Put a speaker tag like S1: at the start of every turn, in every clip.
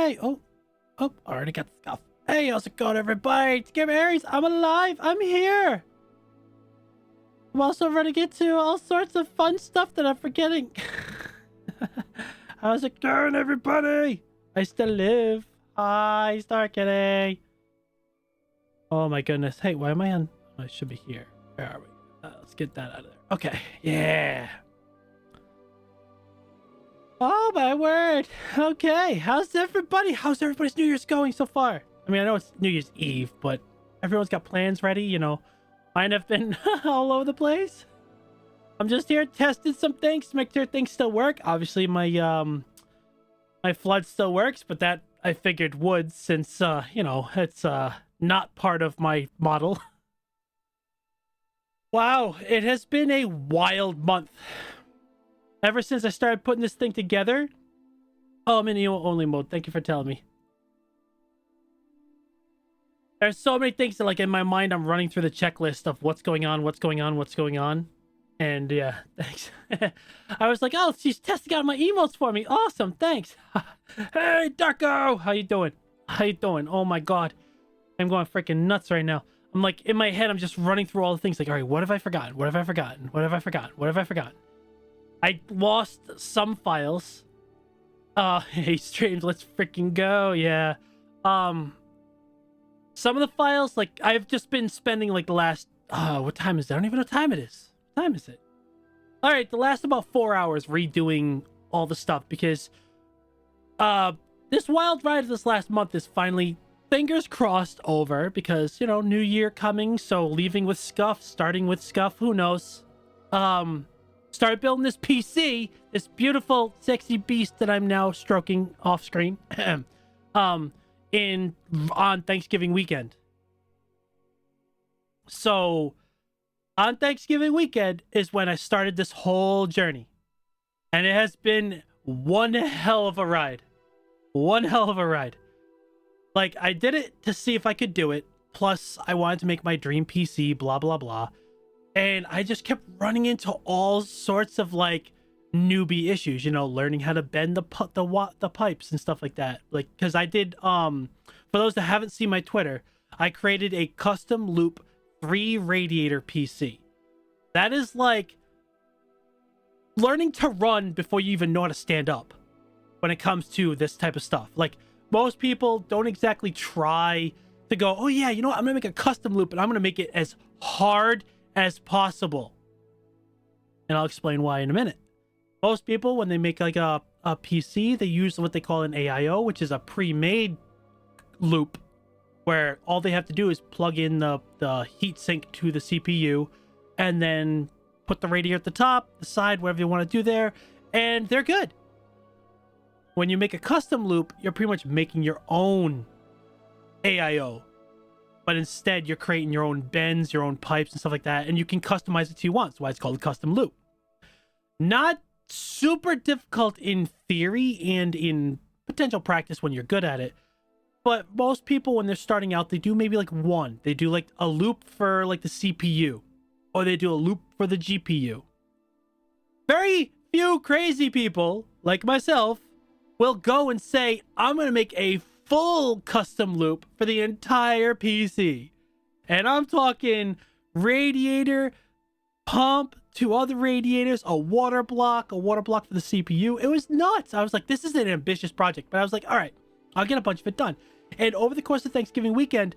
S1: Hey, oh, already got the scuff. Hey, how's it going, everybody? It's Game Aries. I'm alive. I'm here. I'm also running into all sorts of fun stuff that I'm forgetting. How's it going, everybody? I still live. Hi, Star Kitty. Oh my goodness. Hey, why am I on? I should be here. Where are we? Let's get that out of there. Okay. Yeah. Oh my word. Okay. How's everybody's New Year's going so far? I mean, I know it's New Year's Eve, but everyone's got plans ready, you know. Mine have been all over the place. I'm just here testing some things to make sure things still work. Obviously, my flood still works, but that I figured would, since you know, it's not part of my model. Wow, it has been a wild month. Ever since I started putting this thing together. Oh, I'm in EO only mode. Thank you for telling me. There's so many things that, like, in my mind, I'm running through the checklist of what's going on. And yeah, thanks. I was like, oh, she's testing out my emotes for me. Awesome, thanks. Hey, Darko, how you doing? Oh my god, I'm going freaking nuts right now. I'm like, in my head, I'm just running through all the things. Like, all right, what have I forgotten? I lost some files. Hey, streams, let's freaking go. Yeah. Some of the files, like, I've just been spending, like, the last, what time is it? I don't even know what time it is. What time is it? All right, the last about 4 hours redoing all the stuff, because this wild ride of this last month is finally, fingers crossed, over, because, you know, new year coming, so leaving with scuff, starting with scuff, who knows. Started building this PC, this beautiful, sexy beast that I'm now stroking off screen. On Thanksgiving weekend. So on Thanksgiving weekend is when I started this whole journey, and it has been one hell of a ride. Like, I did it to see if I could do it, plus I wanted to make my dream PC, blah blah blah, and I just kept running into all sorts of, like, newbie issues, you know, learning how to bend the pipes and stuff like that. Like, because I did, for those that haven't seen my Twitter, I created a custom loop 3 radiator PC. That is like learning to run before you even know how to stand up when it comes to this type of stuff. Like, most people don't exactly try to go, oh yeah, you know what, I'm gonna make a custom loop and I'm gonna make it as hard as possible. And I'll explain why in a minute. Most people, when they make like a PC, they use what they call an AIO, which is a pre-made loop where all they have to do is plug in the heatsink to the CPU and then put the radiator at the top, the side, whatever you want to do there, and they're good. When you make a custom loop, you're pretty much making your own AIO, but instead you're creating your own bends, your own pipes and stuff like that, and you can customize it to you want. That's why it's called a custom loop. Not super difficult in theory and in potential practice when you're good at it, but most people, when they're starting out, they do maybe like one. They do like a loop for like the CPU, or they do a loop for the GPU. Very few crazy people like myself will go and say, I'm going to make a full custom loop for the entire PC. And I'm talking radiator, pump, 2 other radiators, a water block for the CPU. It was nuts. I was like, this is an ambitious project, but I was like, all right, I'll get a bunch of it done. And over the course of Thanksgiving weekend,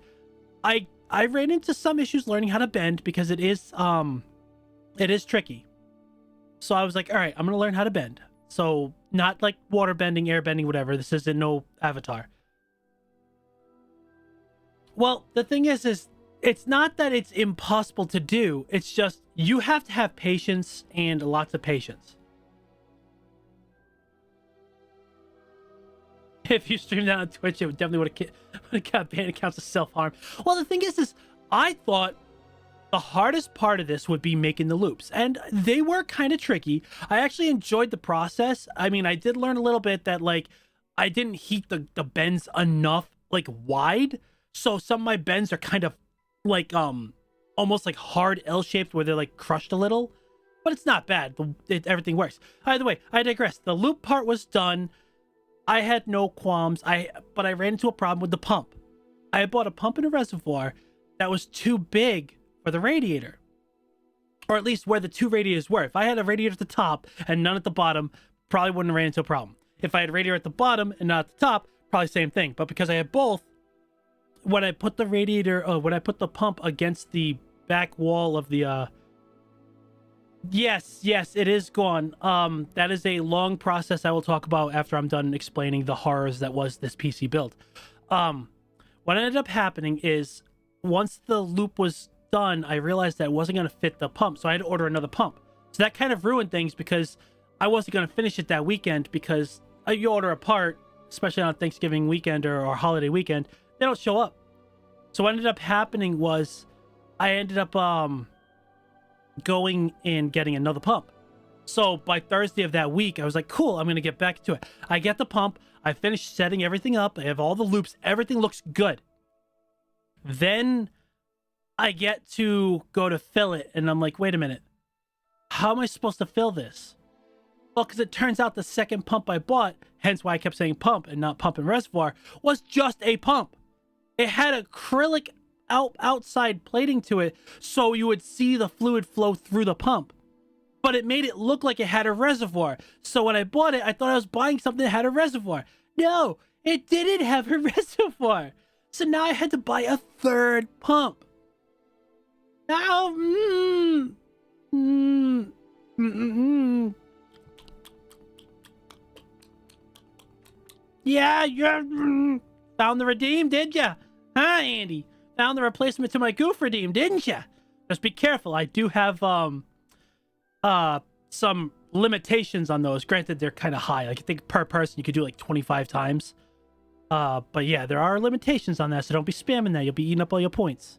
S1: I ran into some issues learning how to bend, because it is tricky. So I was like, all right, I'm gonna learn how to bend. So not like water bending, air bending, whatever. This isn't no Avatar. Well, the thing is it's not that it's impossible to do. It's just you have to have patience, and lots of patience. If you stream that on Twitch, it would definitely would have got banned accounts of self-harm. Well, the thing is I thought the hardest part of this would be making the loops, and they were kind of tricky. I actually enjoyed the process. I mean, I did learn a little bit that, like, I didn't heat the bends enough, like, wide, so some of my bends are kind of like almost like hard L-shaped, where they're like crushed a little, but it's not bad. Everything works. By the way, I digress. The loop part was done. I had no qualms. But I ran into a problem with the pump. I bought a pump in a reservoir that was too big for the radiator, or at least where the two radiators were. If I had a radiator at the top and none at the bottom, probably wouldn't have ran into a problem. If I had a radiator at the bottom and not at the top, probably same thing. But because I had both, when I put the when I put the pump against the back wall of the yes, it is gone. That is a long process I will talk about after I'm done explaining the horrors that was this PC build. What ended up happening is, once the loop was done, I realized that it wasn't going to fit the pump, so I had to order another pump. So that kind of ruined things, because I wasn't going to finish it that weekend, because you order a part, especially on Thanksgiving weekend or holiday weekend, they don't show up. So what ended up happening was I ended up going and getting another pump. So by Thursday of that week, I was like, cool, I'm going to get back to it. I get the pump. I finished setting everything up. I have all the loops. Everything looks good. Then I get to go to fill it, and I'm like, wait a minute. How am I supposed to fill this? Well, because it turns out the second pump I bought, hence why I kept saying pump and not pump and reservoir, was just a pump. It had acrylic outside plating to it, so you would see the fluid flow through the pump. But it made it look like it had a reservoir. So when I bought it, I thought I was buying something that had a reservoir. No, it didn't have a reservoir. So now I had to buy a third pump. Now, yeah, you found the redeem, did ya? Huh, Andy? Found the replacement to my goof redeem, didn't ya? Just be careful. I do have some limitations on those. Granted, they're kind of high. Like, I think per person you could do like 25 times. But yeah, there are limitations on that, so don't be spamming that. You'll be eating up all your points.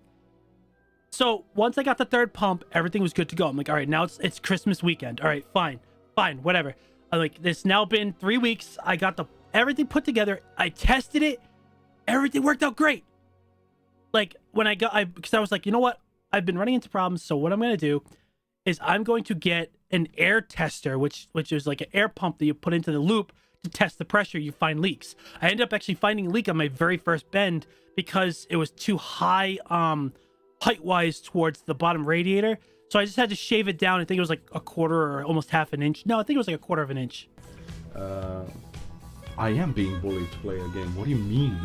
S1: So once I got the third pump, everything was good to go. I'm like, all right, now it's Christmas weekend. All right, fine, whatever. I'm like, it's now been 3 weeks. I got everything put together. I tested it. Everything worked out great. Like, when because I was like, you know what? I've been running into problems, so what I'm going to do is I'm going to get an air tester, which is like an air pump that you put into the loop to test the pressure. You find leaks. I ended up actually finding a leak on my very first bend because it was too high height-wise towards the bottom radiator. So I just had to shave it down. I think it was like a quarter or almost half an inch. No, I think it was like a quarter of an inch.
S2: I am being bullied to play a game. What do you mean?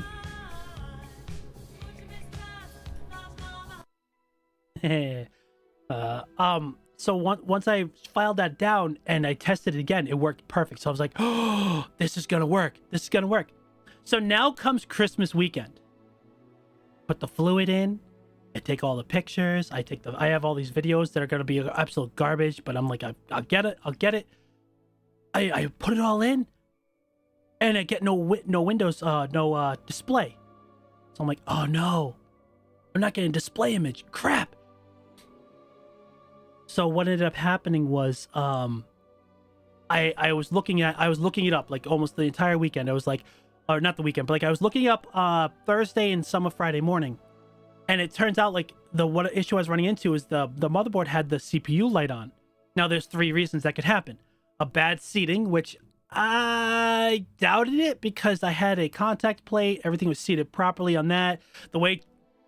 S1: So once I filed that down and I tested it again, it worked perfect. So I was like, oh, this is gonna work. This is gonna work. So now comes Christmas weekend. Put the fluid in. I take all the pictures. I have all these videos that are gonna be absolute garbage, but I'm like, I'll get it. I put it all in, and I get no windows, no display. So I'm like, oh no, I'm not getting a display image. Crap. So what ended up happening was, I was looking it up like almost the entire weekend. I was like, or not the weekend, but like I was looking up Thursday and some of Friday morning, and it turns out like what issue I was running into is the motherboard had the CPU light on. Now there's 3 reasons that could happen: a bad seating, which I doubted it because I had a contact plate, everything was seated properly on that. The way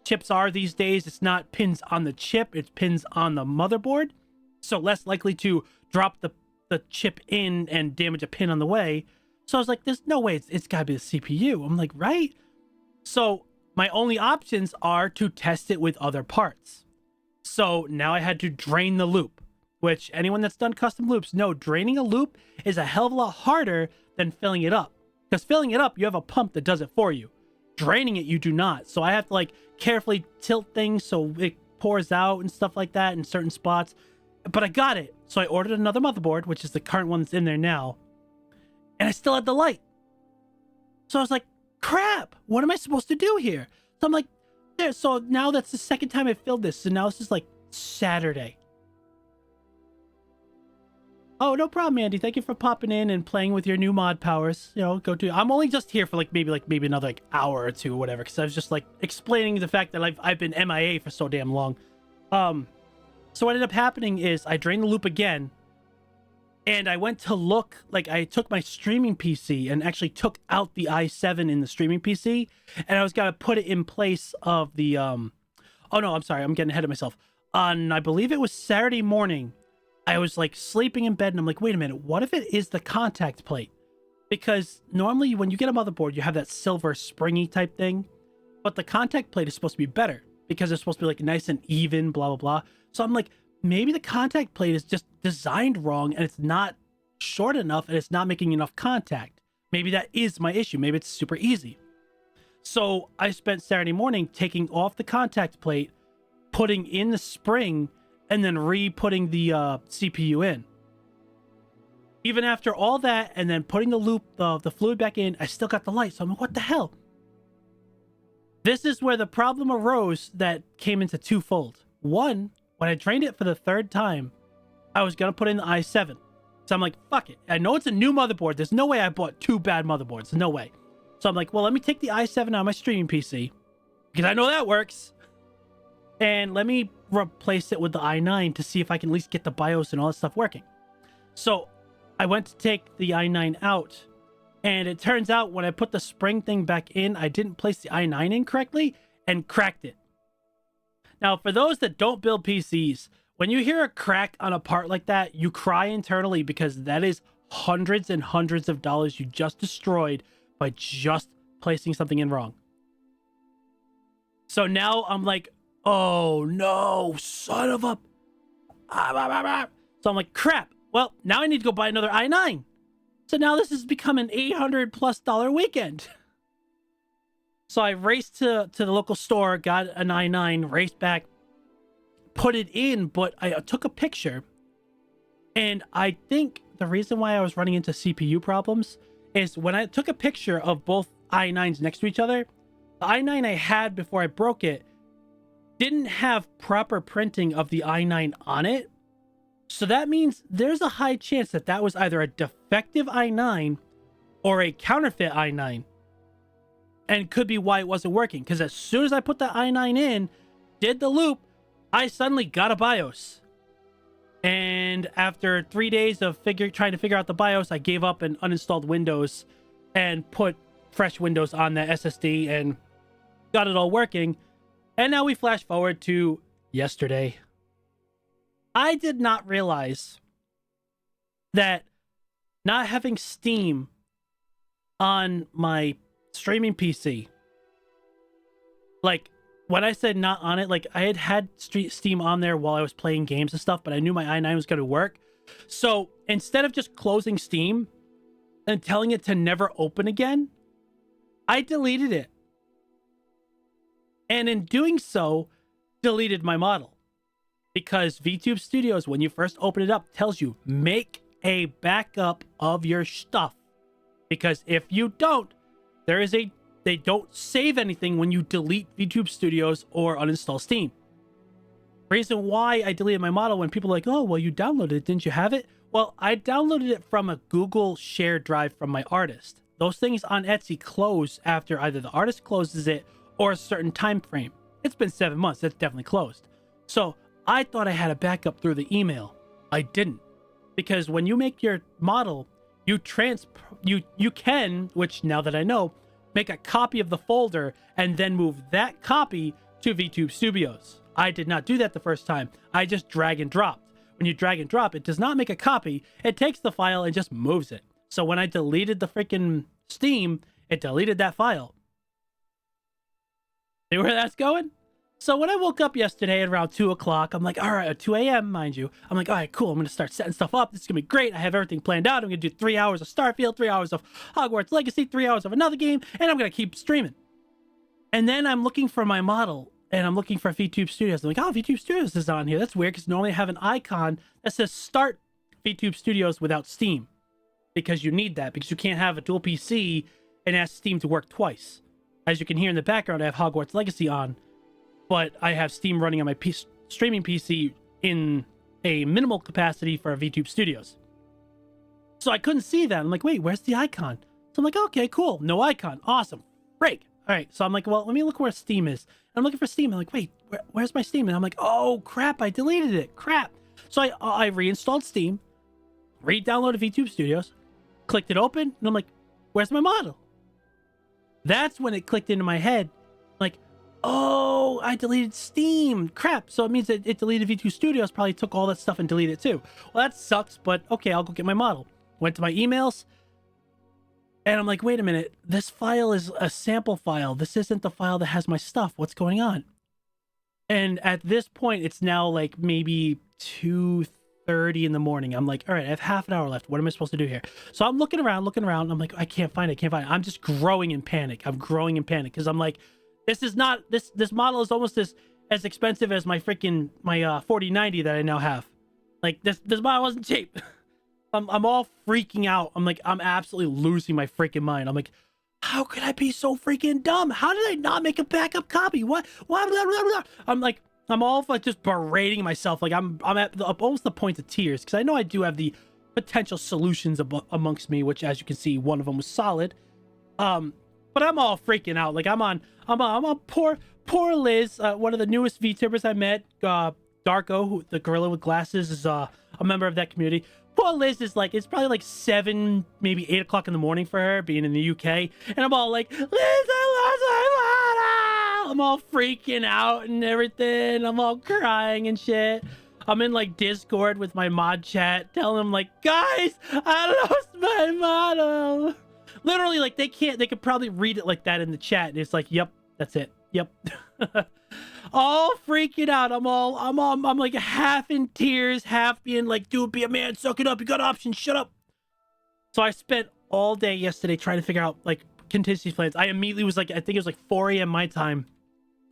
S1: chips are these days, it's not pins on the chip, it's pins on the motherboard, so less likely to drop the chip in and damage a pin on the way. So I was like, there's no way, it's gotta be the CPU. I'm like, right? So my only options are to test it with other parts. So now I had to drain the loop, which anyone that's done custom loops know draining a loop is a hell of a lot harder than filling it up, because filling it up, you have a pump that does it for you. Draining it, you do not. So I have to like carefully tilt things so it pours out and stuff like that in certain spots. But I got it. So I ordered another motherboard, which is the current one that's in there now. And I still had the light. So I was like, crap, what am I supposed to do here? So I'm like, there. So now that's the second time I filled this. So now this is like Saturday. Oh, no problem, Andy. Thank you for popping in and playing with your new mod powers. You know, I'm only just here for maybe another hour or two or whatever, because I was just like explaining the fact that I've been MIA for so damn long. So what ended up happening is I drained the loop again, And I went to look, like I took my streaming PC and actually took out the i7 in the streaming PC, and I was gonna put it in place of the oh no, I'm sorry, I'm getting ahead of myself. On, I believe it was Saturday morning, I was like sleeping in bed and I'm like, wait a minute, what if it is the contact plate? Because normally when you get a motherboard, you have that silver springy type thing, but the contact plate is supposed to be better because it's supposed to be like nice and even, blah, blah, blah. So I'm like, maybe the contact plate is just designed wrong and it's not short enough and it's not making enough contact. Maybe that is my issue. Maybe it's super easy. So I spent Saturday morning taking off the contact plate, putting in the spring, and then re-putting the CPU in. Even after all that, and then putting the fluid back in, I still got the light. So I'm like, what the hell? This is where the problem arose that came into twofold. One, when I drained it for the third time, I was going to put in the i7. So I'm like, fuck it. I know it's a new motherboard. There's no way I bought two bad motherboards. No way. So I'm like, well, let me take the i7 out of my streaming PC, because I know that works. And let me replace it with the i9 to see if I can at least get the BIOS and all that stuff working. So I went to take the i9 out, and it turns out when I put the spring thing back in, I didn't place the i9 in correctly and cracked it. Now, for those that don't build PCs, when you hear a crack on a part like that, you cry internally, because that is hundreds and hundreds of dollars you just destroyed by just placing something in wrong. So now I'm like, oh no, son of a... So I'm like, crap. Well, now I need to go buy another i9. So now this has become an $800+ weekend. So I raced to the local store, got an i9, raced back, put it in, but I took a picture. And I think the reason why I was running into CPU problems is when I took a picture of both i9s next to each other, the i9 I had before I broke it didn't have proper printing of the i9 on it. So that means there's a high chance that that was either a defective i9 or a counterfeit i9. And could be why it wasn't working. Because as soon as I put the i9 in, did the loop, I suddenly got a BIOS. And after 3 days of trying to figure out the BIOS, I gave up and uninstalled Windows and put fresh Windows on that SSD and got it all working. And now we flash forward to yesterday. I did not realize that not having Steam on my streaming PC, like when I said not on it, like I had Steam on there while I was playing games and stuff, but I knew my i9 was going to work. So instead of just closing Steam and telling it to never open again, I deleted it. And in doing so, deleted my model. Because VTube Studios, when you first open it up, tells you make a backup of your stuff. Because if you don't, they don't save anything when you delete VTube Studios or uninstall Steam. Reason why I deleted my model, when people are like, oh, well, you downloaded it, didn't you have it? Well, I downloaded it from a Google shared drive from my artist. Those things on Etsy close after either the artist closes it or a certain time frame. It's been 7 months. That's definitely closed. So I thought I had a backup through the email. I didn't. Because when you make your model, you can, which now that I know, make a copy of the folder and then move that copy to VTube Studios. I did not do that the first time. I just drag and dropped. When you drag and drop, it does not make a copy. It takes the file and just moves it. So when I deleted the freaking Steam, it deleted that file. See where that's going? So when I woke up yesterday at around 2 o'clock, I'm like, all right, at 2 a.m., mind you, I'm like, all right, cool. I'm going to start setting stuff up. This is going to be great. I have everything planned out. I'm going to do 3 hours of Starfield, 3 hours of Hogwarts Legacy, 3 hours of another game, and I'm going to keep streaming. And then I'm looking for my model, and I'm looking for VTube Studios. I'm like, oh, VTube Studios is on here. That's weird, because normally I have an icon that says Start VTube Studios without Steam. Because you need that, because you can't have a dual PC and ask Steam to work twice. As you can hear in the background, I have Hogwarts Legacy on, but I have Steam running on my streaming PC in a minimal capacity for VTube Studios. So I couldn't see that. I'm like, wait, where's the icon? So I'm like, okay, cool. No icon. Awesome. Break. All right. So I'm like, well, let me look where Steam is. I'm looking for Steam. I'm like, wait, where's my Steam? And I'm like, oh, crap. I deleted it. Crap. So I reinstalled Steam, re-downloaded VTube Studios, clicked it open, and I'm like, where's my model? That's when it clicked into my head, like, oh, I deleted Steam. Crap. So it means that it deleted VTube Studios, probably took all that stuff and deleted it too. Well, that sucks, but okay, I'll go get my model. Went to my emails, and I'm like, wait a minute, this file is a sample file. This isn't the file that has my stuff. What's going on? And at this point, it's now like maybe 2:30 in the morning. I'm like, all right, I have half an hour left. What am I supposed to do here? So I'm looking around. I'm like, I can't find it. I'm just growing in panic. I'm growing in panic because I'm like, this is not, this model is almost as expensive as my 4090 that I now have. Like this model wasn't cheap. I'm all freaking out. I'm like, I'm absolutely losing my freaking mind. I'm like, how could I be so freaking dumb? How did I not make a backup copy? What? Blah, blah, blah. I'm like, I'm all like just berating myself. Like I'm at almost the point of tears because I know I do have the potential solutions amongst me, which, as you can see, one of them was solid. But I'm all freaking out. Like I'm on poor Liz, one of the newest VTubers I met. Darko, who, the gorilla with glasses, is a member of that community. Poor Liz is like, it's probably like 7, maybe 8 o'clock in the morning for her, being in the UK. And I'm all like, Liz, I lost my model. I'm all freaking out and everything. I'm all crying and shit. I'm in like Discord with my mod chat, telling them like, guys, I lost my model. Literally, like they could probably read it like that in the chat. And it's like, yep, that's it. Yep. All freaking out. I'm like half in tears, half being like, dude, be a man, suck it up. You got options. Shut up. So I spent all day yesterday trying to figure out like contingency plans. I immediately was like, I think it was like 4 a.m. my time.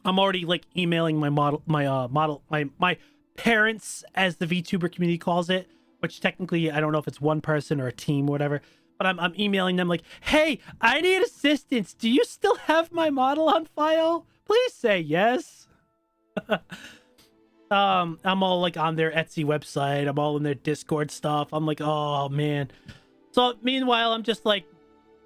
S1: I'm already like emailing my parents, as the VTuber community calls it, which technically I don't know if it's one person or a team or whatever, but I'm emailing them like, hey, I need assistance. Do you still have my model on file? Please say yes. I'm all like on their Etsy website. I'm all in their Discord stuff. I'm like, oh man. So meanwhile, I'm just like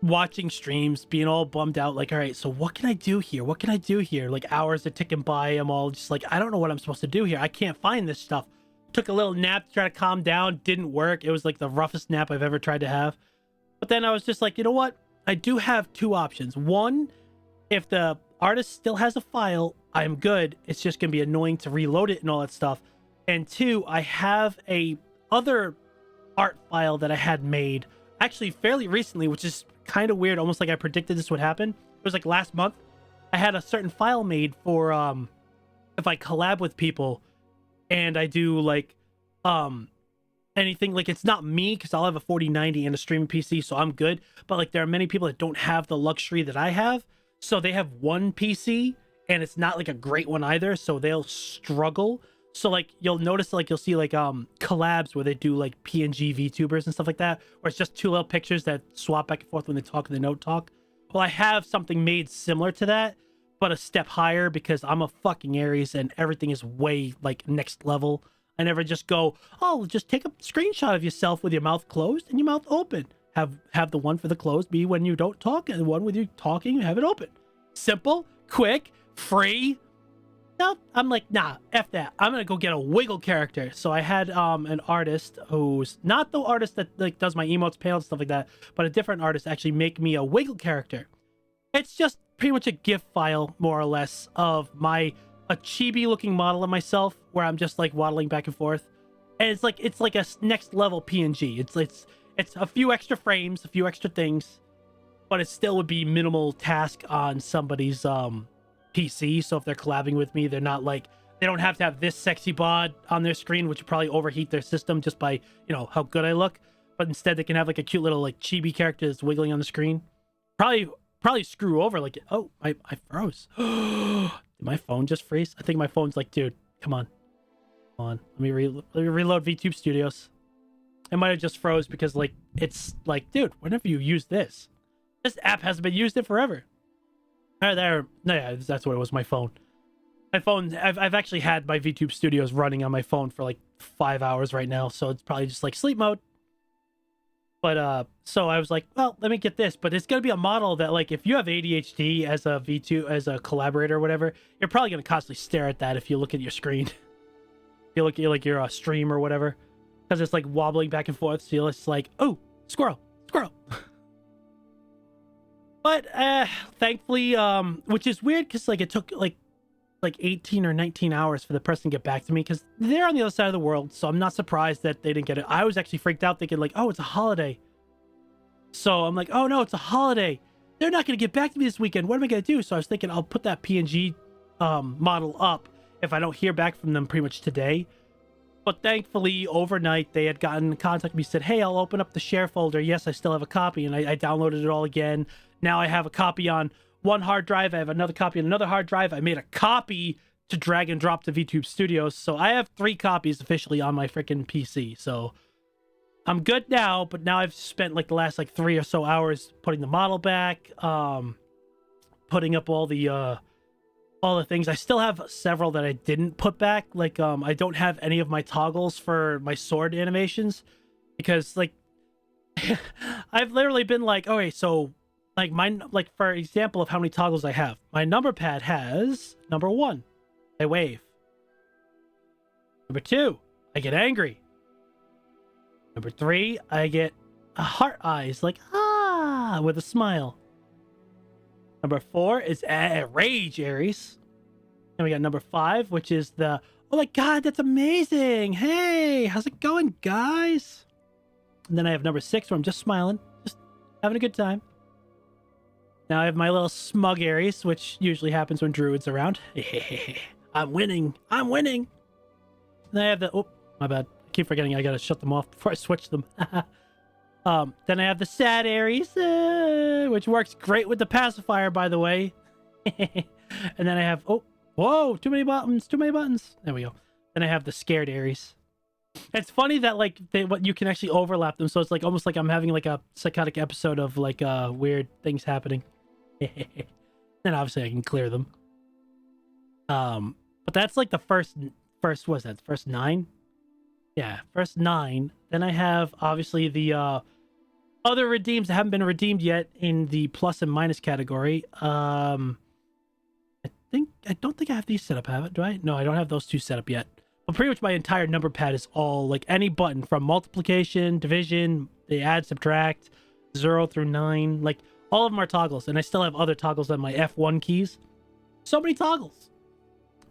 S1: watching streams, being all bummed out. Like, all right, so what can I do here? What can I do here? Like hours are ticking by. I'm all just like, I don't know what I'm supposed to do here. I can't find this stuff. Took a little nap to try to calm down. Didn't work. It was like the roughest nap I've ever tried to have. But then I was just like, you know what? I do have two options. One, if the artist still has a file, I'm good. It's just gonna be annoying to reload it and all that stuff. And two, I have a other art file that I had made actually fairly recently, which is kind of weird, almost like I predicted this would happen. It was like last month. I had a certain file made for if I collab with people and I do like anything, like it's not me because I'll have a 4090 and a streaming PC, so I'm good. But like there are many people that don't have the luxury that I have, so they have one PC and it's not like a great one either, so they'll struggle. So like you'll notice, like you'll see like collabs where they do like PNG VTubers and stuff like that, where it's just two little pictures that swap back and forth when they talk and they don't talk. Well, I have something made similar to that, but a step higher because I'm a fucking Aries and everything is way like next level. I never just go, oh, just take a screenshot of yourself with your mouth closed and your mouth open. Have the one for the closed be when you don't talk, and the one with you talking, have it open. Simple, quick, free. No, I'm like, nah, F that. I'm gonna go get a wiggle character. So I had an artist who's not the artist that like does my emotes, panel, and stuff like that, but a different artist actually make me a wiggle character. It's just pretty much a GIF file, more or less, of a chibi looking model of myself where I'm just like waddling back and forth. And it's like a next level PNG. It's a few extra frames, a few extra things, but it still would be minimal task on somebody's PC. So if they're collabing with me, they're not like, they don't have to have this sexy bod on their screen, which would probably overheat their system just by, you know, how good I look. But instead they can have like a cute little like chibi character that's wiggling on the screen. Probably screw over like, oh, I froze. Did my phone just freeze? I think my phone's like, dude, come on. Let me reload VTube Studios. It might have just froze because like, it's like, dude, whenever you use this app hasn't been used in forever. No, yeah, that's what it was. My phone. I've actually had my VTube Studios running on my phone for like 5 hours right now, so it's probably just like sleep mode. But so I was like, well, let me get this. But it's gonna be a model that like, if you have ADHD as a collaborator or whatever, you're probably gonna constantly stare at that if you look at your screen. If you look at like your stream or whatever. because it's like wobbling back and forth. So it's like, oh, squirrel, squirrel. But thankfully, which is weird because like it took like 18 or 19 hours for the person to get back to me because they're on the other side of the world. So I'm not surprised that they didn't get it. I was actually freaked out thinking like, oh, it's a holiday. So I'm like, oh no, it's a holiday. They're not going to get back to me this weekend. What am I going to do? So I was thinking I'll put that PNG model up if I don't hear back from them pretty much today. But thankfully, overnight, they had gotten in contact with me, said, hey, I'll open up the share folder. Yes, I still have a copy. And I downloaded it all again. Now I have a copy on one hard drive. I have another copy on another hard drive. I made a copy to drag and drop to VTube Studios. So I have 3 copies officially on my freaking PC. So I'm good now, but now I've spent like the last like 3 or so hours putting the model back, putting up all the things. I still have several that I didn't put back. Like I don't have any of my toggles for my sword animations because like I've literally been like, okay, so like mine, like for example of how many toggles I have, my number pad has number 1, I wave. Number 2, I get angry. Number 3, I get a heart eyes, like ah, with a smile. Number 4 is rage, Aries. And we got number 5, which is the oh my god, that's amazing. Hey, how's it going, guys? And then I have number 6 where I'm just smiling, just having a good time. Now I have my little smug Aries, which usually happens when Druid's around. I'm winning. I'm winning. And then I have the oh, my bad. I keep forgetting I gotta shut them off before I switch them. Then I have the sad Aries, which works great with the pacifier, by the way. And then I have oh, whoa, too many buttons, too many buttons. There we go. Then I have the scared Aries. It's funny that like what you can actually overlap them, so it's like almost like I'm having like a psychotic episode of like weird things happening. Then obviously I can clear them. But that's like the first was that first 9? Yeah, first 9. Then I have obviously the other redeems that haven't been redeemed yet in the plus and minus category. I don't think I have these set up, have it? Do I? No, I don't have those 2 set up yet. But pretty much my entire number pad is all like any button from multiplication, division, the add, subtract, 0 through 9, like all of them are toggles, and I still have other toggles on my F1 keys. So many toggles.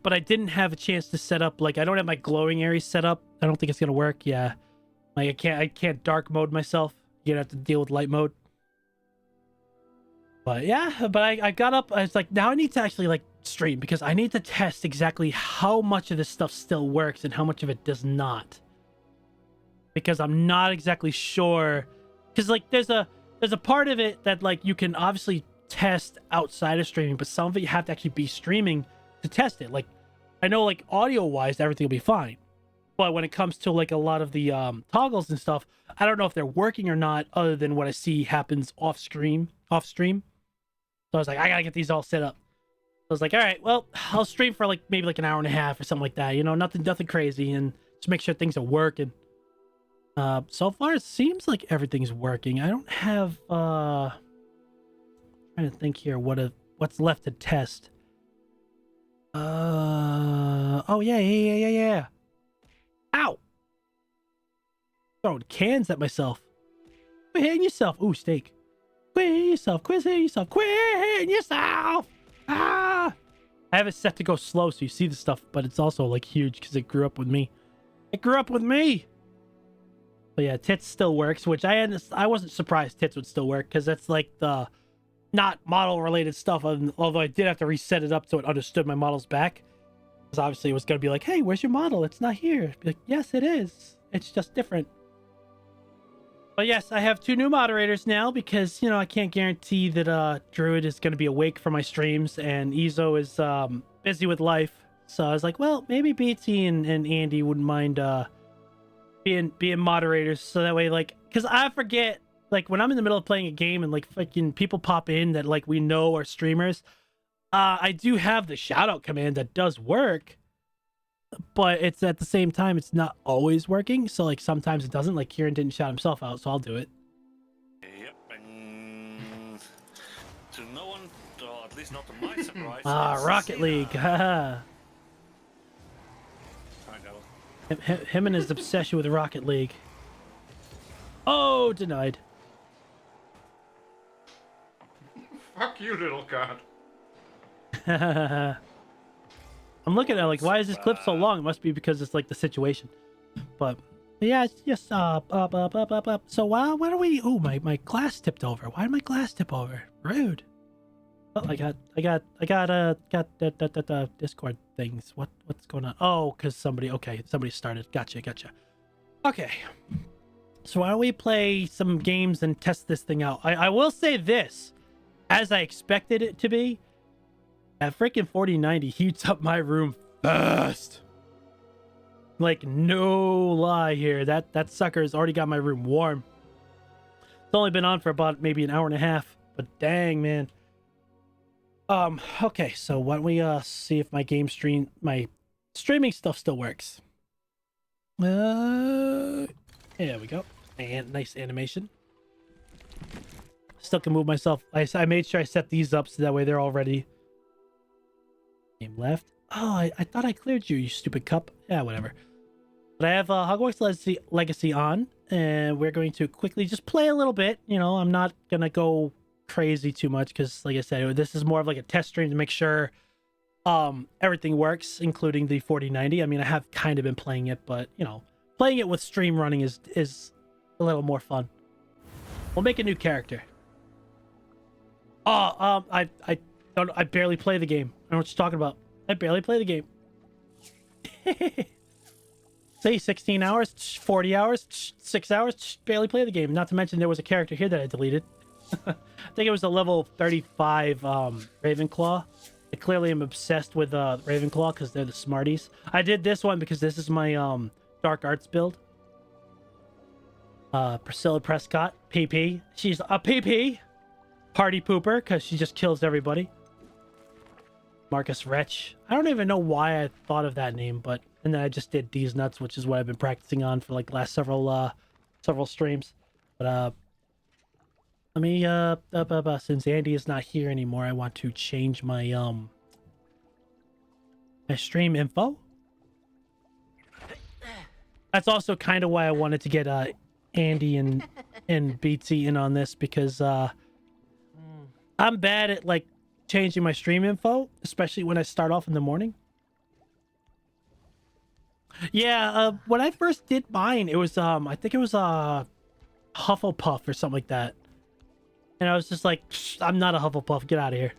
S1: But I didn't have a chance to set up, like I don't have my glowing Aries set up. I don't think it's gonna work. Yeah, like I can't dark mode myself. You're gonna have to deal with light mode. But yeah, but I got up. I was like, now I need to actually like stream because I need to test exactly how much of this stuff still works and how much of it does not. Because I'm not exactly sure. Because like there's a part of it that like you can obviously test outside of streaming, but some of it you have to actually be streaming to test it. Like I know like audio wise everything will be fine, but when it comes to like a lot of the toggles and stuff, I don't know if they're working or not other than what I see happens off stream. So I was like, I gotta get these all set up. I was like, all right, well, I'll stream for like maybe like an hour and a half or something like that, you know, nothing crazy, and just make sure things are working. So far it seems like everything's working. I don't have trying to think here what's left to test. Oh yeah. Ow! Throwing cans at myself. Quit hitting yourself. Ooh, steak. Quit hitting yourself. Quit hitting yourself. Quit hitting yourself. Ah! I have it set to go slow so you see the stuff, but it's also like huge because it grew up with me. It grew up with me. But yeah, tits still works, which I wasn't surprised tits would still work because that's like the not model related stuff. Although I did have to reset it up so it understood my model's back. Because obviously it was going to be like, hey, where's your model? It's not here. Be like, yes, it is. It's just different. But yes, I have 2 new moderators now because, you know, I can't guarantee that Druid is going to be awake for my streams and Ezo is busy with life. So I was like, well, maybe BT and Andy wouldn't mind being moderators. So that way, like, because I forget, like, when I'm in the middle of playing a game and, like, fucking people pop in that, like, we know are streamers, I do have the shout-out command that does work. But it's at the same time, it's not always working. So, like, sometimes it doesn't. Like, Kieran didn't shout himself out, so I'll do it.
S3: Yep, and to no one, or at least not to my surprise.
S1: Rocket League. Haha.
S3: I know.
S1: Him and his obsession with Rocket League. Oh, denied.
S2: Fuck you, little cat.
S1: I'm looking at it like, why is this clip so long? It must be because it's like the situation. But yeah, it's just up. So why don't we? Oh, my glass tipped over. Why did my glass tip over? Rude. Oh, I got the Discord things. What's going on? Oh, because somebody started. Gotcha. Okay. So why don't we play some games and test this thing out? I will say this, as I expected it to be, that freaking 4090 heats up my room fast. Like, no lie here. That sucker's already got my room warm. It's only been on for about maybe an hour and a half, but dang, man. Okay, so why don't we see if my streaming stuff still works. There we go. And nice animation. Still can move myself. I made sure I set these up so that way they're all ready. Game left. Oh, I thought I cleared you, you stupid cup. Yeah, whatever. But I have Hogwarts Legacy on, and we're going to quickly just play a little bit. You know, I'm not gonna go crazy too much because, like I said, this is more of like a test stream to make sure everything works, including the 4090. I mean, I have kind of been playing it, but you know, playing it with stream running is a little more fun. We'll make a new character. Oh, I barely play the game. I don't know what you're talking about. I barely play the game. Say 16 hours, 40 hours, 6 hours, barely play the game. Not to mention there was a character here that I deleted. I think it was a level 35 Ravenclaw. I clearly am obsessed with Ravenclaw because they're the smarties. I did this one because this is my dark arts build. Priscilla Prescott, PP. She's a PP. Party pooper because she just kills everybody. Marcus Wretch. I don't even know why I thought of that name, but and then I just did D's Nuts, which is what I've been practicing on for like the last several streams. But let me since Andy is not here anymore, I want to change my my stream info. That's also kind of why I wanted to get Andy and BT in on this, because I'm bad at like changing my stream info, especially when I start off in the morning. Yeah, when I first did mine, it was I think it was Hufflepuff or something like that. And I was just like, I'm not a Hufflepuff, get out of here.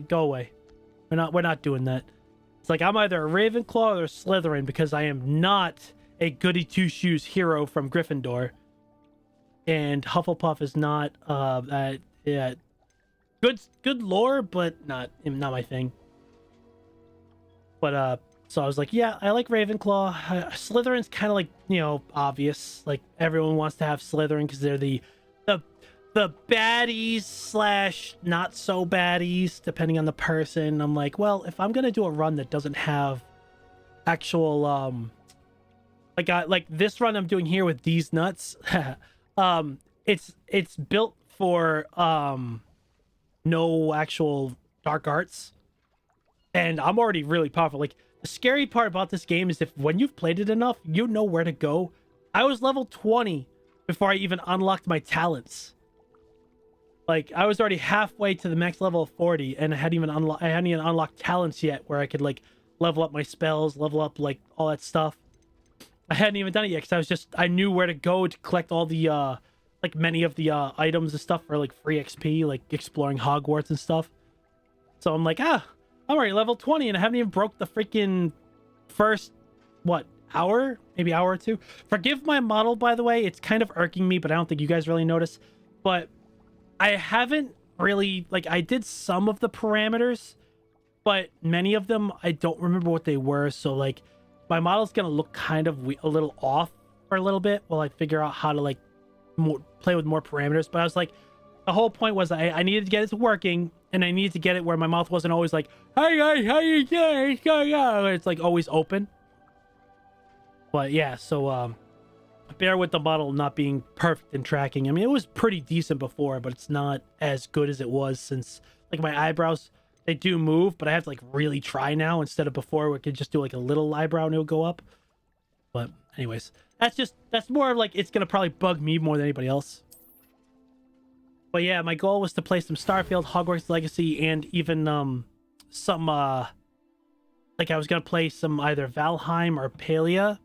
S1: Go away. We're not doing that. It's like I'm either a Ravenclaw or a Slytherin, because I am not a goody two shoes hero from Gryffindor. And Hufflepuff is not yeah, good lore, but not my thing. But so I was like, yeah, I like Ravenclaw. Slytherin's kind of like, you know, obvious. Like everyone wants to have Slytherin because they're the baddies slash not so baddies, depending on the person. I'm like, well, if I'm gonna do a run that doesn't have actual like this run I'm doing here with D's Nuts, it's built for no actual dark arts, and I'm already really powerful. Like, the scary part about this game is if when you've played it enough, you know where to go. I was level 20 before I even unlocked my talents. Like, I was already halfway to the max level of 40, and I hadn't even unlocked talents yet, where I could like level up my spells, level up like all that stuff. I hadn't even done it yet because I knew where to go to collect all the like many of the items and stuff for like free XP, like exploring Hogwarts and stuff. So I'm like, I'm already level 20 and I haven't even broke the freaking first, hour? Maybe hour or two. Forgive my model, by the way. It's kind of irking me, but I don't think you guys really notice. But I haven't really, like, I did some of the parameters, but many of them, I don't remember what they were. So, like, my model's going to look kind of a little off for a little bit while I figure out how to, like, play with more parameters. But I was like, the whole point was I needed to get it working, and I needed to get it where my mouth wasn't always like, hey guys, how you doing? It's like always open. But yeah, so bear with the model not being perfect in tracking. I mean, it was pretty decent before, but it's not as good as it was, since like my eyebrows, they do move, but I have to like really try now instead of before where I could just do like a little eyebrow and it would go up. But anyways, that's more of like it's gonna probably bug me more than anybody else. But yeah, my goal was to play some Starfield, Hogwarts Legacy, and even some like I was gonna play some either Valheim or Palia,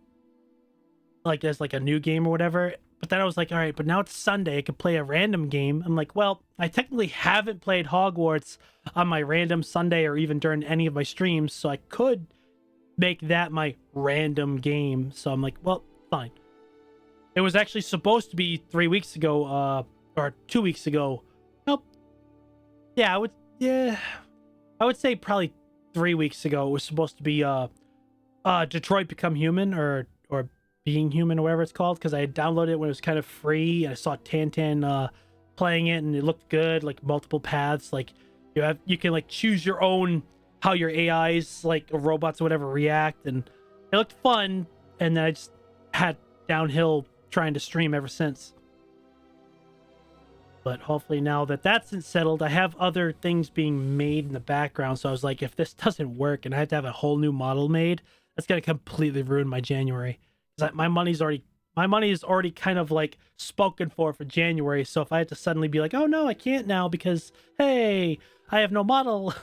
S1: like as like a new game or whatever. But then I was like, all right, but now it's Sunday, I could play a random game. I'm like, well, I technically haven't played Hogwarts on my random Sunday or even during any of my streams, so I could make that my random game. So I'm like, well, fine. It was actually supposed to be 3 weeks ago, or 2 weeks ago. Nope. Yeah, I would say probably 3 weeks ago. It was supposed to be Detroit Become Human or Being Human or whatever it's called, because I had downloaded it when it was kind of free. I saw Tantan playing it and it looked good, like multiple paths. Like you can like choose your own how your AIs like robots or whatever react, and it looked fun. And then I just had downhill trying to stream ever since. But hopefully now that that's settled, I have other things being made in the background. So I was like, if this doesn't work and I have to have a whole new model made, that's gonna completely ruin my January. Because my money is already kind of like spoken for January. So if I had to suddenly be like, oh no, I can't now because hey, I have no model.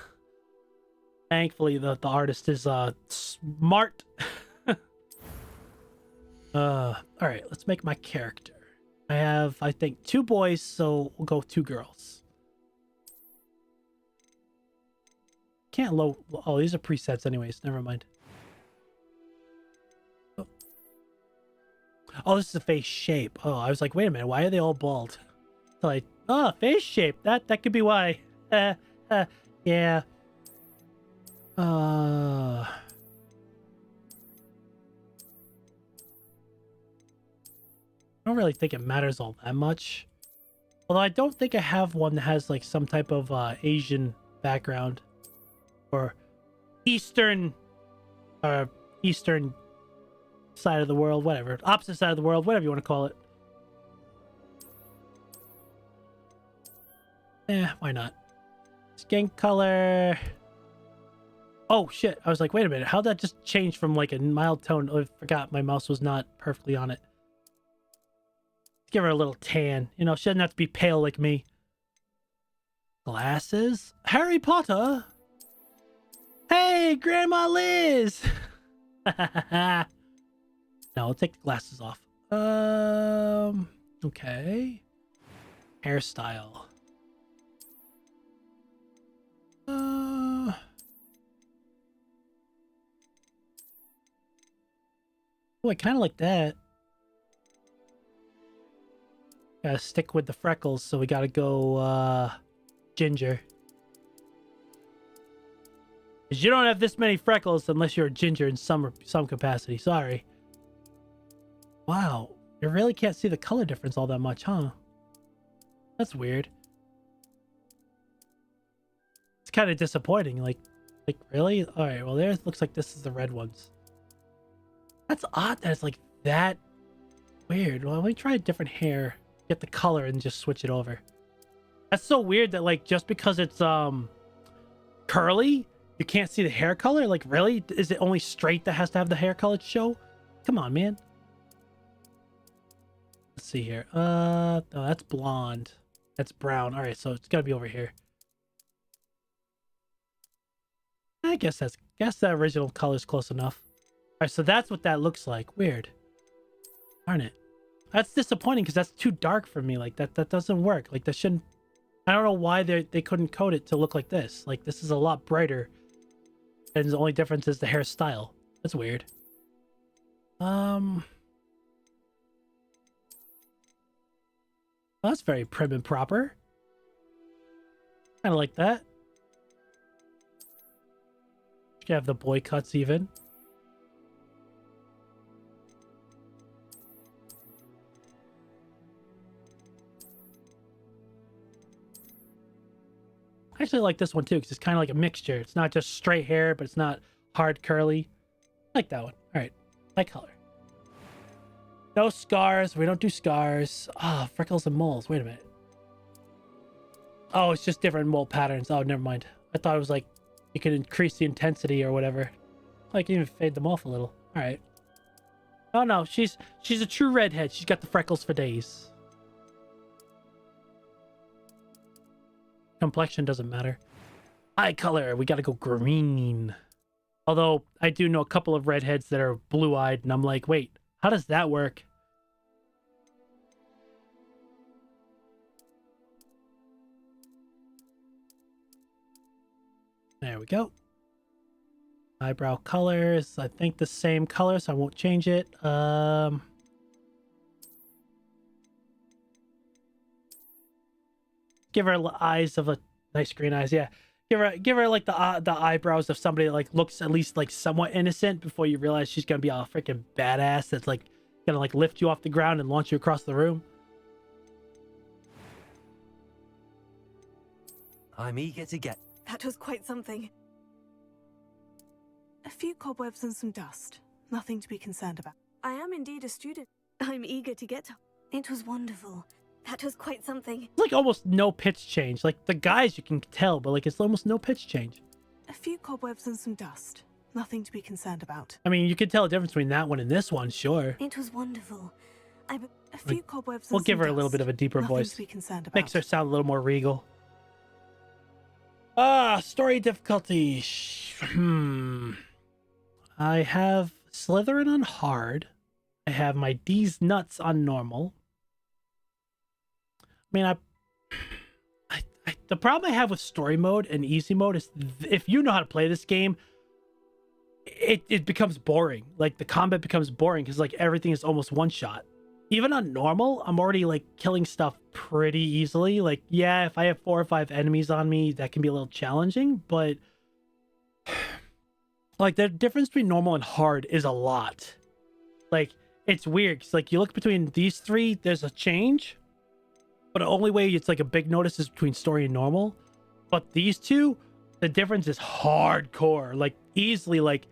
S1: Thankfully, the artist is smart. All right, let's make my character. I have, I think, 2 boys, so we'll go 2 girls. Can't low. Oh, these are presets, anyways. Never mind. Oh, this is a face shape. Oh, I was like, wait a minute, why are they all bald? So like, oh, face shape. That could be why. Yeah. I don't really think it matters all that much. Although I don't think I have one that has like some type of Asian background or Eastern side of the world, whatever. Opposite side of the world, whatever you want to call it. Why not? Skin color. Oh shit, I was like, wait a minute, how'd that just change from like a mild tone? Oh, I forgot my mouse was not perfectly on it. Let's give her a little tan. You know, she doesn't have to be pale like me. Glasses? Harry Potter? Hey, Grandma Liz! No, I'll take the glasses off. Okay. Hairstyle. Oh, I kind of like that. Gotta stick with the freckles, so we gotta go, ginger. 'Cause you don't have this many freckles unless you're a ginger in some capacity. Sorry. Wow. You really can't see the color difference all that much, huh? That's weird. It's kind of disappointing. Like really? All right. Well, there looks like this is the red ones. That's odd that it's like that weird. Well, let me try a different hair. Get the color and just switch it over. That's so weird that like just because it's curly, you can't see the hair color. Like really? Is it only straight that has to have the hair color show? Come on, man. Let's see here. No, that's blonde. That's brown. All right, so it's gotta be over here. I guess that original color is close enough. All right, so that's what that looks like. Weird. Darn it. That's disappointing because that's too dark for me. Like that doesn't work. Like that shouldn't. I don't know why they couldn't code it to look like this. Like this is a lot brighter, and the only difference is the hairstyle. That's weird. That's very prim and proper. Kind of like that. You have the boy cuts even. I actually like this one too because it's kind of like a mixture. It's not just straight hair, but it's not hard curly. I like that one. All right, light color. No scars. We don't do scars. Ah, freckles and moles. Wait a minute. Oh, it's just different mole patterns. Oh, never mind. I thought it was like you could increase the intensity or whatever. Like even fade them off a little. All right. Oh no, she's a true redhead. She's got the freckles for days. Complexion doesn't matter. Eye color, we gotta go green. Although I do know a couple of redheads that are blue-eyed, and I'm like, wait, how does that work? There we go. Eyebrow colors, I think the same color, so I won't change it. Give her eyes of a nice green eyes, yeah. Give her like the eyebrows of somebody that like looks at least like somewhat innocent before you realize she's gonna be a freaking badass that's like gonna like lift you off the ground and launch you across the room.
S4: I'm eager to get.
S5: That was quite something. A few cobwebs and some dust. Nothing to be concerned about. I am indeed a student. I'm eager to get to. It was wonderful. That was quite something.
S1: It's like almost no pitch change. Like the guys you can tell, but like it's almost no pitch change.
S5: A few cobwebs and some dust. Nothing to be concerned about.
S1: I mean, you can tell the difference between that one and this one, sure.
S5: It was wonderful. A few cobwebs and
S1: We'll
S5: some
S1: give her a
S5: dust.
S1: little bit of a deeper
S5: Nothing
S1: voice.
S5: to be concerned about.
S1: Makes her sound a little more regal. Story difficulty. I have Slytherin on hard. I have my D's nuts on normal. I mean, the problem I have with story mode and easy mode is if you know how to play this game, it becomes boring. Like the combat becomes boring because like everything is almost one shot. Even on normal, I'm already like killing stuff pretty easily. Like, yeah, if I have 4 or 5 enemies on me, that can be a little challenging, but like the difference between normal and hard is a lot. Like, it's weird because like you look between these three, there's a change, but the only way it's like a big notice is between story and normal. But these two, the difference is hardcore. Like easily, like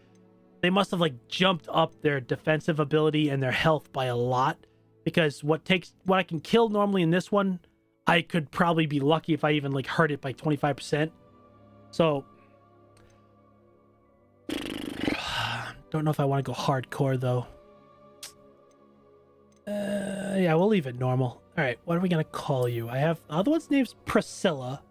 S1: they must have like jumped up their defensive ability and their health by a lot. Because what I can kill normally in this one, I could probably be lucky if I even like hurt it by 25%. So don't know if I want to go hardcore though. Yeah, we'll leave it normal. All right, what are we gonna call you? I have the other one's name's Priscilla.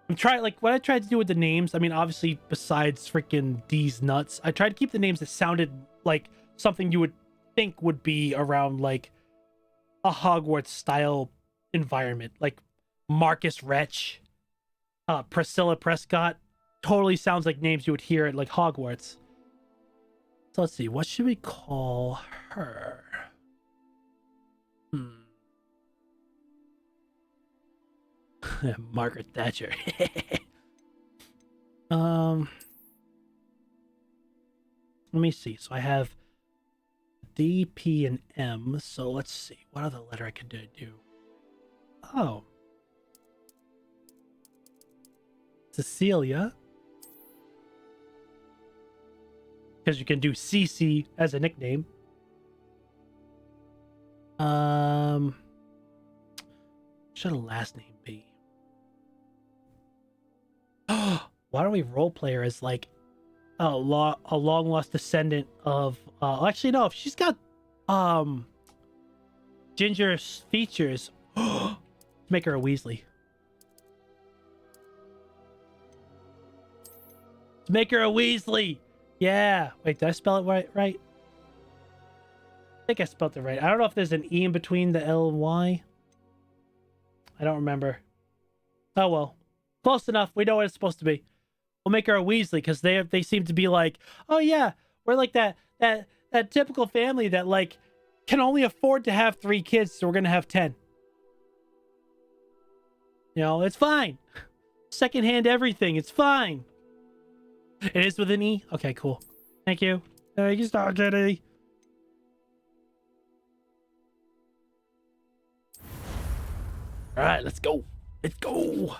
S1: I'm trying, like, what I tried to do with the names, I mean, obviously besides freaking D's nuts, I tried to keep the names that sounded like something you would think would be around like a Hogwarts style environment, like Marcus Wretch, Priscilla Prescott. Totally sounds like names you would hear at like Hogwarts. So let's see, what should we call her? Margaret Thatcher. Let me see. So I have D, P, and M. So let's see. What other letter I could do? Oh. Cecilia. Because you can do CC as a nickname. Should a last name be? Why don't we roleplay her as like a long lost descendant of actually no, if she's got ginger features, make her a Weasley. Let's make her a Weasley. Yeah. Wait, did I spell it right? I think I spelled it right. I don't know if there's an E in between the L and Y. I don't remember. Oh well. Close enough. We know what it's supposed to be. We'll make her a Weasley because they seem to be like, oh yeah, we're like that typical family that like can only afford to have 3 kids, so we're gonna have 10. You know, it's fine. Secondhand everything. It's fine. It is with an E? Okay, cool. Thank you. Thank you, Star Kitty. Alright, let's go. Let's go.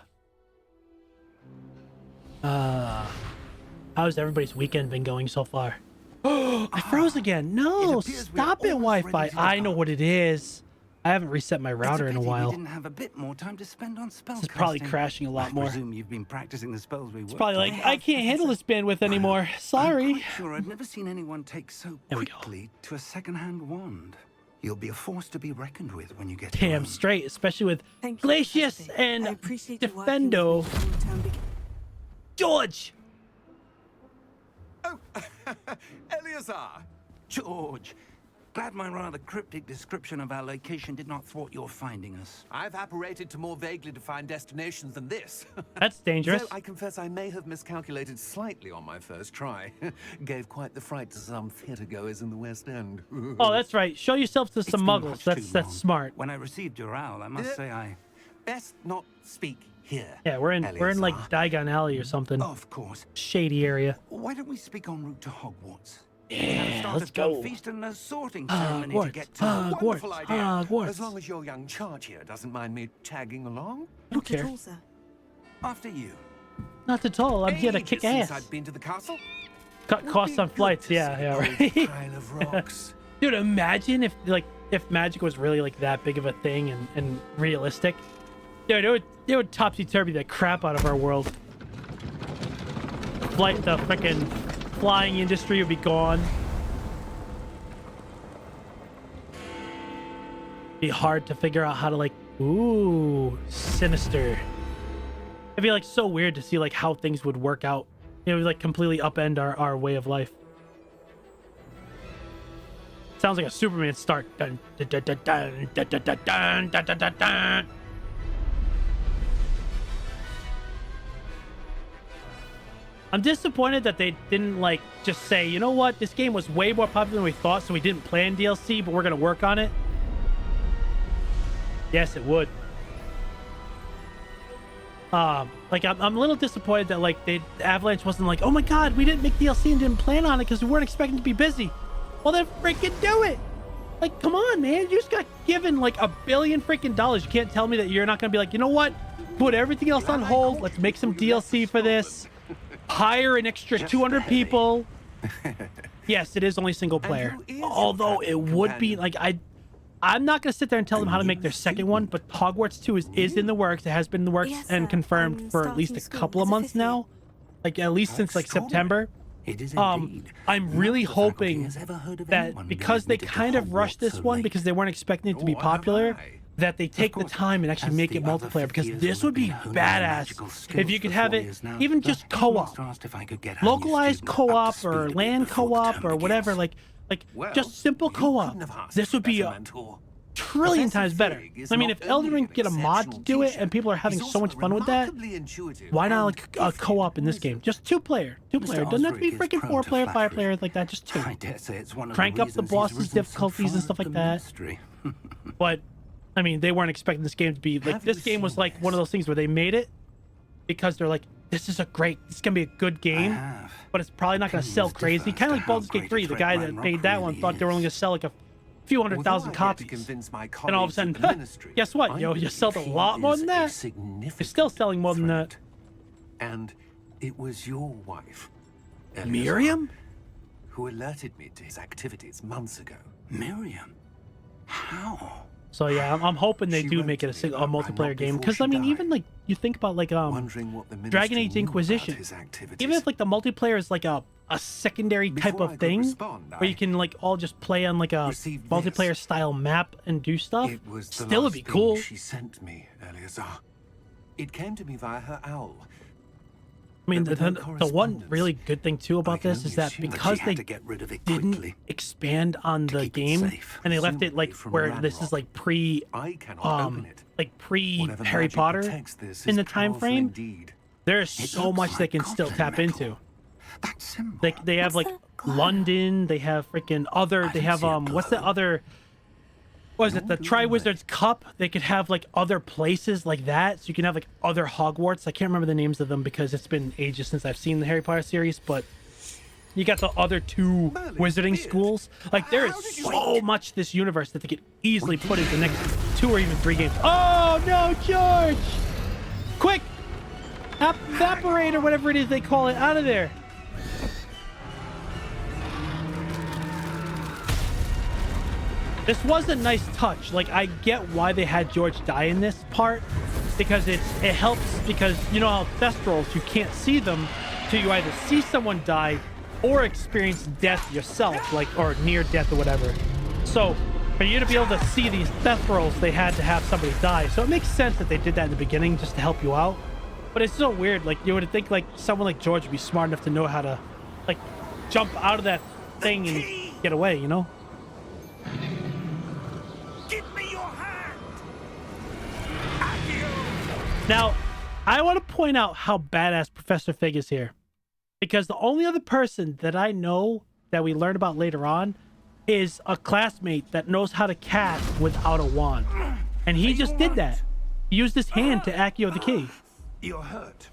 S1: How's everybody's weekend been going so far? I froze again. No, stop it, Wi-Fi. I know what it is. I haven't reset my router in a while.
S4: Didn't have a bit more time to spend on spell
S1: This is probably
S4: casting.
S1: crashing a lot
S4: I
S1: more.
S4: presume you've been practicing the spells we
S1: It's probably like,
S4: together.
S1: I can't handle this bandwidth anymore.
S4: I'm
S1: Sorry.
S4: quite sure I've never seen anyone take so
S1: There we go.
S4: quickly to a second-hand wand. You'll be a force to be reckoned with when you get
S1: Damn
S4: home.
S1: straight, especially with
S5: Thank you,
S1: Glacius
S5: Professor.
S1: and
S5: I appreciate you working
S1: Defendo.
S5: with me long-term
S1: George!
S4: Oh, Eleazar! George, glad my rather cryptic description of our location did not thwart your finding us.
S6: I've apparated to more vaguely defined destinations than this.
S1: That's dangerous.
S6: Though I confess I may have miscalculated slightly on my first try. Gave quite the fright to some theatre goers in the West End.
S1: Oh, that's right. Show yourself to
S4: It's
S1: some
S4: been
S1: muggles.
S4: much
S1: That's
S4: too
S1: that's
S4: long.
S1: smart.
S4: When I received your owl, I must say I...
S6: Best not speak here.
S1: Yeah, we're in like
S6: Eleazar.
S1: Diagon Alley or something.
S4: Of course.
S1: Shady area.
S4: Why don't we speak en route to Hogwarts?
S1: Yeah, let's
S4: Start a
S1: go.
S4: feast and a sorting ceremony to
S1: Hogwarts,
S4: get to.
S1: Hogwarts,
S6: Wonderful idea.
S1: Hogwarts.
S6: As long as your young charge here doesn't mind me tagging along.
S1: I don't
S5: Not at
S1: care.
S5: all, sir.
S4: After you.
S1: Not at all. I'm here to
S6: Ages
S1: kick
S6: since
S1: ass.
S6: I've been to the castle.
S1: Cut
S6: Would
S1: costs
S6: be
S1: on
S6: good
S1: flights.
S6: to
S1: Yeah,
S6: see
S1: yeah,
S6: an old
S1: right.
S6: pile of rocks.
S1: Dude, imagine if magic was really like that big of a thing and realistic. Dude, it would topsy-turvy the crap out of our world. The freaking flying industry would be gone. Be hard to figure out how to like, ooh, sinister. It'd be like so weird to see like how things would work out. It would like completely upend our way of life. Sounds like a Superman start. Dun, dun, dun, dun, dun, dun, dun, dun, dun, dun, dun, dun, dun. I'm disappointed that they didn't like just say, you know what, this game was way more popular than we thought, so we didn't plan DLC, but we're gonna work on it. Yes, it would. Like I'm a little disappointed that like Avalanche wasn't like, oh my god, we didn't make DLC and didn't plan on it because we weren't expecting to be busy. Well, then freaking do it. Like, come on, man. You just got given like $1 billion freaking dollars. You can't tell me that you're not gonna be like, you know what? Put everything else on hold. Let's make some DLC for this. Hire an extra 200 people. Yes, it is only single player.
S6: who is your
S1: Although it
S6: favorite
S1: would be
S6: companion?
S1: like I'm not gonna sit there and tell them how to make their second one, but Hogwarts 2 is in the works. It has been in the works
S5: Yes,
S1: and
S5: sir.
S1: confirmed
S5: I'm
S1: for at least a
S5: starting
S1: couple
S5: school
S1: of
S5: as a
S1: months
S5: fifth year.
S1: now. Like at least since like
S4: Extraordinary.
S1: September.
S4: It is indeed.
S1: I'm
S4: None
S1: really
S4: of the faculty
S1: hoping
S4: has ever heard of
S1: that
S4: anyone
S1: because
S4: being
S1: they
S4: admitted to
S1: kind of
S4: Hogwarts
S1: rushed this
S4: so
S1: one
S4: late.
S1: because they weren't expecting it to be
S6: Nor have
S1: popular,
S6: I.
S1: that they take the
S4: course,
S1: time and actually
S4: as
S1: make
S4: the
S1: it
S4: other
S1: multiplayer, because
S4: fifth
S1: this
S4: years
S1: would
S4: will
S1: be
S4: have been honing their magical
S1: badass
S4: skills
S1: if you
S4: for
S1: could have
S4: 4
S1: it
S4: years now.
S1: even
S4: The
S1: just co-op,
S4: headmaster asked if I could get our new
S1: localized
S4: student up to
S1: co-op
S4: speed
S1: or
S4: a bit
S1: land
S4: before the
S1: co-op
S4: term
S1: or whatever,
S4: begins.
S1: like
S6: Well,
S1: just simple
S6: you
S1: co-op.
S6: couldn't have asked
S1: This
S6: for
S1: would be
S6: better
S1: a
S6: mentor.
S1: trillion
S6: Professor
S1: times better.
S6: Fig is
S1: I mean,
S6: not
S1: if Elden
S6: only
S1: Ring
S6: an
S1: get a mod to
S6: exceptional
S1: do it
S6: teacher,
S1: and people are having
S6: he's
S1: so
S6: also
S1: much fun with that,
S6: remarkably intuitive
S1: why not
S6: and
S1: like a
S6: gifted
S1: co-op in this
S6: wizard.
S1: game? Just two player. Doesn't have to be
S4: Osric is
S1: freaking
S4: prone
S1: 4
S4: to
S1: player, 5
S4: flattery.
S1: player like that. Just 2.
S4: I dare say it's one of
S1: Crank
S4: the
S1: up the
S4: reasons he's
S1: boss's
S4: risen so
S1: difficulties and
S4: far
S1: stuff
S4: up
S1: like
S4: the
S1: that.
S4: ministry.
S1: But I mean, they weren't expecting this game to be like
S6: Have
S1: this
S6: you
S1: game was
S6: seen
S1: like one of
S6: this?
S1: those things where they made it because they're like, this is gonna be a good game,
S4: have.
S1: but it's probably not gonna sell
S4: Opinions
S1: crazy.
S4: differ
S1: Kind of
S4: as
S1: like
S4: to how
S1: Baldur's Gate
S4: great a
S1: 3, the
S4: threat
S1: guy that
S4: Ranrock
S1: made that one
S4: really
S1: thought they were only gonna
S4: is.
S1: sell like a few hundred
S6: Although
S1: thousand
S6: I had to
S1: copies,
S6: convince my
S1: and all of a
S6: colleagues
S1: sudden,
S6: at the ministry,
S1: guess what?
S6: I
S1: Yo, you
S6: believe
S1: sold a
S6: he
S1: lot more
S6: is
S1: than
S6: a
S1: that.
S6: significant
S1: You're still selling more than that.
S6: threat. And it was your wife, Eleazar,
S1: Miriam?
S6: who alerted me to his activities months ago.
S4: Miriam? How?
S1: So yeah, I'm hoping they
S6: She
S1: do
S6: wrote
S1: make it a
S6: to me about
S1: multiplayer
S6: Ranrock
S1: game,
S6: before
S1: because
S6: she
S1: I mean,
S6: died,
S1: even like you think about like
S6: wondering what the
S1: Dragon
S6: ministry
S1: Age
S6: knew about
S1: Inquisition.
S6: his activities.
S1: Even if like the multiplayer is like a secondary type
S6: Before I
S1: of
S6: could
S1: thing,
S6: respond,
S1: where you can like all just play on like a
S6: received
S1: multiplayer
S6: this.
S1: style map and do stuff,
S6: It was the
S1: still would
S6: last
S1: be
S6: thing
S1: cool.
S6: She sent me, Eleazar. It came to me via her owl.
S1: I mean,
S6: But
S1: the
S6: without
S1: one
S6: correspondence,
S1: really good thing too
S4: I
S1: about
S4: can
S1: this
S4: only
S1: is that
S4: assume
S1: because
S4: she
S1: they
S4: had to get rid of it
S1: didn't
S4: quickly.
S1: expand on the
S4: keep it
S1: game
S4: safe.
S1: and they left it like
S6: Presumably from
S1: where this is
S6: Ranrock.
S1: like pre
S6: I cannot open it.
S1: like pre
S6: Whatever
S1: Harry
S6: magic
S1: Potter
S6: protects this
S1: in
S6: is
S1: the time
S6: powerful
S1: frame.
S6: indeed.
S1: There's
S4: It
S1: so
S4: looks
S1: much they
S4: like
S1: can still
S4: goblin
S1: tap
S4: metal.
S1: into.
S4: That symbol.
S1: They have
S5: What's
S1: like
S5: that glow?
S1: London, they have freaking other,
S4: I
S1: they
S4: don't
S1: have
S4: see a
S1: what's the
S4: glow.
S1: other, what is it, the
S4: Nor do
S1: Triwizards Cup? They could have like other places like that, so you can have like other Hogwarts. I can't remember the names of them because it's been ages since I've seen the Harry Potter series, but you got the other 2
S6: Merlin's
S1: wizarding
S6: beard.
S1: schools. Like there
S6: How
S1: is
S6: did you-
S1: so much this universe that they could easily put into the next 2 or even 3 games. Oh no, George! Quick! Evaporate or whatever it is they call it, out of there. This was a nice touch. Like, I get why they had George die in this part, because it helps, because you know how Thestrals, you can't see them, so you either see someone die or experience death yourself, like, or near death or whatever. So for you to be able to see these Thestrals, they had to have somebody die. So it makes sense that they did that in the beginning just to help you out. But it's so weird. Like, you would think like someone like George would be smart enough to know how to like jump out of that thing and get away, you know?
S4: Give me your hand.
S1: Now, I want to point out how badass Professor Fig is here, because the only other person that I know that we learn about later on is a classmate that knows how to cast without a wand, and he just did that. He used his hand to Accio the key.
S4: You're hurt.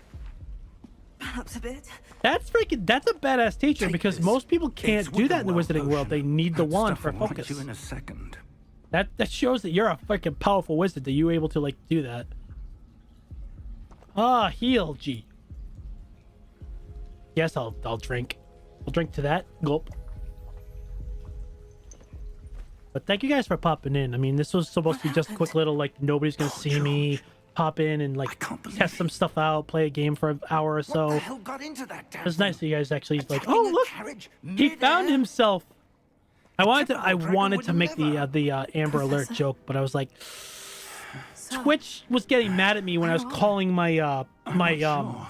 S5: Perhaps a bit.
S1: That's a badass teacher, because most people can't do that in the wizarding world. They need the wand for focus.
S4: You in a second.
S1: That shows that you're a freaking powerful wizard, that you're able to like do that. Ah, heal, G. Yes, I'll drink. I'll drink to that. Gulp. But thank you guys for popping in. I mean, this was supposed to be just a quick little, like, nobody's gonna see me pop in and, like, test some stuff out, play a game for an hour or so.
S4: What the hell got into that
S1: It was nice that you guys actually, like,
S4: Attacking
S1: oh,
S4: a
S1: look,
S4: carriage
S1: he found
S4: mid-air?
S1: himself. I wanted
S4: typical
S1: to make
S4: dragon would
S1: the Amber Alert joke, but I was like, Twitch was getting mad at me when I was calling my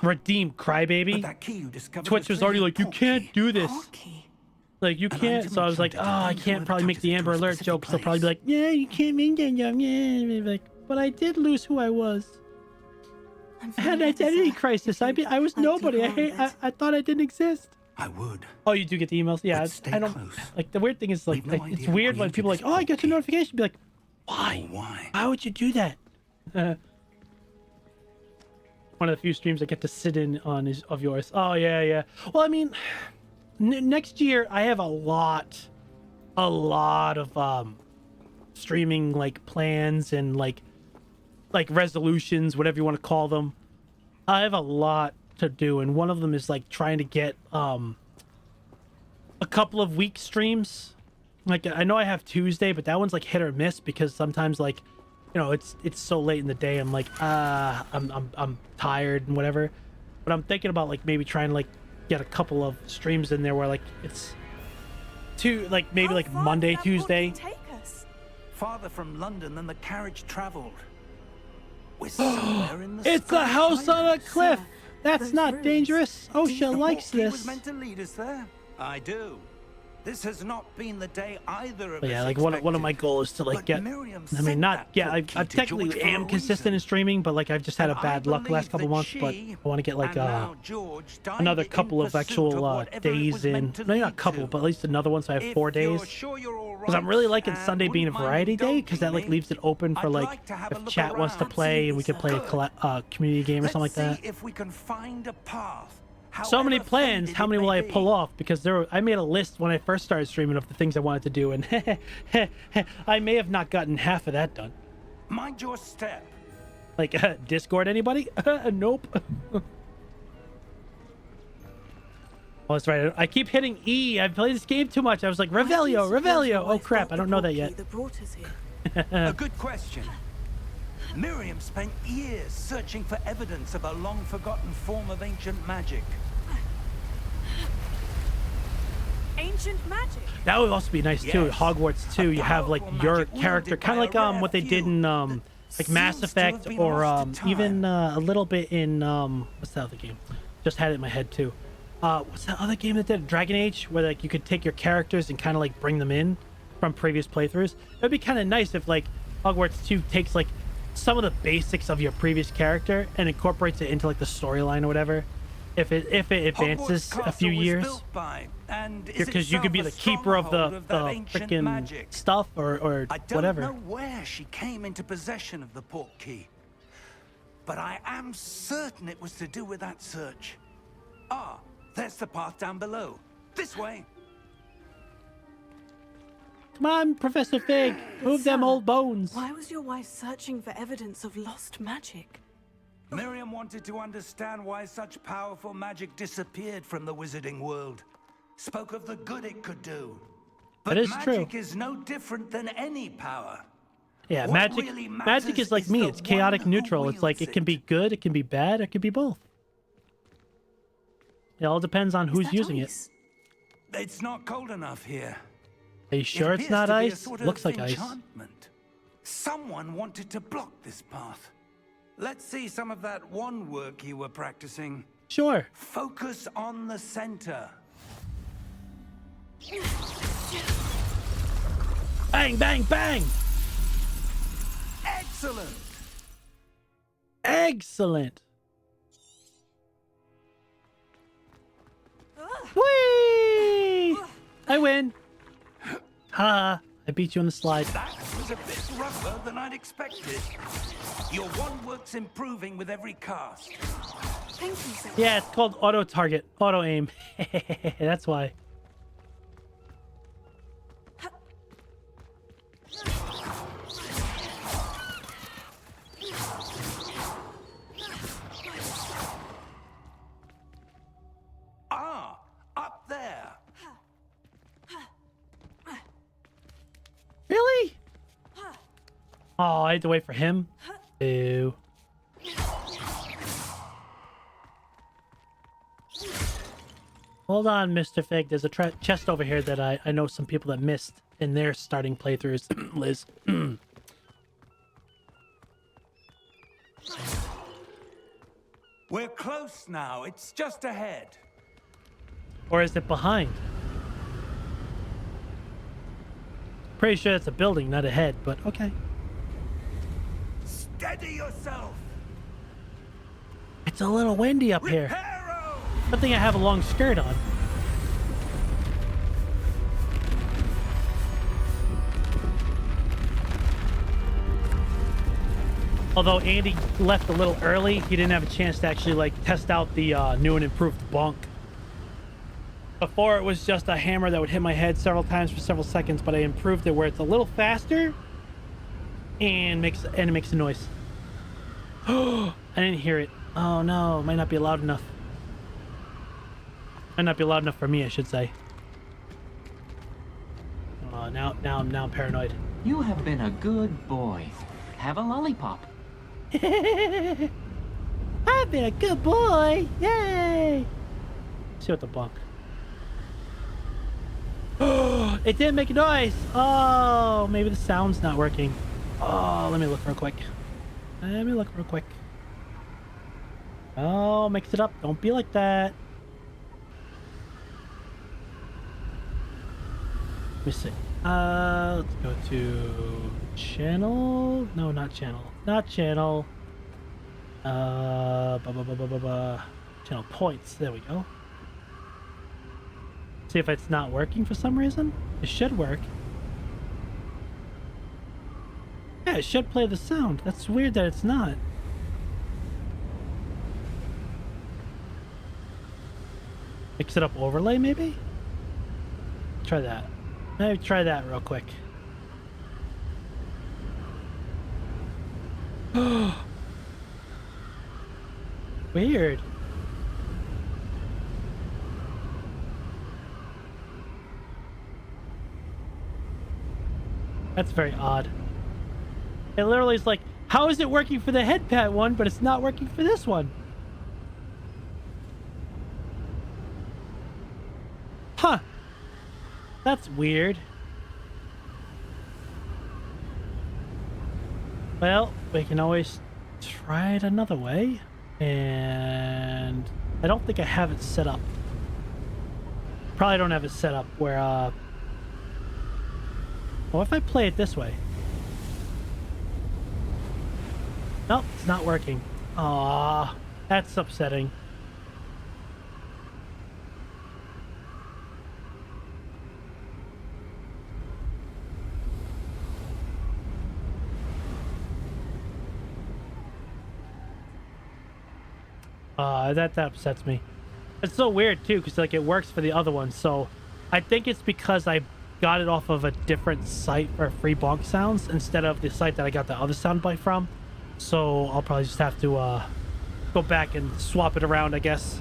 S1: redeemed
S4: But
S1: crybaby.
S4: that key you discovered
S1: Twitch was already like, you can't do this.
S5: Portkey.
S1: Like, you can't. So I was like, oh, I can't probably make the Amber Alert joke. So they'll probably be like,
S4: place.
S1: yeah, you can't make that joke. Yeah, like, but I did lose who I was. I had an identity crisis. I was nobody. I thought I didn't exist.
S4: I would.
S1: Oh, you do get the emails? Yeah,
S4: But stay
S1: I don't.
S4: close.
S1: Like, the weird thing is, like,
S4: We've no
S1: it's
S4: idea
S1: weird
S4: who
S1: when people are like,
S4: created
S1: oh, I
S4: this
S1: got your
S4: portkey.
S1: notification. Be like, why?
S4: Why?
S1: Why would you do that? One of the few streams I get to sit in on is of yours. Oh yeah. Well, I mean, next year I have a lot of streaming like plans and like resolutions, whatever you want to call them. I have a lot to do, and one of them is like trying to get a couple of week streams. Like, I know I have Tuesday, but that one's like hit or miss, because sometimes, like, you know, it's so late in the day, I'm like, I'm tired and whatever. But I'm thinking about like maybe trying to like get a couple of streams in there where like it's maybe like Monday, Tuesday.
S4: Farther from London than the carriage traveled. We're somewhere in the
S1: It's a
S4: Scottish
S1: house on a
S4: Highlands.
S1: cliff. That's
S5: those
S1: not
S5: ruins.
S1: dangerous. OSHA
S4: The
S1: likes
S4: portkey was
S1: this.
S4: meant to lead us there. I do. This has not been the day either of
S1: But yeah,
S4: us
S1: like one of my
S4: expected.
S1: goals is to like
S4: But
S1: get.
S4: Miriam
S1: I mean,
S4: sent
S1: not
S4: that
S1: get. I
S4: portkey to
S1: technically
S4: George for
S1: am
S4: a
S1: consistent
S4: reason.
S1: in streaming, but like I've just had a
S4: And
S1: bad
S4: I
S1: luck the last
S4: believe
S1: couple
S4: that
S1: months. But
S4: she
S1: I want to get like
S4: and now George dined
S1: another
S4: in
S1: couple of
S4: pursuit
S1: actual
S4: whatever it
S1: days
S4: was
S1: in.
S4: meant to
S1: No, not
S4: lead
S1: couple,
S4: to.
S1: but at least another one, so I have
S4: If
S1: 4
S4: you're
S1: days.
S4: sure you're all
S1: Because I'm really liking
S4: right
S1: Sunday
S4: and
S1: being a
S4: wouldn't mind
S1: variety day, because that like
S4: indulging
S1: leaves it open
S4: me,
S1: for
S4: I'd
S1: like
S4: to have a
S1: if
S4: look
S1: chat wants to
S4: around.
S1: play and we could play a community game or something like
S4: Let's
S1: that.
S4: see if we can find a path.
S1: So many
S4: however
S1: plans.
S4: faded
S1: How
S4: it
S1: many
S4: may
S1: will I
S4: be.
S1: pull off? Because I made a list when I first started streaming of the things I wanted to do, and I may have not gotten half of that done.
S4: Mind your step.
S1: Like, Discord, anybody? Nope. Oh, that's right. I keep hitting E. I've played this game too much. I was like, Revelio. Oh, crap. I don't know that yet.
S5: That brought us here.
S4: A good question. Miriam spent years searching for evidence of a long-forgotten form of ancient magic.
S5: Ancient magic.
S1: That would also be nice, too.
S4: Yes.
S1: Hogwarts, too. You have, like,
S4: Powerful
S1: your
S4: magic
S1: character.
S4: wielded
S1: Kind of
S4: by
S1: like
S4: a rare
S1: what they did
S4: few
S1: in,
S4: that
S1: like, Mass
S4: seems to have
S1: Effect,
S4: been
S1: or
S4: lost to
S1: even
S4: time.
S1: a little bit in, what's that other game? Just had it in my head, too. What's that other game that did? Dragon Age, where, like, you could take your characters and kind of, like, bring them in from previous playthroughs. It'd be kind of nice if, like, Hogwarts 2 takes, like, some of the basics of your previous character and incorporates it into, like, the storyline or whatever. If it advances
S4: Hogwarts
S1: a few
S4: Castle was
S1: years.
S4: built by, and is
S1: Because you could be the
S4: itself a
S1: keeper of the
S4: stronghold that ancient
S1: freaking
S4: magic.
S1: stuff or
S4: I don't
S1: whatever.
S4: know where she came into possession of the portkey, but I am certain it was to do with that search. Ah, there's the path down below. This way.
S1: Come on, Professor Fig, move them
S5: Sir,
S1: old bones.
S5: Why was your wife searching for evidence of lost magic?
S4: Miriam wanted to understand why such powerful magic disappeared from the wizarding world. Spoke of the good it could do. But
S1: That is
S4: magic
S1: true.
S4: is no different than any power.
S1: Yeah,
S4: What
S1: magic.
S4: really
S1: Magic
S4: matters
S1: is like
S4: is
S1: me.
S4: the
S1: It's chaotic
S4: one who
S1: neutral. It's like it
S4: wields
S1: can be good, it can be bad, it can be both. It all depends on
S5: Is
S1: who's
S5: that
S1: using
S5: ice?
S4: It's not cold enough here.
S1: it. Are you sure it's
S4: appears
S1: not
S4: to be a
S1: ice?
S4: sort
S1: Looks
S4: of
S1: like ice.
S4: enchantment. Someone wanted to block this path. Let's see some of that one work you were practicing.
S1: Sure.
S4: Focus on the center.
S1: Bang, bang, bang!
S4: Excellent.
S1: Excellent. Whee! I win. Ha! I beat you on the slide.
S4: That was a bit rougher than I'd expected. Your one work's improving with every cast.
S5: Thank you, sir.
S1: Yeah, it's called auto target, auto aim. That's why.
S4: Ah, up there.
S1: Really? Oh, I had to wait for him. Ew. Hold on, Mr. Fig. There's a chest over here that I know some people that missed in their starting playthroughs. Liz.
S4: We're close now. It's just ahead.
S1: Or is it behind? Pretty sure it's a building, not a head, but okay.
S4: Steady yourself.
S1: It's a little windy up here.
S4: Reparo!
S1: Good thing I have a long skirt on. Although Andy left a little early, he didn't have a chance to actually like test out the new and improved bonk. Before it was just a hammer that would hit my head several times for several seconds, but I improved it where it's a little faster and makes a noise. I didn't hear it. Oh no, might not be loud enough. Might not be loud enough for me, I should say. Now I'm paranoid.
S7: You have been a good boy. Have a lollipop.
S1: I've been a good boy. Yay! Let's see what the bonk. It didn't make a noise. Oh, maybe the sound's not working. Oh, let me look real quick. Oh, mix it up. Don't be like that. Let me see. Let's go to channel. No, not channel. Not channel. Channel points. There we go. See if it's not working for some reason. It should work. Yeah, it should play the sound. That's weird that it's not. Mix it up overlay, maybe? Try that. Maybe try that real quick. Weird. That's very odd. It literally is like, how is it working for the head pat one, but it's not working for this one? Huh. That's weird. Well, we can always try it another way. And I don't think I have it set up. Probably don't have it set up where, what if I play it this way? Nope, it's not working. Aww, that's upsetting. That upsets me. It's so weird too, because like it works for the other one. So I think it's because I got it off of a different site for free bonk sounds instead of the site that I got the other soundbite from. So I'll probably just have to go back and swap it around, I guess.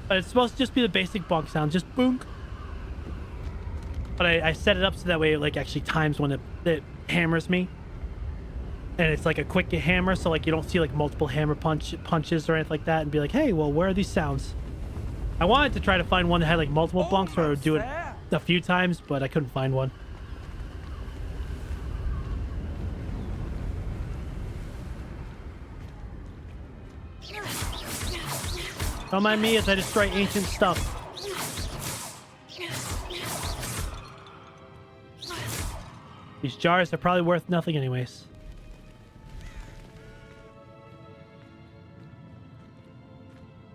S1: But it's supposed to just be the basic bonk sound, just boonk. But I set it up so that way it like actually times when it hammers me. And it's like a quick hammer, so like you don't see like multiple hammer punches or anything like that and be like, hey, well, where are these sounds? I wanted to try to find one that had like multiple bunks where I would do it a few times, but I couldn't find one. Don't mind me as I destroy ancient stuff. These jars are probably worth nothing anyways.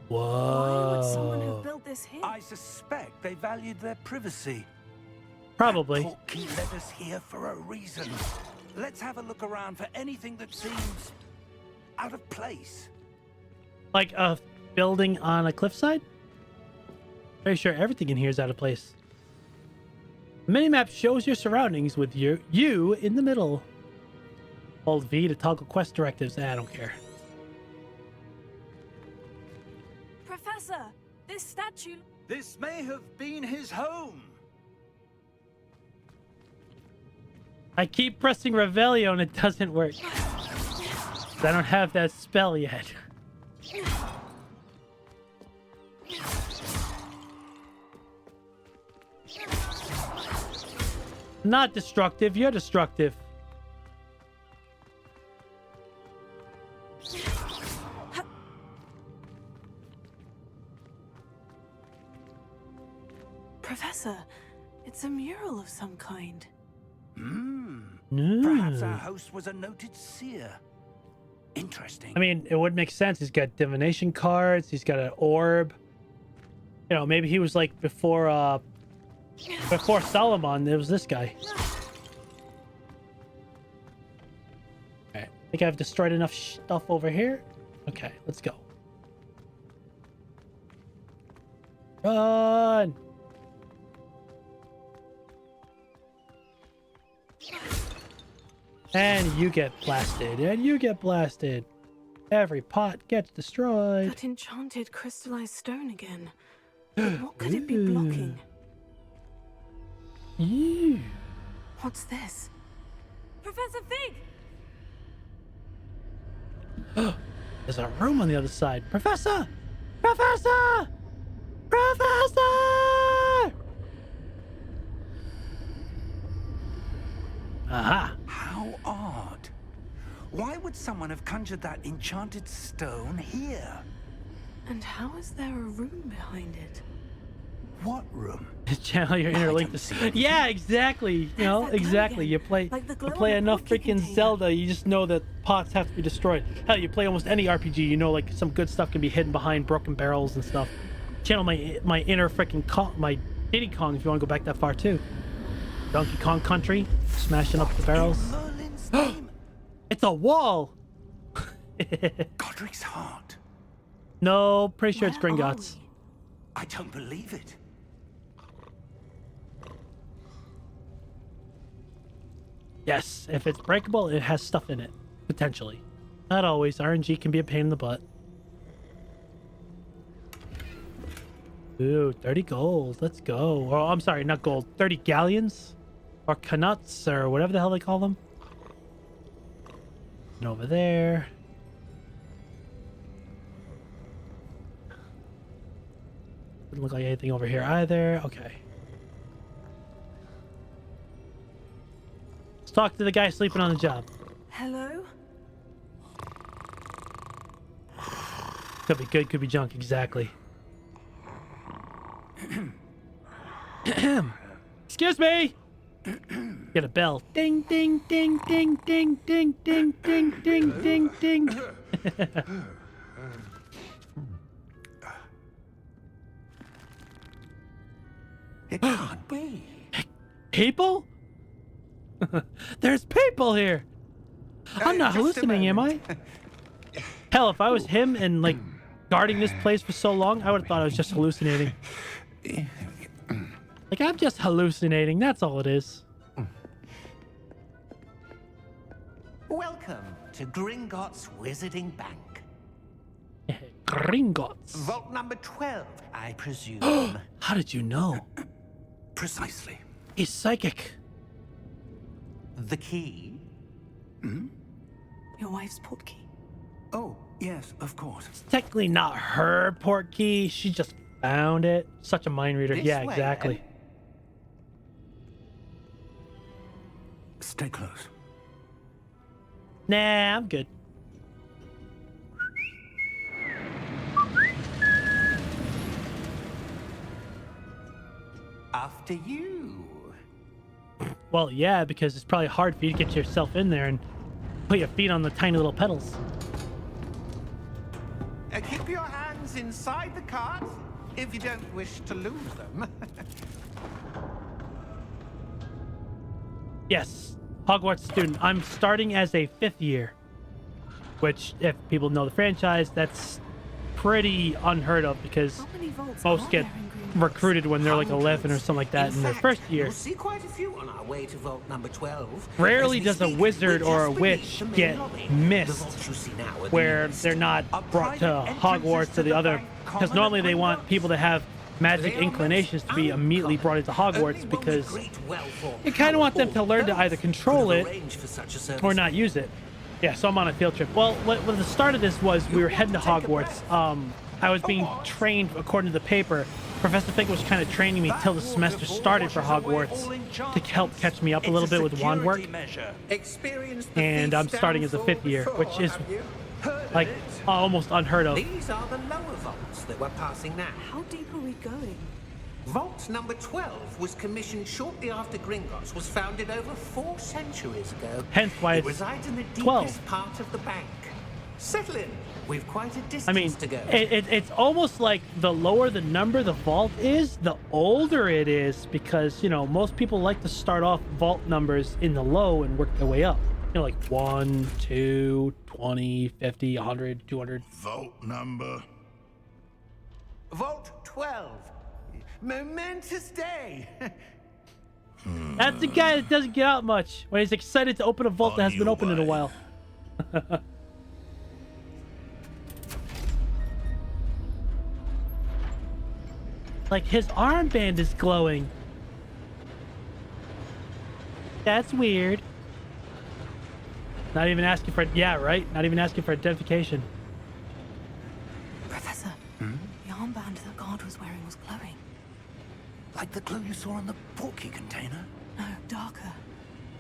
S5: Why would someone
S1: Whoa.
S5: have built this here?
S4: I suspect they valued their privacy.
S1: Probably.
S4: That portkey led us here for a reason. Let's have a look around for anything that seems out of place.
S1: Like a building on a cliffside? Very sure everything in here is out of place. The minimap shows your surroundings with you in the middle. Hold V to toggle quest directives. I don't care.
S5: Professor, this statue...
S4: This may have been his home.
S1: I keep pressing Revelio and it doesn't work. I don't have that spell yet. Not destructive, you're destructive.
S5: Professor, it's a mural of some kind.
S4: Perhaps our host was a noted seer. Interesting.
S1: I mean, it would make sense. He's got divination cards. He's got an orb. You know, maybe he was like before Solomon. It was this guy. Okay, I think I've destroyed enough stuff over here. Okay, let's go. Run! And you get blasted, and you get blasted. Every pot gets destroyed.
S5: That enchanted crystallized stone again. But what could it be blocking?
S1: Ew.
S5: What's this? Professor Fig!
S1: There's a room on the other side. Professor! Professor! Professor! Aha!
S4: How odd. Why would someone have conjured that enchanted stone here?
S5: And how is there a room behind it?
S4: What room?
S1: Channel your inner
S4: I
S1: link
S4: don't
S1: to...
S4: see anything.
S1: Yeah, exactly. You know,
S5: that glow
S1: exactly.
S5: again.
S1: You play
S5: Like the glow
S1: you play
S5: on a
S1: enough
S5: portkey
S1: freaking
S5: container.
S1: Zelda, you just know that pots have to be destroyed. Hell, you play almost any RPG, you know, like some good stuff can be hidden behind broken barrels and stuff. Channel my inner freaking my Diddy Kong if you want to go back that far too. Donkey Kong Country, smashing up the barrels.
S4: In Merlin's name?
S1: It's a wall.
S4: Godric's heart.
S1: No, pretty sure it's
S5: Where are
S1: Gringotts.
S5: we?
S4: I don't believe it.
S1: Yes, if it's breakable, it has stuff in it. Potentially. Not always. RNG can be a pain in the butt. Ooh, 30 gold. Let's go. Oh, I'm sorry, not gold. 30 galleons? Or canuts, or whatever the hell they call them. And over there. Doesn't look like anything over here either. Okay. Let's talk to the guy sleeping on the job.
S5: Hello?
S1: Could be good, could be junk, exactly. Excuse me! Get a bell. Ding, ding, ding, ding, ding, ding, ding, ding, ding, ding, ding.
S4: It can't be.
S1: People? There's people here! I'm not
S4: Just a
S1: hallucinating, am I?
S4: moment.
S1: Hell, if I was him and, like, guarding this place for so long, I would have thought I was just hallucinating. Like, I'm just hallucinating, that's all it is.
S6: Welcome to Gringotts Wizarding Bank.
S1: Gringotts.
S6: Vault number 12, I presume.
S1: How did you know?
S4: Precisely.
S1: He's psychic.
S6: The key?
S5: Your wife's portkey.
S4: Oh, yes, of course.
S1: It's technically not her portkey. She just found it. Such a mind reader.
S6: This
S1: Yeah,
S6: way,
S1: exactly.
S4: Stay close.
S1: Nah, I'm good.
S6: After you.
S1: Well, yeah, because it's probably hard for you to get yourself in there and put your feet on the tiny little pedals.
S6: Keep your hands inside the cart if you don't wish to lose them.
S1: Yes, Hogwarts student. I'm starting as a 5th year, which, if people know the franchise, that's pretty unheard of because
S5: How many vaults
S1: most
S5: are
S1: get
S5: there in Green?
S1: recruited when they're like 11 or something like that in their first year.
S8: We'll see quite a few on our way to vault number 12.
S1: Rarely
S8: As we
S1: does a
S8: speak,
S1: wizard
S8: we're
S1: or a
S8: just
S1: witch
S8: beneath the main
S1: get
S8: lobby.
S1: missed
S8: The vaults you see now are the
S1: where
S8: newest.
S1: they're not brought to Hogwarts or the other, because normally they want people to have magic inclinations to be immediately brought into Hogwarts because you kind of want them to learn to either control it or not use it. Yeah, so I'm on a field trip. Well, what the start of this was we were heading to Hogwarts. I was being trained according to the paper. Professor Fink was kind of training me till the semester started for Hogwarts to help catch me up a little bit with wand work. And I'm starting as a 5th year, which is like almost unheard of.
S8: These are the lower vaults that we're passing now.
S5: How deep are we going?
S8: Vault number 12 was commissioned shortly after Gringotts was founded over 4 centuries ago.
S1: Hence why
S8: it
S1: it's
S8: resides in the deepest
S1: 12.
S8: part of the bank. Settle in. We've quite a distance
S1: I mean,
S8: to go.
S1: it's almost like the lower the number the vault is, the older it is, because, you know, most people like to start off vault numbers in the low and work their way up. You know, like 1, 2, 20, 50, 100, 200.
S2: Vault number.
S6: Vault 12. Momentous day.
S1: That's the guy that doesn't get out much when he's excited to open a vault that has been open in a while. Like, his armband is glowing. That's weird. Not even asking for... Yeah, right? Not even asking for identification.
S5: Professor, the armband that guard was wearing was glowing.
S4: Like the glow you saw on the portkey container?
S5: No, darker.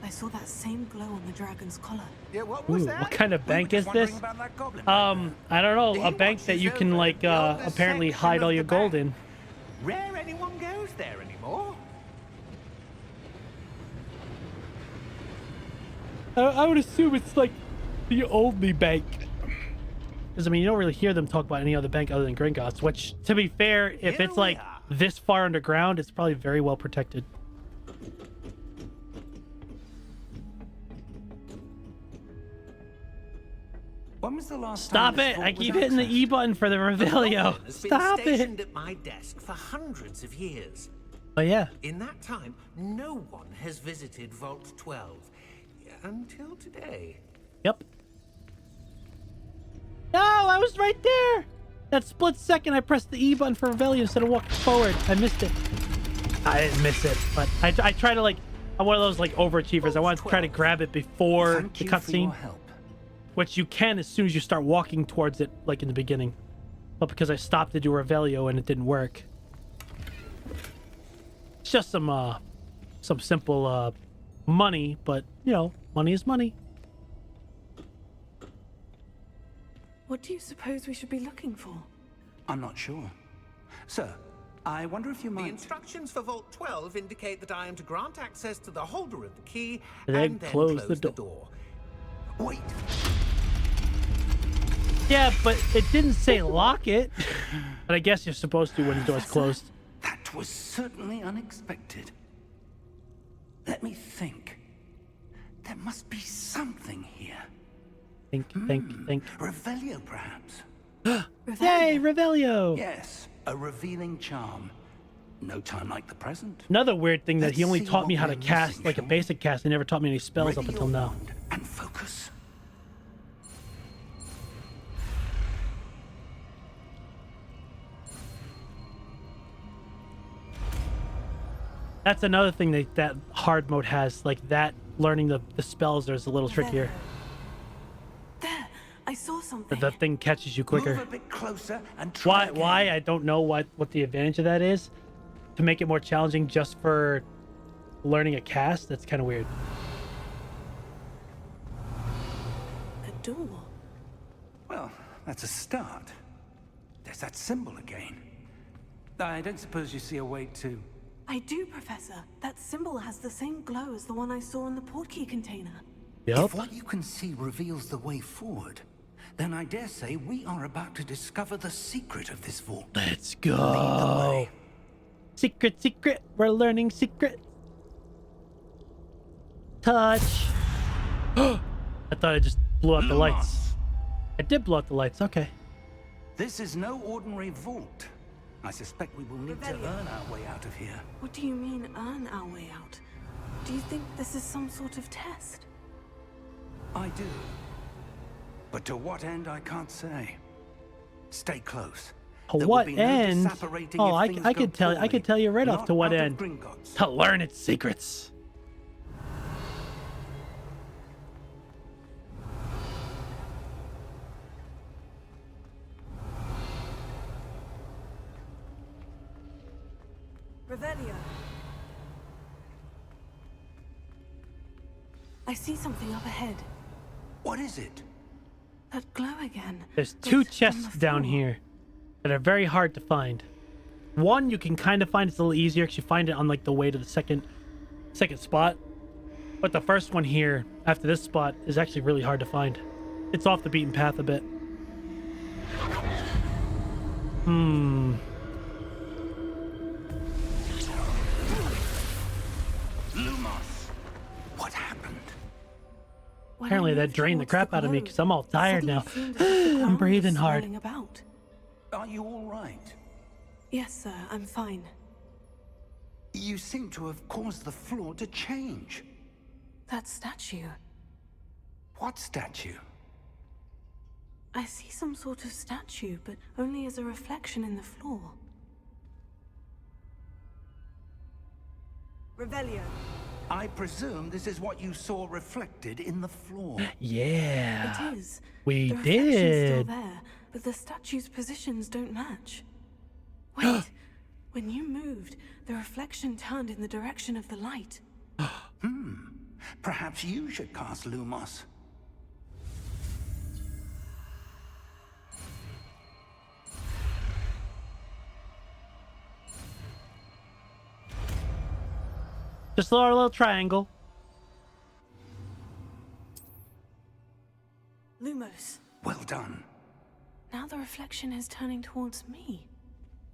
S5: I saw that same glow on the dragon's collar.
S6: Yeah, what was
S1: Ooh,
S6: that?
S1: what kind of bank is this?
S4: I
S1: I don't know. A bank that you can, like, apparently hide all your gold in.
S6: Rare anyone goes there anymore.
S1: I would assume it's like the only bank. Because, I mean, you don't really hear them talk about any other bank other than Gringotts, which, to be fair, if
S6: Here
S1: it's like
S6: we are.
S1: this far underground, it's probably very well protected.
S4: When was the last
S1: Stop
S4: time this
S1: it!
S4: vault
S1: I
S4: was
S1: keep hitting the
S4: accessed?
S1: E button for the Revelio.
S8: Has been
S1: Stop
S8: stationed
S1: it!
S8: at my desk for hundreds of years.
S1: Oh, yeah.
S8: In that time, no one has visited Vault 12 until today.
S1: Yep. No, I was right there! That split second I pressed the E button for Revelio instead of walking forward. I missed it. I didn't miss it, but I try to, like... I'm one of those, like, overachievers. I want to try to grab it before
S4: Thank
S1: the
S4: you for your
S1: cutscene.
S4: help.
S1: Which you can as soon as you start walking towards it, like in the beginning. But because I stopped to do Revelio and it didn't work. It's just some simple money, but, you know, money is money.
S5: What do you suppose we should be looking for?
S4: I'm not sure. Sir, I wonder if you
S8: The
S4: might...
S8: instructions for Vault 12 indicate that I am to grant access to the holder of the key
S1: And then
S8: and then
S1: close
S8: close
S1: the
S8: the door.
S4: Wait!
S1: Yeah, but it didn't say lock it. But I guess you're supposed to when the door's closed.
S4: That was certainly unexpected. Let me think. There must be something here.
S1: Think.
S4: Revelio, perhaps?
S1: Yay, Revelio!
S4: Yes, a revealing charm. No time like the present.
S1: Another weird thing that
S4: Let's
S1: he only
S4: see
S1: taught
S4: what
S1: me how to
S4: we're
S1: cast,
S4: missing,
S1: like a
S4: shall we?
S1: basic cast. He never taught me any spells up
S4: Ready
S1: until
S4: your
S1: now.
S4: wand and focus.
S1: That's another thing that hard mode has. Like that, learning the spells is a little trickier.
S5: There, I saw something.
S1: The thing catches you quicker.
S4: Move a bit closer and try again.
S1: Why? I don't know what the advantage of that is. To make it more challenging just for learning a cast, that's kind of weird.
S5: A door.
S4: Well, that's a start. There's that symbol again. I don't suppose you see a way to...
S5: I do, Professor. That symbol has the same glow as the one I saw in the portkey container.
S1: Yep.
S4: If what you can see reveals the way forward, then I dare say we are about to discover the secret of this vault.
S1: Let's go. Secret. We're learning secret. Touch. I thought I just blew out the lights. I did blow out the lights. Okay.
S4: This is no ordinary vault. I suspect we will need to earn our way out of here.
S5: What do you mean, earn our way out? Do you think this is some sort of test?
S4: I do. But to what end, I can't say. Stay close.
S1: To
S4: There will
S1: what
S4: be no
S1: end?
S4: disapparating
S1: Oh,
S4: if things
S1: I
S4: go
S1: could tell. I
S4: poorly.
S1: could tell you right off
S4: Not
S1: to what
S4: out of
S1: end.
S4: Gringotts.
S1: To learn its secrets.
S5: Revelio. I see something up ahead.
S4: What is it?
S5: That glow again.
S1: There's
S5: but
S1: two
S5: on
S1: chests
S5: the
S1: down
S5: floor.
S1: here that are very hard to find. One you can kind of find, it's a little easier because you find it on like the way to the second spot. But the first one here, after this spot, is actually really hard to find. It's off the beaten path a bit.
S4: Lumos. What happened?
S5: When
S1: Apparently
S5: I
S1: that
S5: moved
S1: drained the
S5: towards
S1: crap out of me
S5: glow,
S1: because I'm all
S5: it
S1: tired
S5: suddenly
S1: now.
S5: seemed as if the
S1: I'm
S5: ground
S1: breathing
S5: was
S1: hard.
S5: swirling about.
S4: Are you all right?
S5: Yes, sir, I'm fine.
S4: You seem to have caused the floor to change.
S5: That statue.
S4: What statue?
S5: I see some sort of statue, but only as a reflection in the floor. Revelio.
S4: I presume this is what you saw reflected in the floor.
S1: Yeah.
S5: It is.
S1: We
S5: The reflection's still
S1: did.
S5: there, but the statue's positions don't match. Wait. When you moved, the reflection turned in the direction of the light.
S4: Perhaps you should cast Lumos.
S1: Just a little triangle.
S5: Lumos.
S4: Well done.
S5: Now the reflection is turning towards me.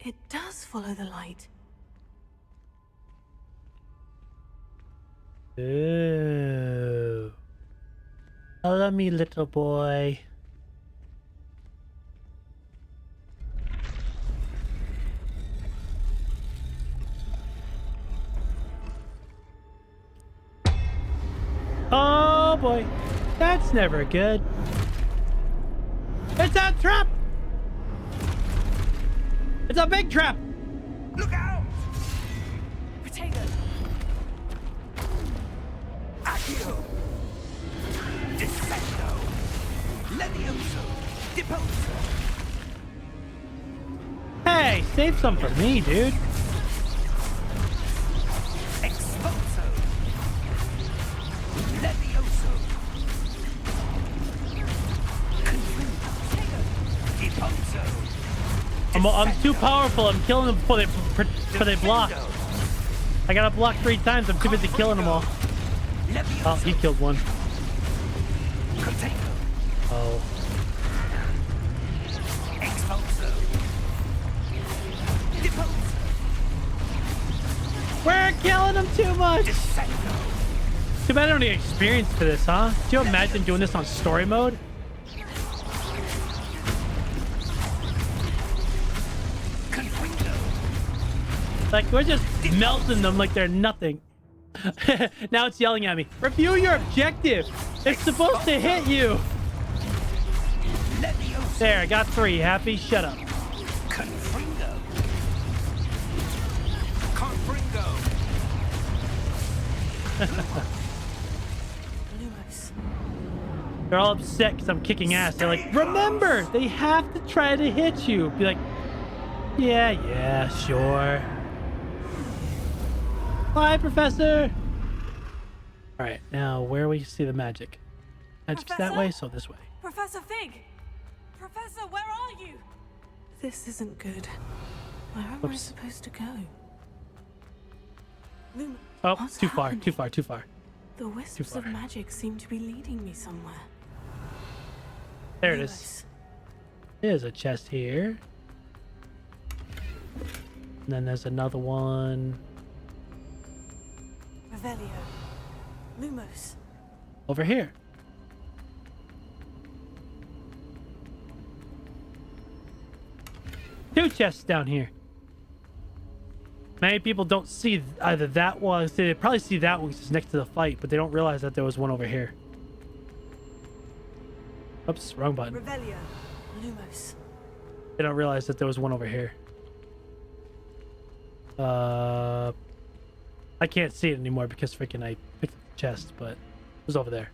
S5: It does follow the light.
S1: Ooh. Follow me, little boy. Oh boy. That's never good. It's a trap! It's a big trap!
S4: Look out!
S5: Potato.
S4: Accio! Descendo! Levioso! Deposo!
S1: Hey, save some for me, dude.
S4: Exposo! Levioso! Deposo!
S1: I'm too powerful. I'm killing them before they block. I gotta block 3 times. I'm too busy killing them all. Oh, he killed one.
S4: Potato!
S1: Oh.
S4: Exposo! Deposo!
S1: We're killing them too much.
S4: Descendo!
S1: Too bad I don't need experience for this, huh? Could you imagine doing this on story mode?
S4: Confringo!
S1: Like, we're just melting them like they're nothing. Now it's yelling at me. Review your objective. It's supposed to hit you.
S4: Levioso!
S1: There, I got 3. Happy? Shut up.
S4: Confringo! Confringo!
S1: They're all upset because I'm kicking ass. They're like, remember, they have to try to hit you. Be like, yeah, sure. Bye, Professor. All right, now where we see the magic? Magic's that way, so this way.
S5: Professor Fig! Professor, where are you? This isn't good. Where am I supposed to go?
S1: Oh,
S5: What's
S1: too far,
S5: happening?
S1: too far.
S5: The wisps of magic seem to be leading me somewhere.
S1: There it is. There's a chest here. And then there's another one
S5: Revelio. Lumos.
S1: over here. Two chests down here. Many people don't see either that one. They probably see that one because it's next to the fight, but they don't realize that there was one over here. Oops, wrong button.
S5: Revelio. Lumos.
S1: They don't realize that there was one over here. I can't see it anymore because freaking I picked up the chest, but it was over there.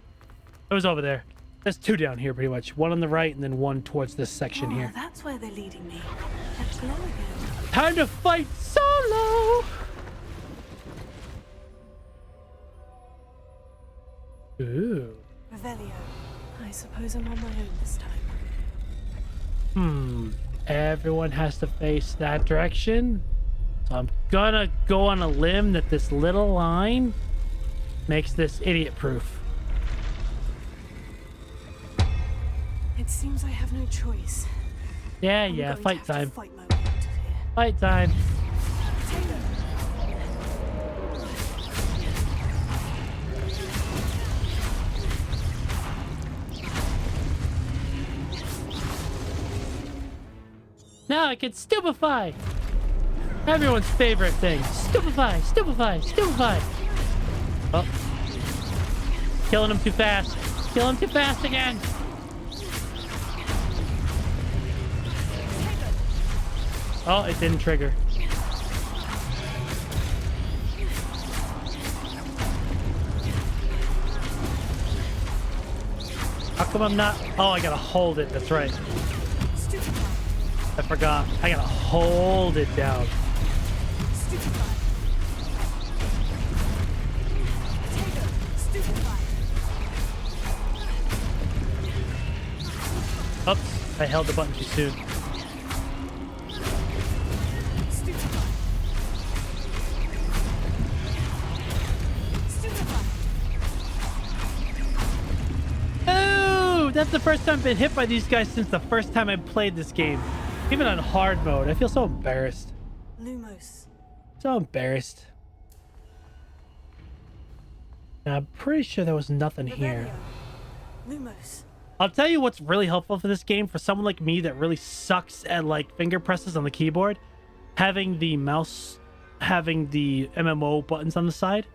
S1: It was over there. There's two down here pretty much. One on the right and then one towards this section here.
S5: That's where they're leading me. Let's go again.
S1: Time to fight solo! Ooh.
S5: Revelio. I suppose I'm on my own this time.
S1: Everyone has to face that direction. So I'm gonna go on a limb that this little line makes this idiot proof.
S5: It seems I have no choice.
S1: Yeah, fight time.
S5: Fight my way out of here.
S1: Fight time. Now I can stupefy! Everyone's favorite thing. Stupefy, stupefy, stupefy! Oh. Killing him too fast. Kill him too fast again! Oh, it didn't trigger. How come I'm not... Oh, I gotta hold it. That's right. I forgot. I gotta hold it down. Oops, I held the button too soon. Oh, that's the first time I've been hit by these guys since the first time I played this game. Even on hard mode, I feel so embarrassed.
S5: Lumos.
S1: So embarrassed. Now, I'm pretty sure there was nothing here.
S5: Lumos.
S1: I'll tell you what's really helpful for this game, for someone like me that really sucks at like finger presses on the keyboard, having the mouse, having the MMO buttons on the side.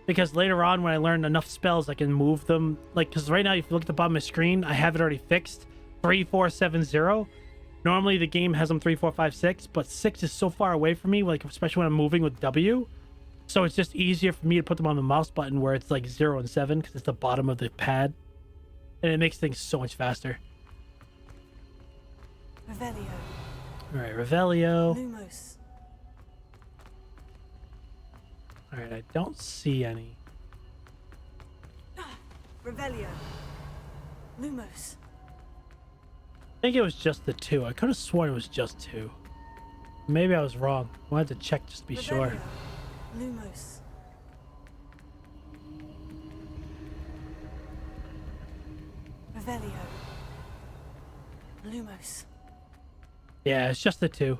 S1: Because later on when I learn enough spells, I can move them. Like, because right now, if you look at the bottom of my screen, I have it already fixed. 3, 4, 7, 0. Normally the game has them 3, 4, 5, 6, but 6 is so far away from me, like especially when I'm moving with W. So it's just easier for me to put them on the mouse button where it's like 0 and 7 because it's the bottom of the pad. And it makes things so much faster.
S5: Revelio.
S1: Alright, Revelio.
S5: Lumos.
S1: Alright, I don't see any.
S5: Revelio. Lumos.
S1: I think it was just the 2. I could have sworn it was just 2. Maybe I was wrong. I wanted to check just to be sure.
S5: Lumos. Revelio. Lumos.
S1: Yeah, it's just the 2.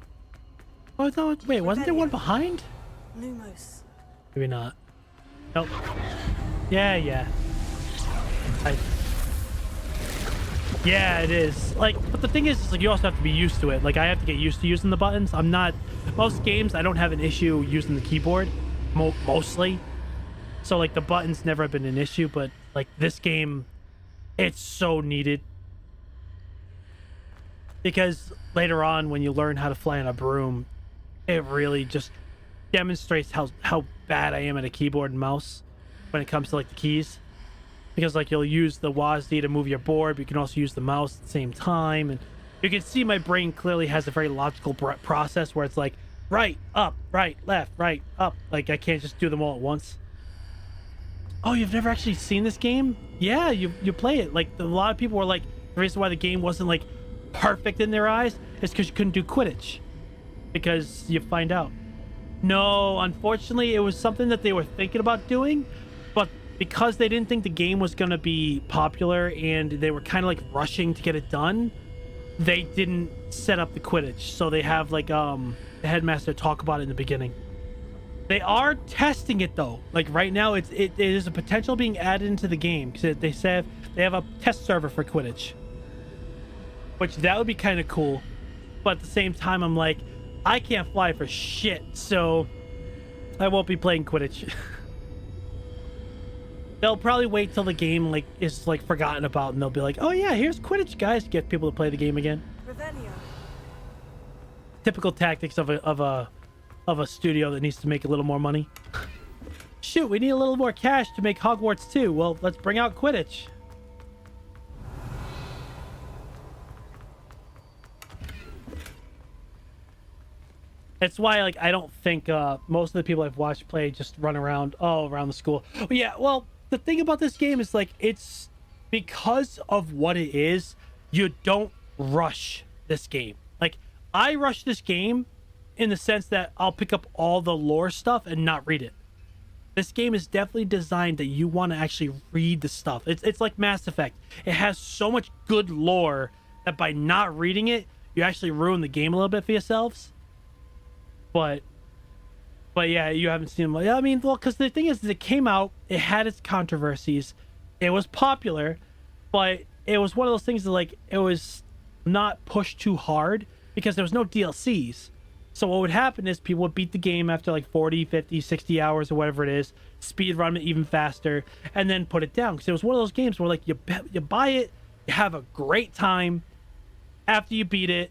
S1: Oh, I thought, wait, wasn't there one behind?
S5: Lumos.
S1: Maybe not. Nope. Yeah. Yeah, it is. Like, but the thing is, like, you also have to be used to it. Like, I have to get used to using the buttons. I'm not... Most games, I don't have an issue using the keyboard. Mostly. So, like, the buttons never have been an issue. But, like, this game, it's so needed. Because later on, when you learn how to fly on a broom, it really just demonstrates how bad I am at a keyboard and mouse when it comes to, like, the keys. because like you'll use the WASD to move your board, but you can also use the mouse at the same time. And you can see my brain clearly has a very logical process where it's like right, up, right, left, right, up. Like I can't just do them all at once. Oh, you've never actually seen this game? Yeah, you play it. Like a lot of people were like, the reason why the game wasn't like perfect in their eyes is because you couldn't do Quidditch, because you find out. No, unfortunately, it was something that they were thinking about doing, but because they didn't think the game was going to be popular and they were kind of like rushing to get it done, they didn't set up the Quidditch. So they have like the headmaster talk about it in the beginning. They are testing it though. Like right now, it is a potential being added into the game because they said they have a test server for Quidditch, which that would be kind of cool. But at the same time, I'm like, I can't fly for shit, so I won't be playing Quidditch. They'll probably wait till the game like is like forgotten about, and they'll be like, "Oh yeah, here's Quidditch, guys," to get people to play the game again.
S5: Revelio.
S1: Typical tactics of a studio that needs to make a little more money. Shoot, we need a little more cash to make Hogwarts 2. Well, let's bring out Quidditch. It's why, like, I don't think most of the people I've watched play just run around, around the school. But yeah, well, the thing about this game is, like, it's because of what it is, you don't rush this game. Like, I rush this game in the sense that I'll pick up all the lore stuff and not read it. This game is definitely designed that you want to actually read the stuff. It's like Mass Effect. It has so much good lore that by not reading it, you actually ruin the game a little bit for yourselves. But yeah, you haven't seen them. I mean, well, because the thing is, it came out, it had its controversies, it was popular, but it was one of those things that, like, it was not pushed too hard because there was no DLCs. So what would happen is people would beat the game after like 40, 50, 60 hours or whatever it is, speed run it even faster, and then put it down. Because it was one of those games where, like, you buy it, you have a great time. After you beat it,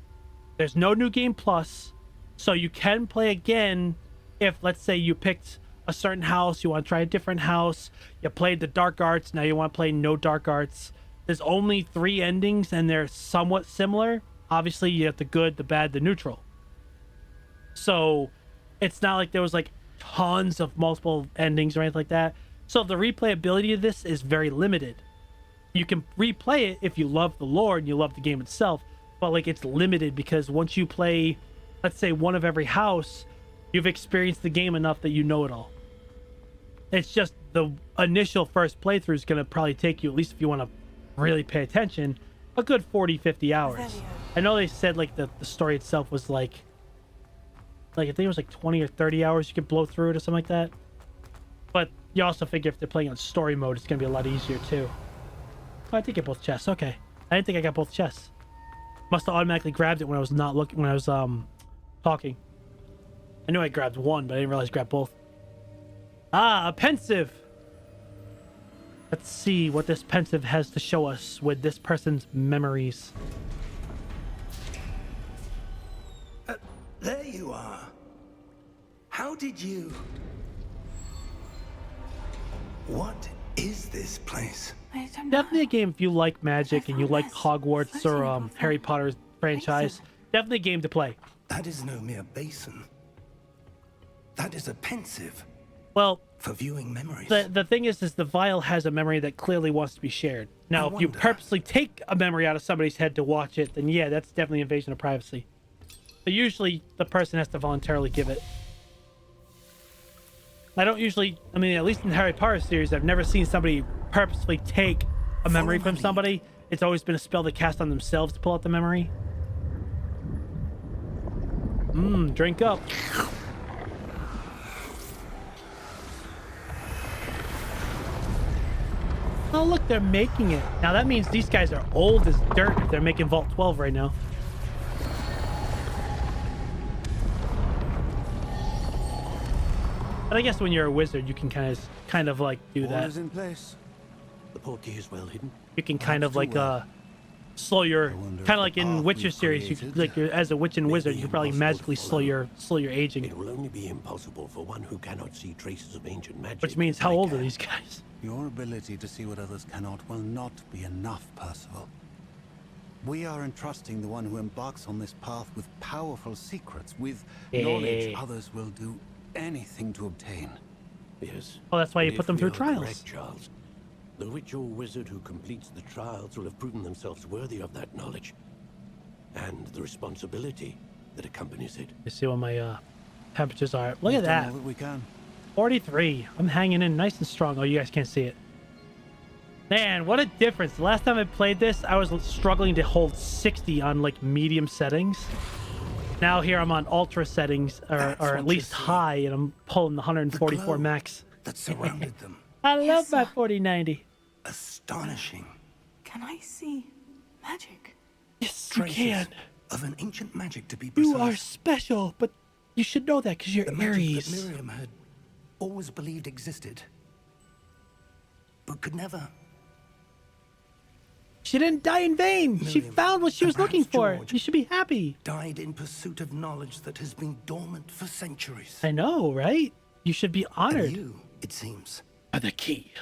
S1: there's no new game plus. So you can play again if, let's say, you picked a certain house, you want to try a different house, you played the dark arts, now you want to play no dark arts. There's only 3 endings, and they're somewhat similar. Obviously, you have the good, the bad, the neutral. So it's not like there was like tons of multiple endings or anything like that. So the replayability of this is very limited. You can replay it if you love the lore and you love the game itself, but like it's limited because once you play, let's say, one of every house, you've experienced the game enough that you know it all. It's just the initial first playthrough is going to probably take you, at least if you want to really pay attention, a good 40, 50 hours. I know they said like the story itself was like I think it was like 20 or 30 hours you could blow through it or something like that. But you also figure if they're playing on story mode, it's going to be a lot easier too. Oh, I did get both chests. Okay. I didn't think I got both chests. Must have automatically grabbed it when I was not looking, when I was talking. I knew I grabbed one, but I didn't realize I grabbed both. Ah, a pensive. Let's see what this pensive has to show us with this person's memories.
S4: There you are. How did you... What is this place?
S1: Definitely a game if you like magic and you like Hogwarts or Harry Potter franchise. Definitely a game to play.
S4: That is no mere basin. That is a pensive.
S1: Well,
S4: for viewing memories.
S1: The thing is the vial has a memory that clearly wants to be shared. Now, if you purposely take a memory out of somebody's head to watch it, then yeah, that's definitely invasion of privacy. But usually the person has to voluntarily give it. I don't usually, I mean, at least in the Harry Potter series, I've never seen somebody purposefully take a memory from somebody. It's always been a spell they cast on themselves to pull out the memory. Drink up. Oh, look, they're making it. Now that means these guys are old as dirt if they're making Vault 12 right now. But I guess when you're a wizard, you can kind of like do that.
S6: Is in place. The portkey is well hidden.
S1: You can kind of like slow your, kind of like in Witcher series. You could, like as a witch and wizard, you can probably magically slow your aging.
S9: It will only be impossible for one who cannot see traces of ancient magic.
S1: Which means how old are these guys?
S9: Your ability to see what others cannot will not be enough, Percival. We are entrusting the one who embarks on this path with powerful secrets, with knowledge others will do anything to obtain.
S10: Yes.
S1: Oh, that's why you
S10: And
S1: put
S10: if
S1: them
S10: we
S1: through
S10: are
S1: trials.
S10: correct, Charles, the witch or wizard who completes the trials will have proven themselves worthy of that knowledge and the responsibility that accompanies it.
S1: You see what my temperatures are. Look
S9: We've
S1: at
S9: done
S1: that.
S9: all that we can.
S1: 43. I'm hanging in nice and strong. Oh, you guys can't see it. Man, what a difference. The last time I played this, I was struggling to hold 60 on like medium settings. Now here I'm on ultra settings, or at least high, and I'm pulling the 144 max.
S4: That surrounded them.
S1: I love my 4090.
S4: Astonishing.
S5: Can I see magic?
S1: Yes, you can.
S4: Of an ancient magic, to be precise.
S1: You are special, but you should know that because you're
S4: The magic
S1: Aries.
S4: that Miriam had always believed existed, but could never.
S1: She didn't die in vain. She
S4: Miriam,
S1: found what she was
S4: and
S1: looking
S4: perhaps
S1: for.
S4: George,
S1: You should be happy.
S4: died in pursuit of knowledge that has been dormant for centuries.
S1: I know, right? You should be honored.
S4: And you, it seems,
S1: Are the key.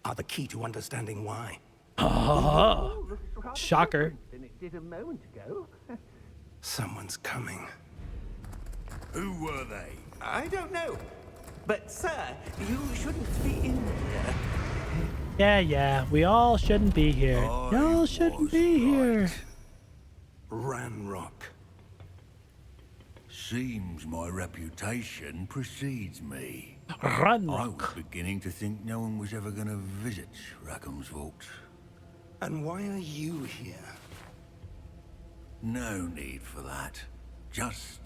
S4: are the key to understanding why.
S1: Oh, shocker.
S4: Someone's coming.
S11: Who were they? I don't know. But, sir, you shouldn't be in here.
S1: Yeah, we all shouldn't be here. Y'all shouldn't be here.
S4: Ranrock.
S11: Seems my reputation precedes me.
S1: Run.
S11: I was beginning to think no one was ever going to visit Rackham's vault.
S4: And why are you here?
S11: No need for that. Just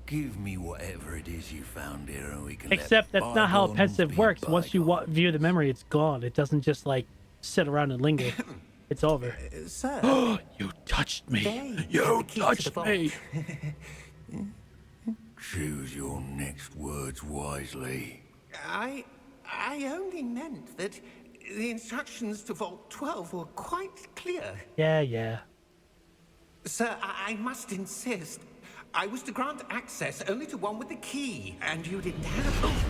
S11: give me whatever it is you found here and we can
S1: Except
S11: let
S1: that's not how
S11: bygones
S1: pensive
S11: be
S1: works. Once you
S11: bygones.
S1: view the memory, it's gone. It doesn't just like sit around and linger. It's over.
S11: Sir,
S1: You touched me.
S11: they
S1: You
S11: have the key to the
S1: touched
S11: vault.
S1: me.
S11: Choose your next words wisely. I only meant that the instructions to Vault 12 were quite clear.
S1: Yeah.
S11: Sir, I must insist. I was to grant access only to one with the key, and you didn't have...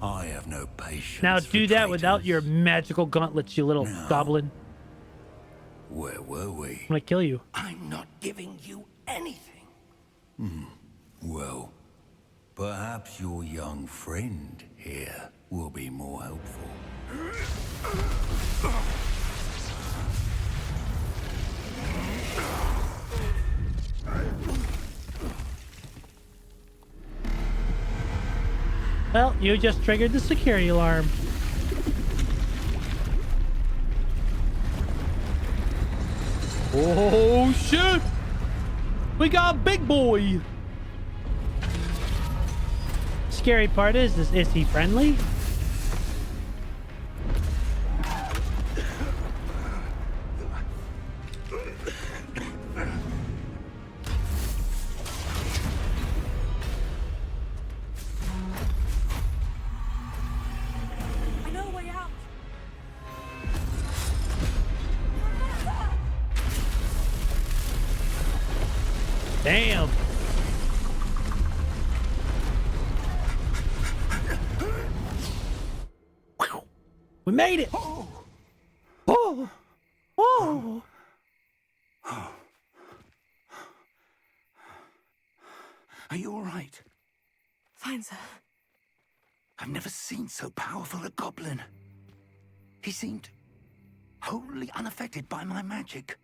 S11: I have no patience.
S1: Now
S11: for
S1: do that without
S11: traitors.
S1: your magical gauntlets, you little goblin.
S11: Where were we?
S1: I'm gonna kill you.
S4: I'm not giving you anything.
S11: Well, perhaps your young friend here will be more helpful.
S1: Well, you just triggered the security alarm. Oh shit! We got a big boy! Scary part is he friendly?
S5: I know a way out.
S1: Damn! We made it! Oh!
S4: Are you all right?
S5: Fine, sir.
S4: I've never seen so powerful a goblin. He seemed wholly unaffected by my magic.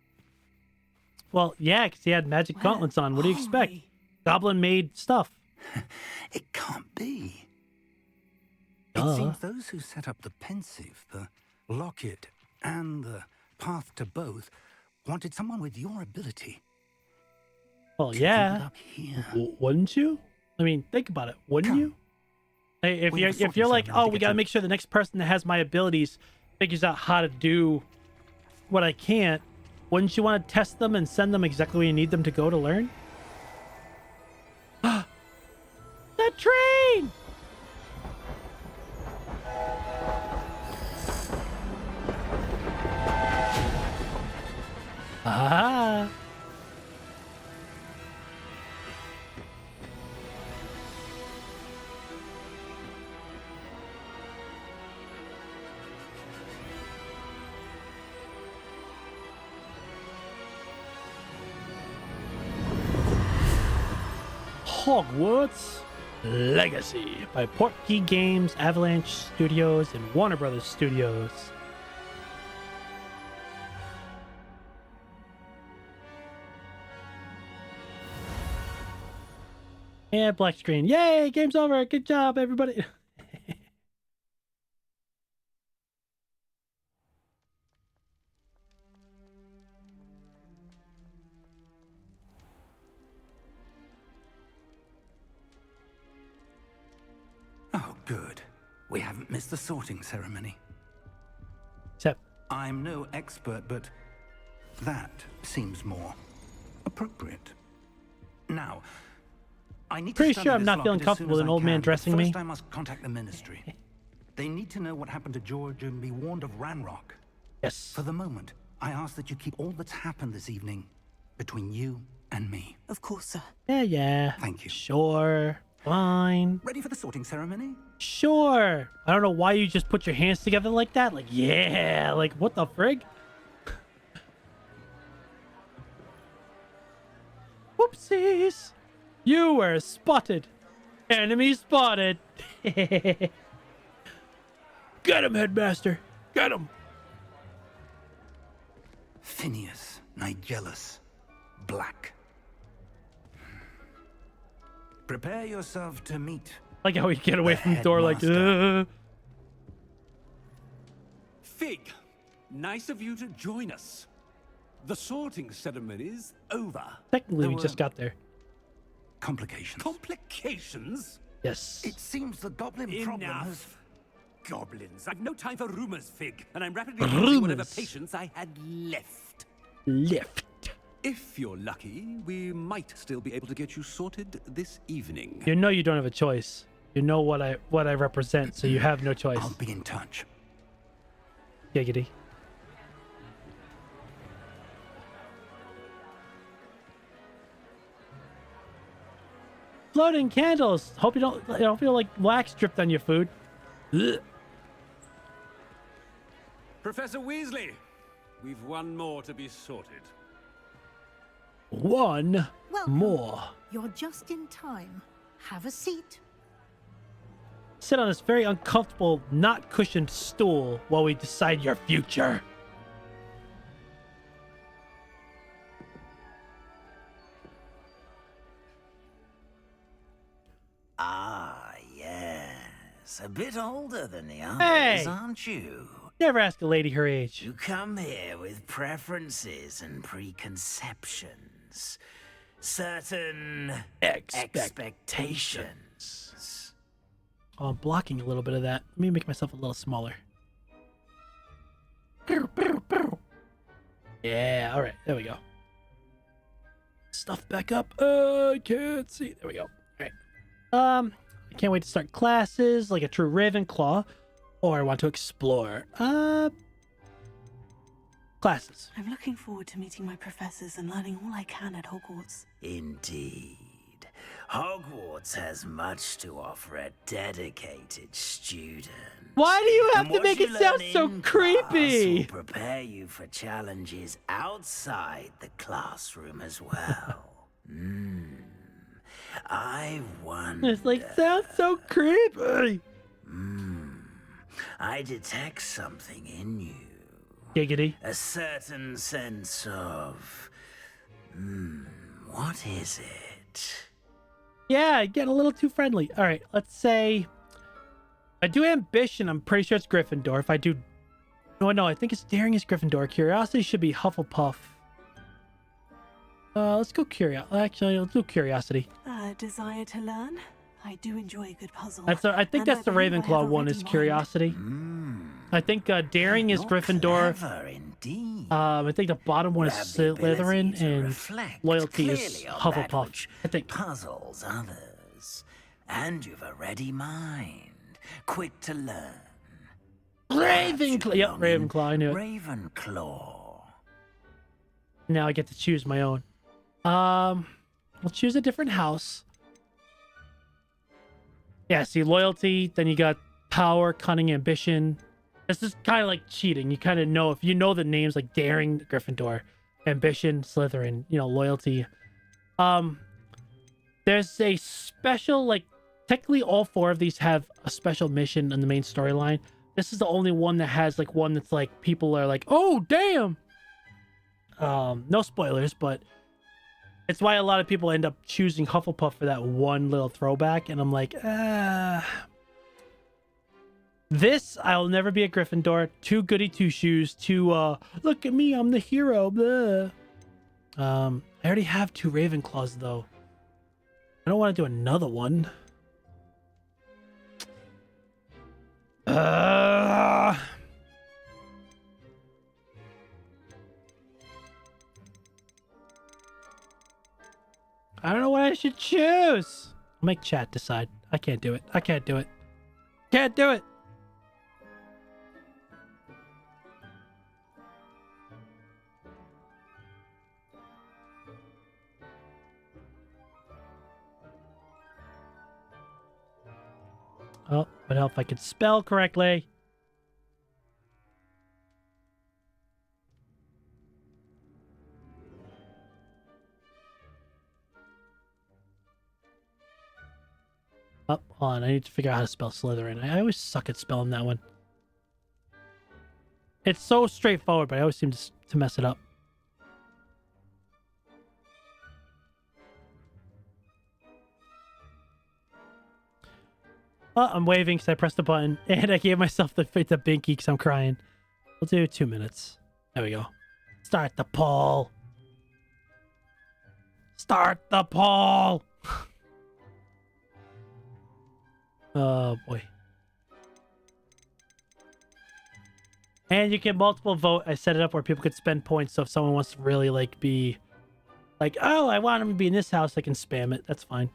S1: Well, yeah, because he had magic gauntlets on. What do you expect?
S5: Holy.
S1: Goblin made stuff.
S4: It can't be.
S1: Duh.
S4: It seems those who set up the pensive, the locket, and the path to both wanted someone with your ability.
S1: Well,
S4: to
S1: yeah.
S4: end up here.
S1: Wouldn't you? I mean, think about it. Wouldn't
S4: Come.
S1: you? Hey, if
S4: We
S1: you're
S4: have a
S1: if you're like,
S4: sorting ceremony
S1: oh,
S4: to
S1: we
S4: get
S1: gotta
S4: to.
S1: make sure the next person that has my abilities figures out how to do what I can't, wouldn't you want to test them and send them exactly where you need them to go to learn? The train! Ah! Hogwarts Legacy by Portkey Games, Avalanche Studios, and Warner Brothers Studios. Yeah, black screen. Yay, game's over. Good job, everybody.
S4: Oh, good. We haven't missed the sorting ceremony.
S1: Except
S4: I'm no expert, but that seems more appropriate. Now, I need
S1: pretty
S4: to
S1: sure I'm
S4: study
S1: not
S4: this
S1: feeling
S4: locket as
S1: comfortable with
S4: soon
S1: an
S4: as I
S1: old man
S4: can, but
S1: dressing me.
S4: First, I must contact the Ministry. They need to know what happened to George and be warned of Ranrock.
S1: Yes.
S4: For the moment, I ask that you keep all that's happened this evening between you and me.
S5: Of course, sir.
S1: Yeah.
S4: Thank you.
S1: Sure. Fine.
S4: Ready for the sorting ceremony?
S1: Sure. I don't know why you just put your hands together like that. Like, yeah. Like, what the frig? Whoopsies. You were spotted. Enemy spotted. Get him, Headmaster. Get him.
S4: Phineas, Nigellus, Black. Prepare yourself to meet.
S1: Like how we get away from the door like,
S12: Fig, nice of you to join us. The sorting ceremony's over.
S1: Technically, we just got there.
S4: Complications.
S12: Complications?
S1: Yes.
S4: It seems the goblin problem has...
S12: Enough. Goblins. I've no time for rumors, Fig, and I'm rapidly losing whatever patience I had left. If you're lucky, we might still be able to get you sorted this evening.
S1: You know you don't have a choice. You know what I represent, so you have no choice.
S4: I'll be in touch.
S1: Giggity. Floating candles. Hope you don't feel like wax dripped on your food. Ugh.
S12: Professor Weasley, we've one more to be sorted.
S1: One more.
S13: You're just in time. Have a seat.
S1: Sit on this very uncomfortable, not cushioned stool while we decide your future.
S14: Ah, yes. A bit older than the others,
S1: Hey!
S14: aren't you?
S1: Never ask a lady her age.
S14: You come here with preferences and preconceptions. Certain expectations.
S1: Oh, I'm blocking a little bit of that. Let me make myself a little smaller. Yeah, all right. There we go. Stuff back up. I can't see. There we go. All right. I can't wait to start classes like a true Ravenclaw, or I want to explore. Classes.
S5: I'm looking forward to meeting my professors and learning all I can at Hogwarts.
S14: Indeed. Hogwarts has much to offer a dedicated student.
S1: Why do you have
S14: And
S1: to
S14: what
S1: make
S14: you
S1: it sound
S14: learn
S1: so
S14: in class
S1: creepy?
S14: will prepare you for challenges outside the classroom as well. I wonder.
S1: It's like, sounds so creepy.
S14: I detect something in you.
S1: Giggity.
S14: A certain sense of. What is it?
S1: Yeah, getting a little too friendly. All right, let's say I do ambition. I'm pretty sure it's Gryffindor. If I do, no, I think it's daring is Gryffindor. Curiosity should be Hufflepuff. Let's go Actually, let's do curiosity.
S5: Desire to learn? I do enjoy a good puzzle.
S1: I think that's the Ravenclaw one is curiosity. I think daring is Gryffindor.
S14: Clever indeed.
S1: I think the bottom one is Slytherin, and loyalty is
S14: clearly on that
S1: Hufflepuff.
S14: which
S1: I think.
S14: puzzles others. And you've a ready mind, quick to learn.
S1: Ravenclaw. Yep, Ravenclaw. I knew it.
S14: Ravenclaw.
S1: Now I get to choose my own. We'll choose a different house. Yeah, see, loyalty, then you got power, cunning, ambition. This is kind of like cheating. You kind of know, if you know the names like daring, Gryffindor, ambition, Slytherin, loyalty. There's a special, like, technically all 4 of these have a special mission in the main storyline. This is the only one that has, like, one that's, like, people are like, oh, damn! No spoilers, but it's why a lot of people end up choosing Hufflepuff for that one little throwback, and I'm like, This, I'll never be a Gryffindor. Too goody two-shoes, too, look at me, I'm the hero, blah. I already have 2 Ravenclaws, though. I don't want to do another one. I don't know what I should choose. I'll make chat decide. I can't do it. I can't do it. Can't do it. Oh, would help if I could spell correctly. Oh, hold on. I need to figure out how to spell Slytherin. I always suck at spelling that one. It's so straightforward, but I always seem to mess it up. Oh, I'm waving because I pressed the button, and I gave myself the binky because I'm crying. We'll do 2 minutes. There we go. Start the poll. Start the poll. Oh, boy. And you can multiple vote. I set it up where people could spend points, so if someone wants to really, like, be... like, oh, I want him to be in this house, I can spam it. That's fine.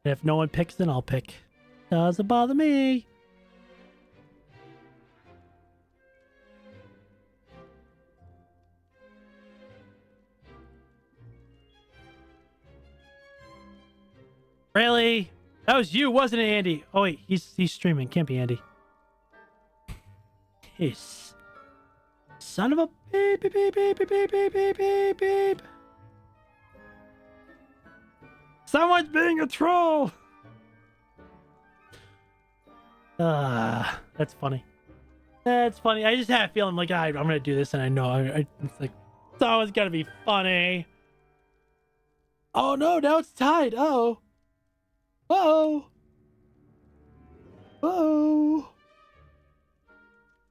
S1: And if no one picks, then I'll pick. Doesn't bother me. Really? That was you, wasn't it, Andy? Oh wait, he's streaming. Can't be Andy. He's son of a beep beep beep beep beep beep beep beep beep beep. Someone's being a troll. That's funny. That's funny. I just had a feeling like I'm gonna do this, and I know it's like it's always gotta be funny. Oh no! Now it's tied. Oh. Whoa. Whoa.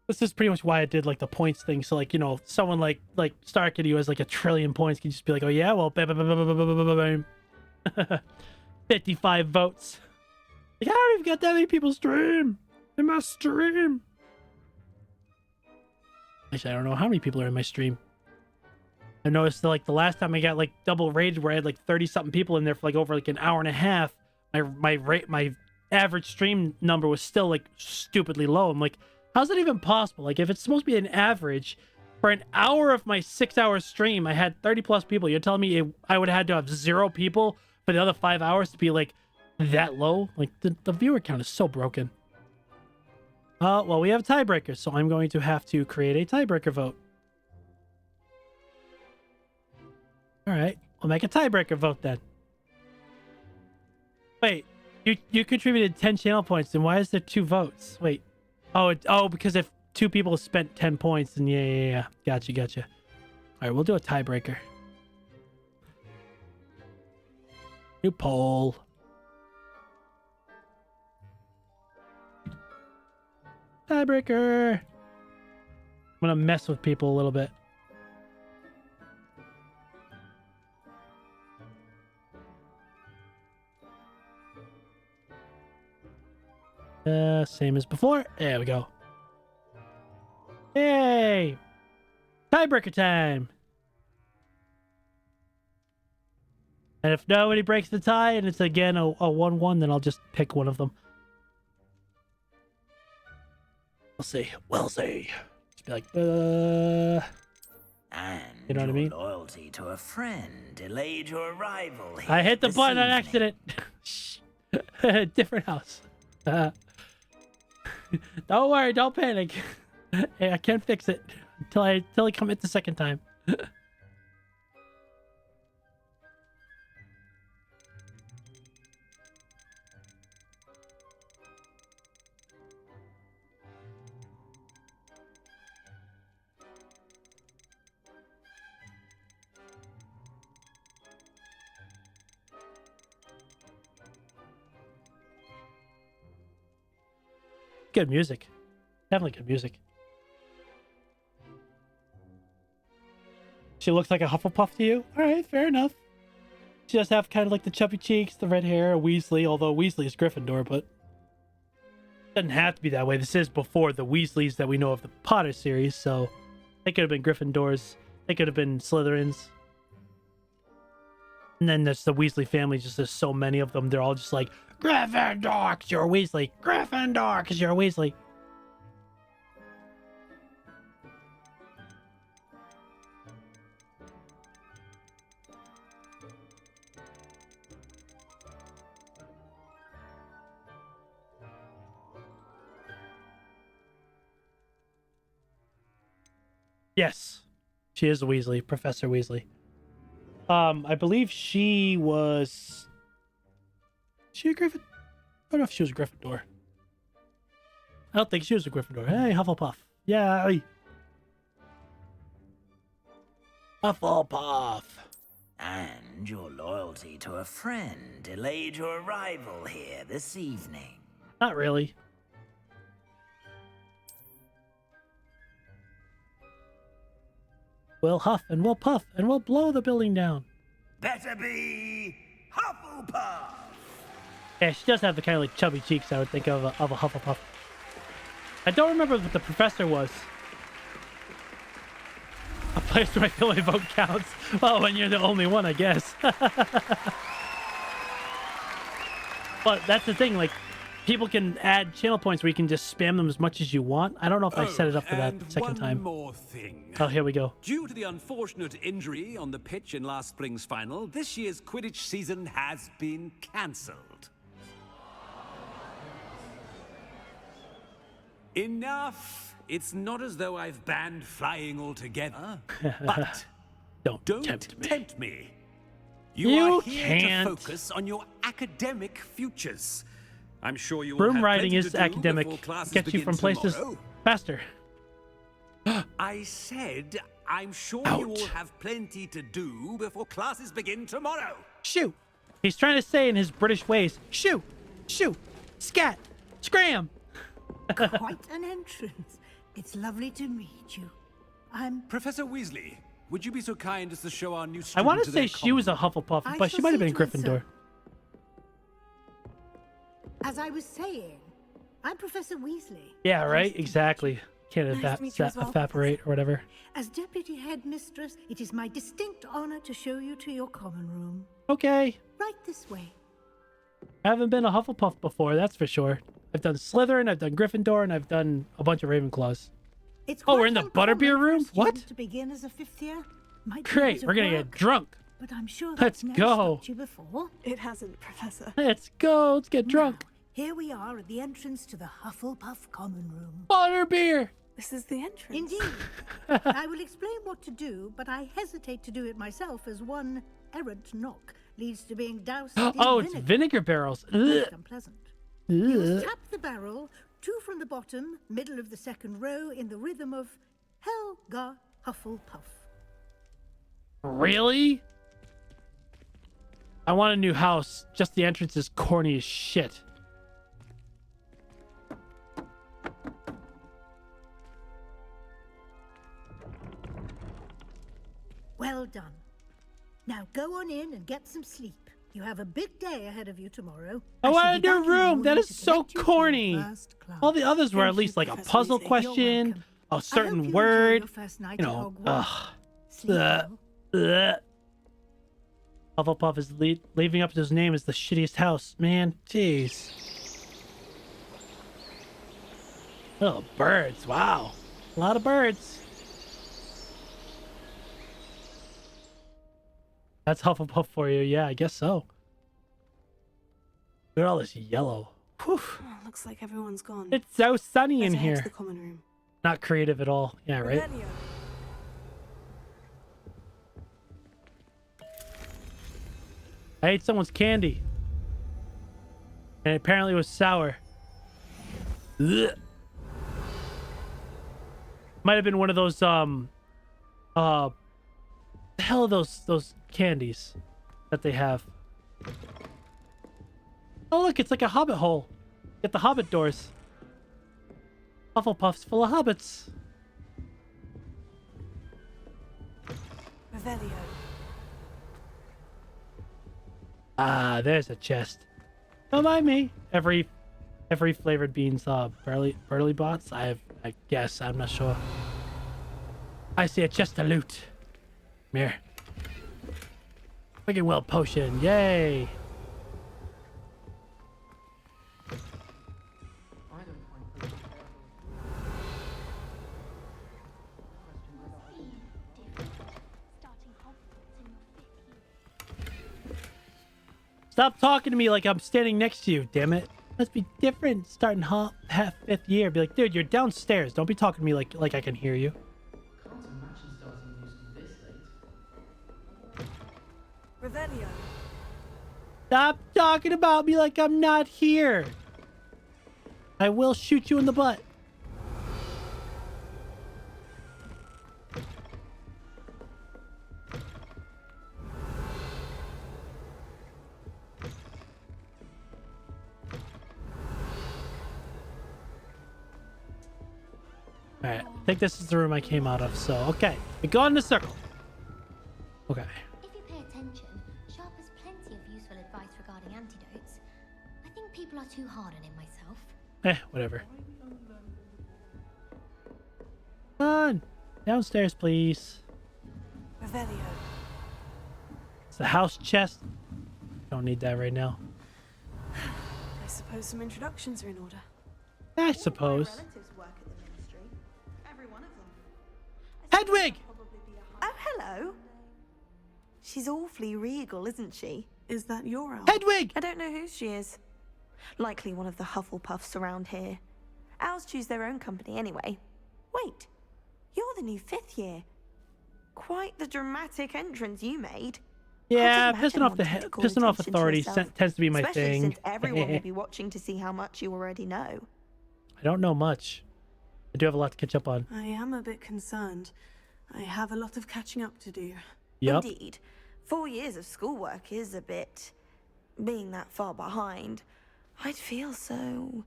S1: This is pretty much why I did like the points thing. So like, you know, someone like Starkid who has like 1 trillion points can just be like, oh yeah, well, 55 votes. Like, I don't even got that many people stream in my stream. Actually, I don't know how many people are in my stream. I noticed that, like, the last time I got like double rated where I had like 30 something people in there for like over like an hour and a half, my average stream number was still like stupidly low. I'm like, how's that even possible? Like, if it's supposed to be an average for an hour of my 6-hour stream, I had 30 plus people. You're telling me I would have had to have 0 people for the other 5 hours to be like that low? Like, the viewer count is so broken. Well, we have a tiebreaker, so I'm going to have to create a tiebreaker vote. All right, we'll make a tiebreaker vote then. Wait, you contributed 10 channel points, then why is there 2 votes? Wait. Oh, because if 2 people spent 10 points, then yeah. Gotcha. All right, we'll do a tiebreaker. New poll. Tiebreaker. I'm gonna mess with people a little bit. Same as before. There we go. Yay! Tiebreaker time! And if nobody breaks the tie and it's again a 1-1, then I'll just pick one of them. We'll see. Just be like,
S14: And
S1: you know what I mean?
S14: Loyalty to a friend delayed your arrival here
S1: I hit the
S14: this
S1: button on
S14: evening.
S1: accident. Different house. Don't worry, don't panic. Hey, I can't fix it until I commit the second time. Good music. Definitely good music. She looks like a Hufflepuff to you? Alright, fair enough. She does have kind of like the chubby cheeks, the red hair, Weasley, although Weasley is Gryffindor, but doesn't have to be that way. This is before the Weasleys that we know of the Potter series, so they could have been Gryffindors. They could have been Slytherins. And then there's the Weasley family, just there's so many of them. They're all just like, Gryffindor, because you're a Weasley. Gryffindor, because you're a Weasley. Yes, she is a Weasley, Professor Weasley. I believe she was... she a Gryffindor? I don't know if she was a Gryffindor. I don't think she was a Gryffindor. Hey, Hufflepuff. Yay! Hufflepuff.
S14: And your loyalty to a friend delayed your arrival here this evening.
S1: Not really. We'll huff and we'll puff and we'll blow the building down.
S14: Better be Hufflepuff!
S1: Yeah, she does have the kind of like chubby cheeks I would think of a Hufflepuff. I don't remember what the professor was. A place where I feel my vote counts. Well, when you're the only one, I guess. But that's the thing, like, people can add channel points where you can just spam them as much as you want. I don't know if I set it up for that second time.
S12: One more thing.
S1: Oh, here we go.
S12: Due to the unfortunate injury on the pitch in last spring's final, this year's Quidditch season has been cancelled. Enough! It's not as though I've banned flying altogether, but don't tempt me. You are here
S1: can't.
S12: to focus on your academic futures. I'm sure you will
S1: Broom
S12: have
S1: riding
S12: plenty
S1: is
S12: to do
S1: academic.
S12: before classes
S1: Gets you
S12: begin
S1: from places
S12: tomorrow.
S1: faster.
S12: I said, I'm sure you will have plenty to do before classes begin tomorrow.
S1: Shoo! He's trying to say in his British ways, shoo! Shoo! Scat! Scram!
S13: Quite an entrance. It's lovely to meet you. I'm
S12: Professor Weasley. Would you be so kind as to show our new
S1: I
S12: student
S1: want to
S12: to
S1: say
S12: their
S1: she was a Hufflepuff,
S13: I
S1: but she
S13: shall
S1: might have
S13: see
S1: been
S13: to it,
S1: Gryffindor.
S13: sir. As I was saying, I'm Professor Weasley.
S1: Yeah, right? Exactly. Can't
S13: Nice to meet you as well,
S1: evaporate or whatever.
S13: As Deputy Headmistress, it is my distinct honor to show you to your common room.
S1: Okay.
S13: Right this way.
S1: I haven't been a Hufflepuff before, that's for sure. I've done Slytherin, I've done Gryffindor, and I've done a bunch of Ravenclaws.
S13: It's
S1: Oh, we're
S13: quite
S1: in the
S13: uncommon
S1: butterbeer
S13: for a
S1: room? What?
S13: student to begin as a fifth year. Might be a
S1: Great,
S13: bit of
S1: we're gonna get
S13: work,
S1: drunk.
S13: But I'm sure
S1: Let's
S13: that's never
S1: go.
S13: stopped you before.
S5: It hasn't, Professor.
S1: Let's go, let's get drunk.
S13: Here we are at the entrance to the Hufflepuff common room.
S1: Butterbeer!
S5: This is the entrance.
S13: Indeed. I will explain what to do, but I hesitate to do it myself as one errant knock leads to being doused in
S1: Oh, it's vinegar barrels. Ugh.
S13: Most unpleasant. You must
S1: Ugh.
S13: tap the barrel, 2 from the bottom, middle of the second row, in the rhythm of Helga Hufflepuff.
S1: Really? I want a new house. Just the entrance is corny as shit.
S13: Well done. Now go on in and get some sleep. You have a big day ahead of you tomorrow.
S1: I
S13: shall
S1: want
S13: be
S1: a
S13: back
S1: new
S13: in the
S1: room. That
S13: morning
S1: is
S13: to
S1: so
S13: collect you for your
S1: corny.
S13: first class.
S1: All the others were at
S5: Thank
S1: least
S5: you,
S1: like a
S5: Professor
S1: puzzle
S5: Weasley. You're
S1: question,
S13: welcome.
S1: a
S13: I hope
S1: certain
S13: you enjoy
S1: word.
S13: your first night
S1: You
S13: at
S1: know,
S13: Hogwarts. Sleep well.
S1: Hufflepuff is leaving up his name as the shittiest house. Man, jeez. Oh, birds. Wow. A lot of birds. That's Hufflepuff for you. Yeah, I guess so. Look at all this yellow. Whew.
S5: Oh, looks like everyone's gone.
S1: It's so sunny in
S5: Better head to
S1: here.
S5: the common room.
S1: Not creative at all. Yeah, right?
S5: Revelio.
S1: I ate someone's candy. And apparently it was sour. Ugh. Might have been one of those, the hell are those candies that they have? Oh, look, it's like a hobbit hole. Get the hobbit doors. Hufflepuff's full of hobbits.
S5: Revelio.
S1: Ah, there's a chest. Don't mind me. Every flavored beans burly bots. I guess I'm not sure. I see a chest of loot. Come here. Wicked well potion. Yay. Stop talking to me like I'm standing next to you, damn it. Must be different starting half fifth year. Be like, dude, you're downstairs. Don't be talking to me like I can hear you.
S15: Can't imagine starting music this late.
S5: Revelio.
S1: Stop talking about me like I'm not here. I will shoot you in the butt. Alright, I think this is the room I came out of, so okay. We go in the circle. Okay.
S16: If you pay attention, Sharp has plenty of useful advice regarding antidotes. I think people are too hard on him myself.
S1: Whatever. Come on. Downstairs, please.
S5: Revelio.
S1: It's the house chest. Don't need that right now.
S5: I suppose some introductions are in order.
S1: I suppose.
S17: Relatives work at the ministry. Every one of them.
S1: Hedwig!
S17: Oh, hello. She's awfully regal, isn't she?
S5: Is that your owl?
S1: Hedwig!
S17: I don't know who she is. Likely one of the Hufflepuffs around here. Owls choose their own company anyway. Wait, you're the new fifth year. Quite the dramatic entrance you made.
S1: Yeah, pissing off authorities tends to be my
S17: Especially
S1: thing.
S17: since everyone will be watching to see how much you already know.
S1: I don't know much. I do have a lot to catch up on.
S5: I am a bit concerned. I have a lot of catching up to do.
S1: Yep.
S17: Indeed. 4 years of schoolwork is a bit... being that far behind. I'd feel so...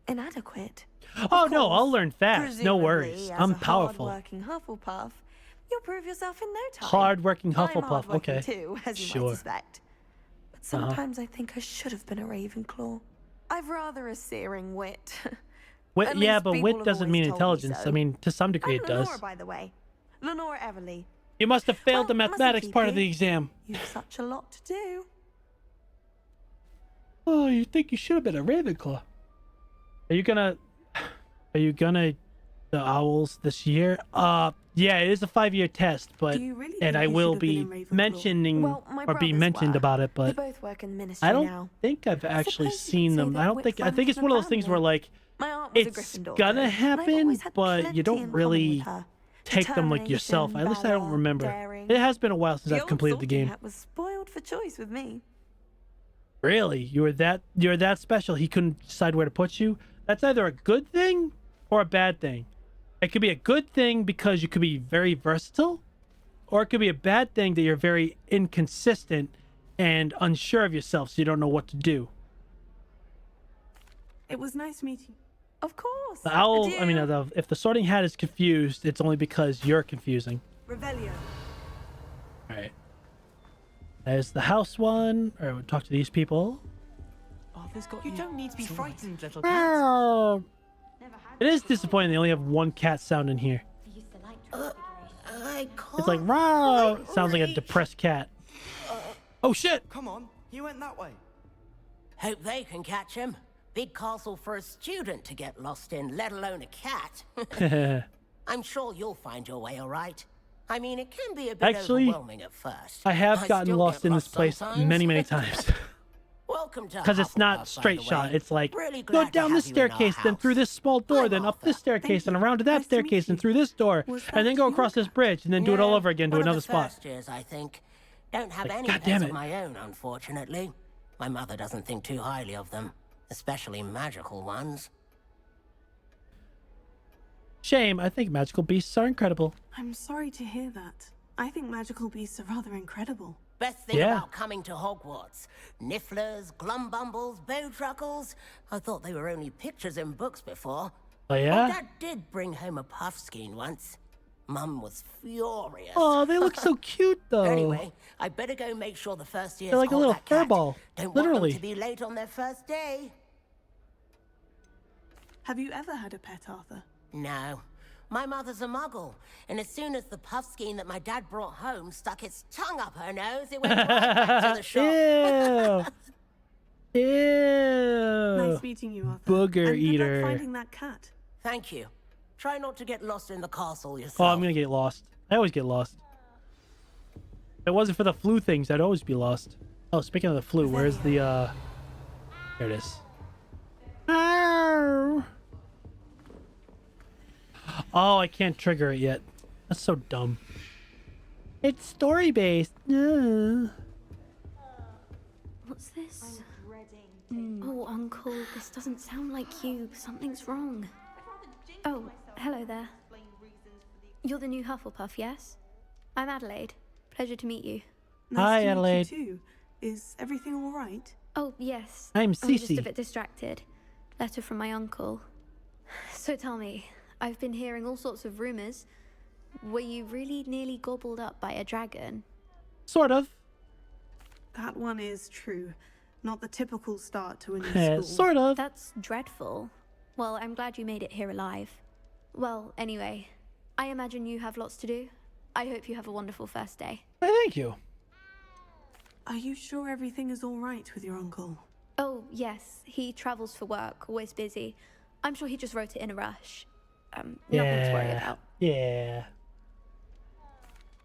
S17: inadequate.
S1: Oh no, I'll learn fast. No worries. I'm powerful.
S17: Hard-working Hufflepuff, you'll prove yourself in no time.
S1: Hard-working
S17: I'm
S1: Hufflepuff.
S17: hard-working
S1: Okay.
S17: too, as you
S1: Sure.
S17: might suspect. But sometimes I think I should have been a Ravenclaw. I've rather a searing wit.
S1: Wit,
S17: At
S1: yeah,
S17: least
S1: but
S17: people
S1: wit
S17: have
S1: doesn't
S17: always
S1: mean
S17: told me
S1: intelligence.
S17: so.
S1: I mean, to some degree
S17: I'm
S1: it does.
S17: Lenora, by the way. Lenora Everly.
S1: You must have failed the
S17: Well, mustn't
S1: mathematics
S17: keep
S1: part of
S17: you.
S1: the exam.
S17: You've such a lot to do.
S1: Oh, you think you should have been a Ravenclaw? Are you gonna the owls this year? Yeah, it is a 5-year test, but
S17: Do you really
S1: and
S17: think
S1: I
S17: you
S1: will
S17: should have been
S1: be
S17: in Ravenclaw?
S1: mentioning
S17: Well, my
S1: or be
S17: brothers
S1: mentioned
S17: were.
S1: about it,
S17: They
S1: but
S17: both work in the ministry
S1: I don't
S17: now.
S1: think I've actually
S17: Suppose you could
S1: seen
S17: say
S1: them.
S17: that
S1: I don't
S17: wit
S1: think I
S17: runs
S1: think it's
S17: in
S1: one
S17: the
S1: of those things where
S17: family.
S1: like
S17: My aunt was a
S1: it's
S17: Gryffindor,
S1: gonna
S17: though, and I've
S1: happen,
S17: always had
S1: but
S17: plenty
S1: you
S17: in
S1: don't
S17: common
S1: really
S17: with her.
S1: take them like yourself. At least I don't
S17: Determination,
S1: remember.
S17: daring.
S1: It has been a while since
S17: The
S1: I've
S17: old
S1: completed the
S17: sorting
S1: game.
S17: hat was spoiled for choice with me.
S1: Really? You're that special he couldn't decide where to put you? That's either a good thing or a bad thing. It could be a good thing because you could be very versatile, or it could be a bad thing that you're very inconsistent and unsure of yourself, so you don't know what to do.
S5: It was nice meeting you.
S17: Of course.
S1: The owl,
S17: Adieu.
S1: I mean, if the sorting hat is confused, it's only because you're confusing.
S5: Revelio.
S1: All right. There's the house one. All right, we'll talk to these people.
S18: Arthur's got you. Don't need to be frightened, little cat.
S1: Meow. It is disappointing they only have one cat sound in here.
S18: I can't.
S1: It's like, wow. Sounds like a depressed cat. Oh, shit.
S18: Come on, he went that way.
S19: Hope they can catch him. Big castle for a student to get lost in, let alone a cat. I'm sure you'll find your way all right. I mean, it can be a bit
S1: Actually,
S19: overwhelming at first.
S1: I have gotten
S19: still
S1: lost
S19: get
S1: in this place
S19: sometimes.
S1: many times.
S19: Welcome to
S1: Because it's not
S19: Hufflepuff, by
S1: straight
S19: the
S1: shot.
S19: way.
S1: It's like,
S19: Really
S1: go
S19: glad to
S1: down this
S19: have you in our
S1: staircase, then through this small door, then up this staircase, and around to that staircase, and through this door, and then go across this bridge, and then do it all over again to
S19: One of
S1: another
S19: the
S1: spot.
S19: First years, I think. Don't have
S1: Like,
S19: any
S1: God
S19: pets
S1: damn
S19: of
S1: it.
S19: my own, unfortunately. My mother doesn't think too highly of them, especially magical ones.
S1: Shame. I think magical beasts are incredible.
S5: I'm sorry to hear that. I think magical beasts are rather incredible.
S19: Best thing
S1: Yeah.
S19: about coming to Hogwarts. Nifflers, glumbumbles, bowtruckles. I thought they were only pictures in books before.
S1: Oh yeah?
S19: Dad did bring home a puffskein once. Mum was furious.
S1: Oh, they look so cute though.
S19: Anyway, I better go make sure the first year's
S1: They're like a
S19: caught
S1: little
S19: that cat.
S1: furball.
S19: Don't
S1: Literally.
S19: want them to be late on their first day.
S5: Have you ever had a pet, Arthur?
S19: No. My mother's a muggle, and as soon as the puffskein that my dad brought home stuck its tongue up her nose, it went right back to the shop.
S1: Ew. Ew.
S5: Nice meeting you, Arthur.
S1: Booger
S5: and
S1: eater.
S5: Good luck finding that cat.
S19: Thank you. Try not to get lost in the castle yourself.
S1: Oh, I'm gonna get lost. I always get lost. If it wasn't for the flu things, I'd always be lost. Oh, speaking of the flu, where's the there it is. Ow. Oh, I can't trigger it yet. That's so dumb. It's story based.
S16: What's this? Oh, Uncle, this doesn't sound like you. Something's wrong. Oh, hello there. You're the new Hufflepuff, yes? I'm Adelaide. Pleasure to meet you.
S1: Hi,
S5: Nice to
S1: Adelaide.
S5: meet you too. Is everything all right?
S16: Oh, yes.
S1: I'm
S16: just a
S1: Cece.
S16: bit distracted. Letter from my uncle. So tell me, I've been hearing all sorts of rumors. Were you really nearly gobbled up by a dragon?
S1: Sort of.
S5: That one is true. Not the typical start to a new school.
S1: Sort of.
S16: That's dreadful. Well, I'm glad you made it here alive. Well, anyway, I imagine you have lots to do. I hope you have a wonderful first day.
S1: Thank you.
S5: Are you sure everything is all right with your uncle?
S16: Oh, yes. He travels for work, always busy. I'm sure he just wrote it in a rush. Nothing to worry about.
S1: Yeah.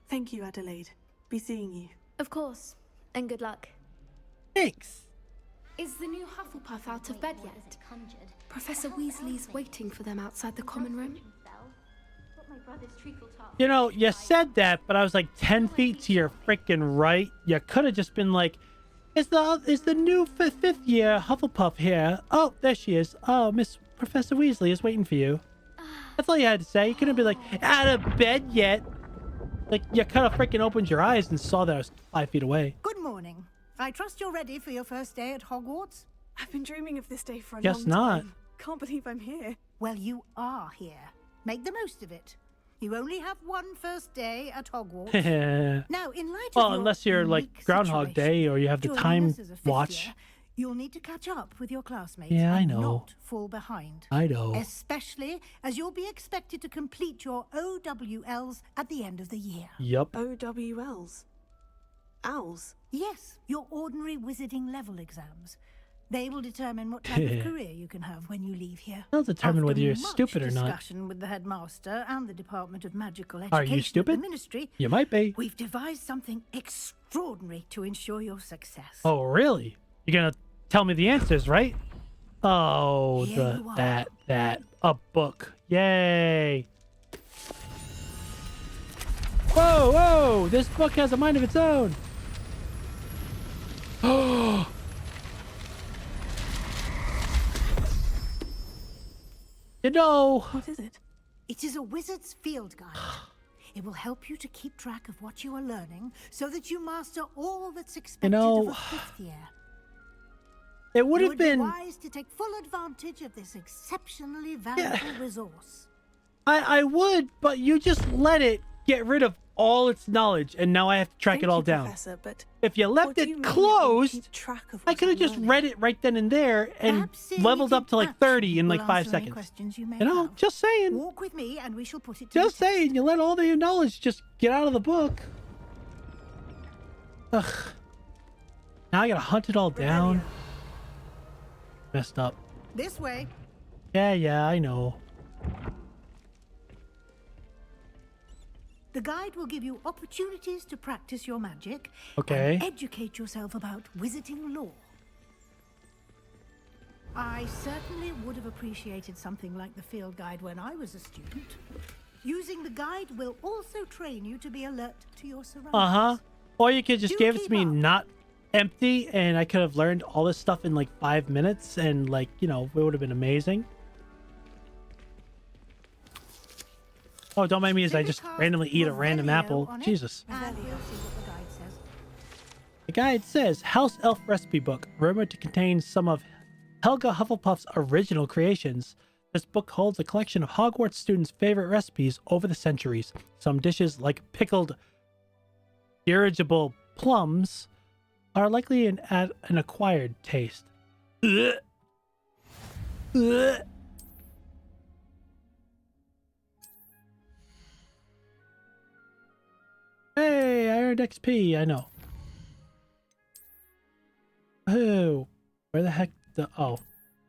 S5: Thank you, Adelaide. Be seeing you.
S16: Of course. And good luck.
S1: Thanks.
S20: Is the new Hufflepuff out of bed yet? Professor Weasley's waiting for them outside the common room.
S1: You know, you said that, but I was like 10 feet to your freaking right. You could have just been like, is the new fifth year Hufflepuff here? Oh, there she is. Oh, Miss Professor Weasley is waiting for you. That's all you had to say. You couldn't be like, out of bed yet. Like, you kind of freaking opened your eyes and saw that I was 5 feet away.
S13: Good morning. I trust you're ready for your first day at Hogwarts?
S5: I've been dreaming of this day for a
S1: Guess
S5: long
S1: not.
S5: time. Can't believe I'm here.
S13: Well, you are here. Make the most of it. You only have one first day at Hogwarts. Now, in light of
S1: Well,
S13: your
S1: unless you're like
S13: unique
S1: Groundhog
S13: situation,
S1: Day or you have the
S13: joining
S1: time
S13: us as a fifth
S1: watch.
S13: year, you'll need to catch up with your classmates
S1: Yeah, I
S13: and
S1: know.
S13: not fall behind.
S1: I know.
S13: Especially as you'll be expected to complete your OWLs at the end of the year.
S1: Yup.
S5: OWLs? Owls?
S13: Yes, your ordinary wizarding level exams. They will determine what type of career you can have when you leave here.
S1: They'll determine whether
S13: After
S1: you're
S13: much
S1: stupid or not.
S13: discussion with the headmaster and the Department of Magical Education
S1: Are you
S13: at the
S1: stupid?
S13: Ministry,
S1: You might be.
S13: we've devised something extraordinary to ensure your success.
S1: Oh, really? You're gonna tell me the answers, right? Oh,
S13: Here you are.
S1: a book. Yay. Whoa, this book has a mind of its own. Oh. You know.
S5: What is it?
S13: It is a wizard's field guide. It will help you to keep track of what you are learning so that you master all that's expected of a fifth year.
S1: It would
S13: You
S1: have been.
S13: be wise to take full advantage of this exceptionally valuable resource.
S1: I would, but you just let it get rid of all its knowledge, and now I have to track it all down.
S5: Professor, but
S1: If you left it closed, I could have just read it right then and there and leveled up to like 30 in like 5 seconds.
S13: Questions you may
S1: You know,
S13: have.
S1: just saying.
S13: Walk with me and we shall put it to
S1: Just saying, you let all the knowledge just get out of the book. Ugh. Now I gotta hunt it all down. Messed up.
S13: this way.
S1: Yeah, I know.
S13: The guide will give you opportunities to practice your magic
S1: Okay.
S13: and educate yourself about wizarding lore. I certainly would have appreciated something like the field guide when I was a student. Using the guide will also train you to be alert to your surroundings.
S1: Or you could just
S13: Do
S1: give it to
S13: keep
S1: me
S13: up.
S1: not empty, and I could have learned all this stuff in like 5 minutes, and like, you know, it would have been amazing. Oh, don't mind me as I just randomly eat a random apple. Jesus.
S13: And we'll see what the guide says.
S1: The guide says, House Elf Recipe Book, rumored to contain some of Helga Hufflepuff's original creations. This book holds a collection of Hogwarts students' favorite recipes over the centuries. Some dishes, like pickled dirigible plums, are likely an acquired taste. Ugh. Ugh. Hey, I earned XP. I know. Oh, where the heck? I was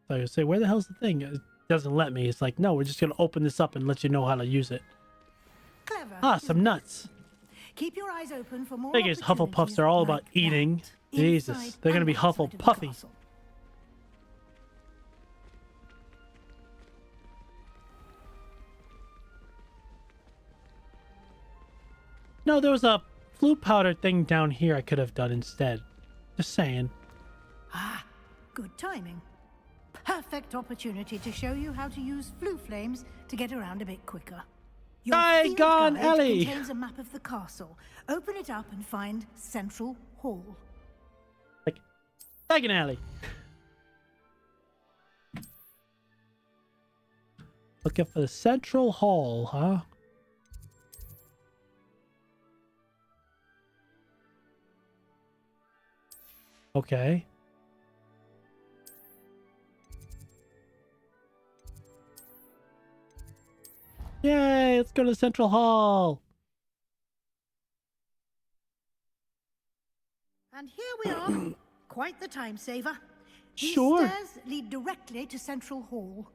S1: gonna say, where the hell's the thing? It doesn't let me. It's like, no, we're just gonna open this up and let you know how to use it.
S13: Clever.
S1: Some nuts.
S13: Keep your eyes open for more.
S1: I guess Hufflepuffs are all about eating. Jesus, they're gonna be Hufflepuffy. No, there was a flue powder thing down here I could have done instead. Just saying.
S13: Ah, good timing. Perfect opportunity to show you how to use flue flames to get around a bit quicker. Your field guide
S1: Ellie
S13: contains a map of the castle. Open it up and find Central Hall.
S1: Like, Diagon Alley. Looking for the Central Hall, huh? Okay. Yay, let's go to the Central Hall.
S13: And here we are. Quite the time saver. These
S1: Sure.
S13: stairs lead directly to Central Hall.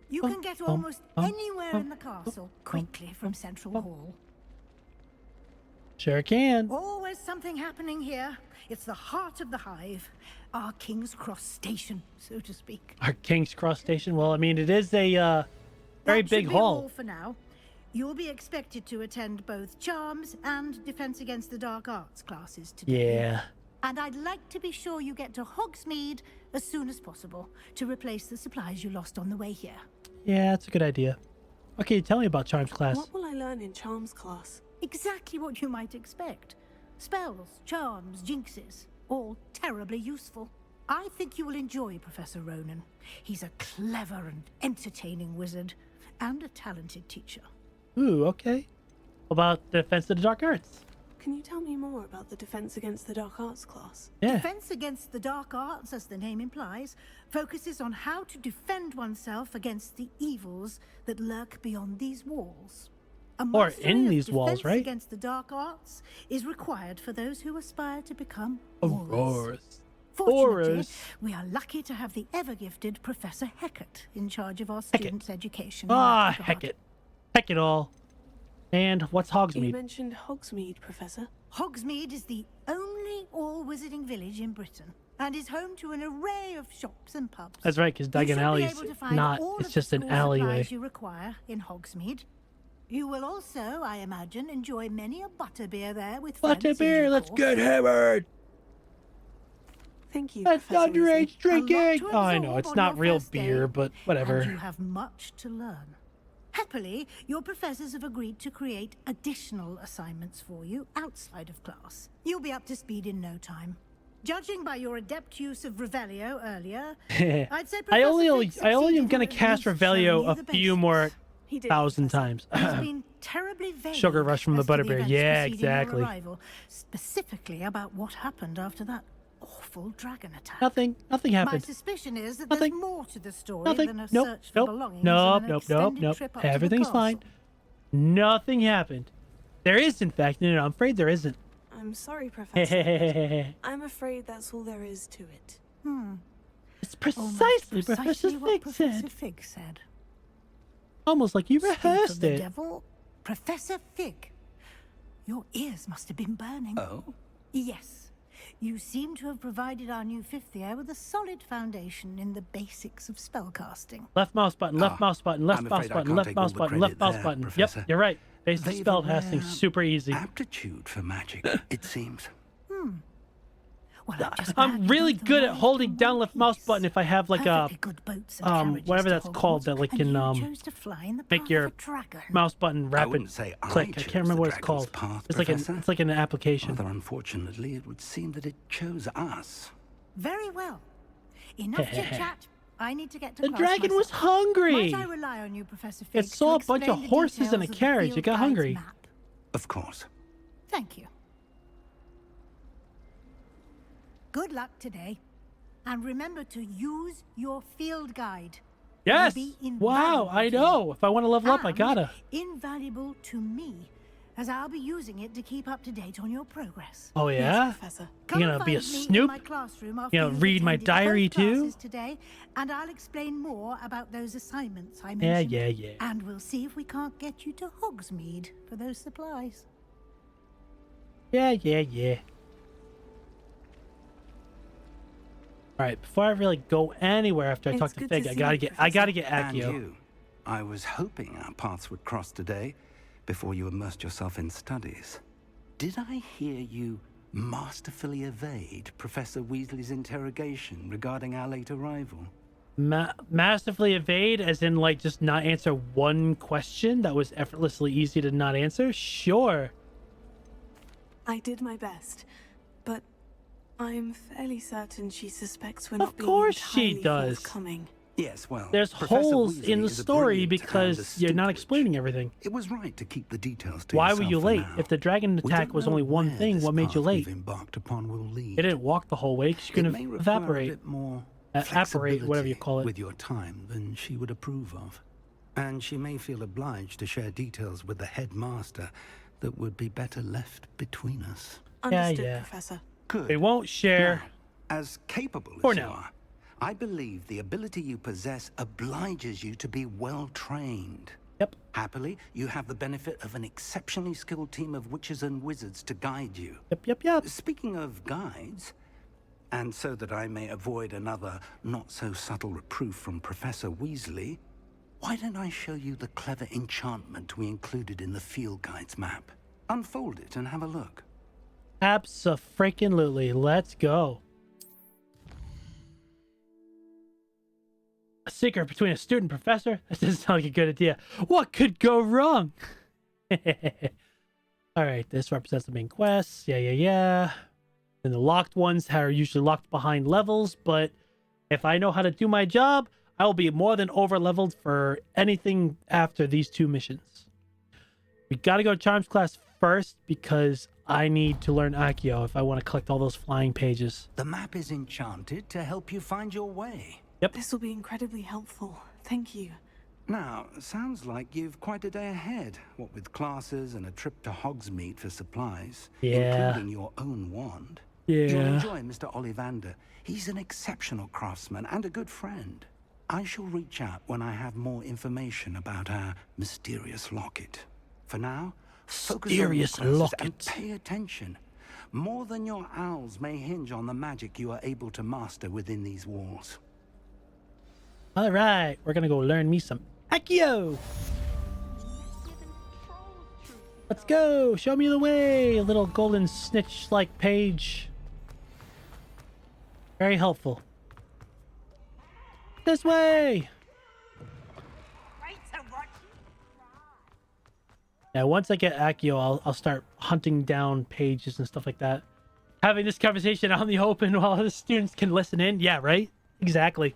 S13: You can get almost anywhere in the castle quickly from Central Hall.
S1: Sure can.
S13: Always something happening here. It's the heart of the hive. Our King's Cross station, so to speak.
S1: Our King's Cross station. Well, I mean, it is a very
S13: That
S1: big
S13: should be
S1: hall.
S13: all for now. You'll be expected to attend both Charms and Defense Against the Dark Arts classes today.
S1: Yeah.
S13: And I'd like to be sure you get to Hogsmeade as soon as possible to replace the supplies you lost on the way here.
S1: Yeah, that's a good idea. Okay, tell me about Charms class.
S5: What will I learn in Charms class?
S13: Exactly what you might expect. Spells, charms, jinxes, all terribly useful. I think you will enjoy Professor Ronan. He's a clever and entertaining wizard, and a talented teacher.
S1: Ooh, okay. About Defense of the Dark Arts.
S5: Can you tell me more about the Defense Against the Dark Arts class?
S1: Yeah.
S13: Defense Against the Dark Arts, as the name implies, focuses on how to defend oneself against the evils that lurk beyond these walls. A
S1: Or
S13: mastery
S1: in
S13: of
S1: these walls,
S13: Defense
S1: right?
S13: Against the Dark Arts is required for those who aspire to become
S1: Aurors.
S13: Fortunately, we are lucky to have the ever-gifted Professor Hecat in charge of our students' education. in
S1: Ah,
S13: that regard.
S1: heck it. Heck it all. And what's
S5: You
S1: Hogsmeade?
S5: mentioned Hogsmeade, Professor.
S13: Hogsmeade is the only all-wizarding village in Britain and is home to an array of shops and pubs.
S1: That's right, because
S13: You should
S1: Diagon
S13: be
S1: Alley's
S13: able to find
S1: not,
S13: all
S1: it's
S13: of
S1: just
S13: the
S1: an
S13: school
S1: alleyway.
S13: supplies you require in Hogsmeade. You will also, I imagine, enjoy many a butterbeer there with friends. in
S1: Butterbeer,
S13: due
S1: let's
S13: course.
S1: get hammered!
S5: Thank you,
S1: That's
S5: Professor
S1: underage
S5: Weasley.
S1: drinking!
S13: to
S1: Oh, I
S13: absorb
S1: know, it's
S13: on
S1: not
S13: your
S1: real
S13: first day,
S1: beer, but
S13: And you
S1: whatever.
S13: have much to learn. Happily, your professors have agreed to create additional assignments for you outside of class. You'll be up to speed in no time. Judging by your adept use of Revelio earlier, I'd say
S1: I
S13: Professor
S1: only
S13: Fig
S1: am gonna
S13: succeeded in
S1: cast
S13: at least showing
S1: Revelio
S13: you
S1: a
S13: the
S1: few
S13: basics.
S1: more
S5: He did,
S1: 1,000 times.
S13: He's been terribly vague
S1: Sugar rush from the
S13: as to
S1: butterbeer.
S13: events
S1: Yeah,
S13: preceding your
S1: exactly.
S13: arrival, specifically about what happened after that awful dragon attack.
S1: Nothing
S13: My
S1: happened.
S13: suspicion is that
S1: Nothing.
S13: there's more to the story
S1: Nothing.
S13: than a
S1: Nope.
S13: search for
S1: Nope.
S13: belongings
S1: Nope.
S13: and an
S1: Nope.
S13: extended
S1: Nope.
S13: trip
S1: Nope.
S13: up to the
S1: Everything's
S13: castle.
S1: fine. Nothing happened. There is, in fact. No, I'm afraid there isn't.
S5: I'm sorry, Professor. I'm afraid that's all there is to it.
S1: It's precisely Professor
S13: what
S1: Fig
S13: Professor
S1: said.
S13: Fig said.
S1: Almost like you
S13: Speak of
S1: rehearsed
S13: the
S1: it.
S13: devil, Professor Fig. Your ears must have been burning.
S6: Oh?
S13: Yes. You seem to have provided our new fifth year with a solid foundation in the basics of spellcasting.
S1: Left mouse button, left mouse button, left
S6: I'm
S1: mouse
S6: afraid I
S1: button,
S6: can't
S1: left
S6: take
S1: mouse
S6: all the
S1: button, left
S6: credit
S1: mouse
S6: there,
S1: button.
S6: Professor.
S1: Yep, you're right. Basic
S6: They've
S1: spell
S6: a
S1: casting,
S6: rare
S1: super easy.
S6: Aptitude for magic, it seems.
S1: I'm really good at holding down left mouse button if I have like a whatever that's called that like can make your mouse button rapid
S6: wouldn't say I
S1: click. I
S6: chose
S1: can't remember
S6: the
S1: what it's
S6: dragon's
S1: called.
S6: path,
S1: It's like
S6: Professor.
S1: it's like an application.
S6: Rather unfortunately, it would seem that it chose us.
S13: Very well. Enough chit-chat. I need to get to
S1: The
S13: class
S1: dragon was
S13: myself.
S1: hungry.
S13: Might I rely on you, Professor Fig,
S1: It saw a
S13: to
S1: bunch of
S13: explain the
S1: horses in a
S13: details of the
S1: carriage.
S13: field
S1: It got
S13: guide's
S1: hungry.
S13: map?
S6: Of course.
S13: Thank you. Good luck today. And remember to use your field guide.
S1: Yes.
S13: It'll be
S1: Wow, I
S13: invaluable to
S1: know.
S13: you.
S1: If I want to level up, I
S13: And
S1: gotta.
S13: Invaluable to me, as I'll be using it to keep up to date on your progress.
S1: Oh yeah?
S13: Professor.
S1: You're gonna be a Snoop? You gonna read my diary too?
S13: Today, and I'll explain more about those assignments I
S1: Yeah,
S13: mentioned.
S1: yeah.
S13: And we'll see if we can't get you to Hogsmeade for those supplies.
S1: Yeah. All right, before I really go anywhere after I talk to Fig, I gotta get
S6: And
S1: Accio.
S6: you. I was hoping our paths would cross today before you immersed yourself in studies. Did I hear you masterfully evade Professor Weasley's interrogation regarding our late arrival?
S1: Massively evade, as in like just not answer one question that was effortlessly easy to not answer? Sure.
S5: I did my best, but I'm fairly certain she suspects we're not
S1: Of
S5: being
S1: course she
S5: entirely
S1: does.
S5: forthcoming.
S6: Yes, well,
S1: There's
S6: Professor
S1: holes
S6: Weasley
S1: in the
S6: is a
S1: story
S6: brilliant and
S1: because you're not
S6: astute
S1: explaining everything.
S6: It was right to keep the details to
S1: Why
S6: yourself
S1: were you
S6: for
S1: late?
S6: now.
S1: If the dragon
S6: We
S1: attack
S6: don't
S1: was
S6: know
S1: only one
S6: where
S1: thing,
S6: this
S1: what made you
S6: path
S1: late?
S6: we've embarked upon will lead.
S1: It didn't walk the whole way because you
S6: It
S1: couldn't
S6: may require a
S1: evaporate.
S6: bit more
S1: Apparate, whatever you call it.
S6: with your time than she would approve of. And she may feel obliged to share details with the headmaster that would be better left between us.
S5: Understood, Professor.
S6: Good.
S1: They won't share.
S6: Now, as capable
S1: For
S6: as you
S1: now.
S6: are, I believe the ability you possess obliges you to be well trained.
S1: Yep.
S6: Happily, you have the benefit of an exceptionally skilled team of witches and wizards to guide you.
S1: Yep.
S6: Speaking of guides, and so that I may avoid another not-so-subtle reproof from Professor Weasley, why don't I show you the clever enchantment we included in the field guide's map? Unfold it and have a look.
S1: Abso-freaking-lutely. Let's go. A secret between a student and professor? That doesn't sound like a good idea. What could go wrong? Alright, this represents the main quests. Yeah. And the locked ones are usually locked behind levels, but if I know how to do my job, I will be more than over-leveled for anything after these two missions. We gotta go to Charms class first because I need to learn Accio if I want to collect all those flying pages.
S6: The map is enchanted to help you find your way.
S1: Yep.
S5: This will be incredibly helpful. Thank you.
S6: Now, sounds like you've quite a day ahead, what with classes and a trip to Hogsmeade for supplies,
S1: Yeah.
S6: including your own wand.
S1: Yeah.
S6: You'll enjoy Mr. Ollivander. He's an exceptional craftsman and a good friend. I shall reach out when I have more information about our mysterious locket. For now, focus on your
S1: Mysterious
S6: classes
S1: locket.
S6: and pay attention. More than your owls may hinge on the magic you are able to master within these walls.
S1: All right, we're gonna go learn me some Accio. Let's go. Show me the way. A little golden snitch-like page. Very helpful. This way. Yeah, once I get Accio, I'll start hunting down pages and stuff like that. Having this conversation out in the open while the students can listen in. Yeah, right? Exactly.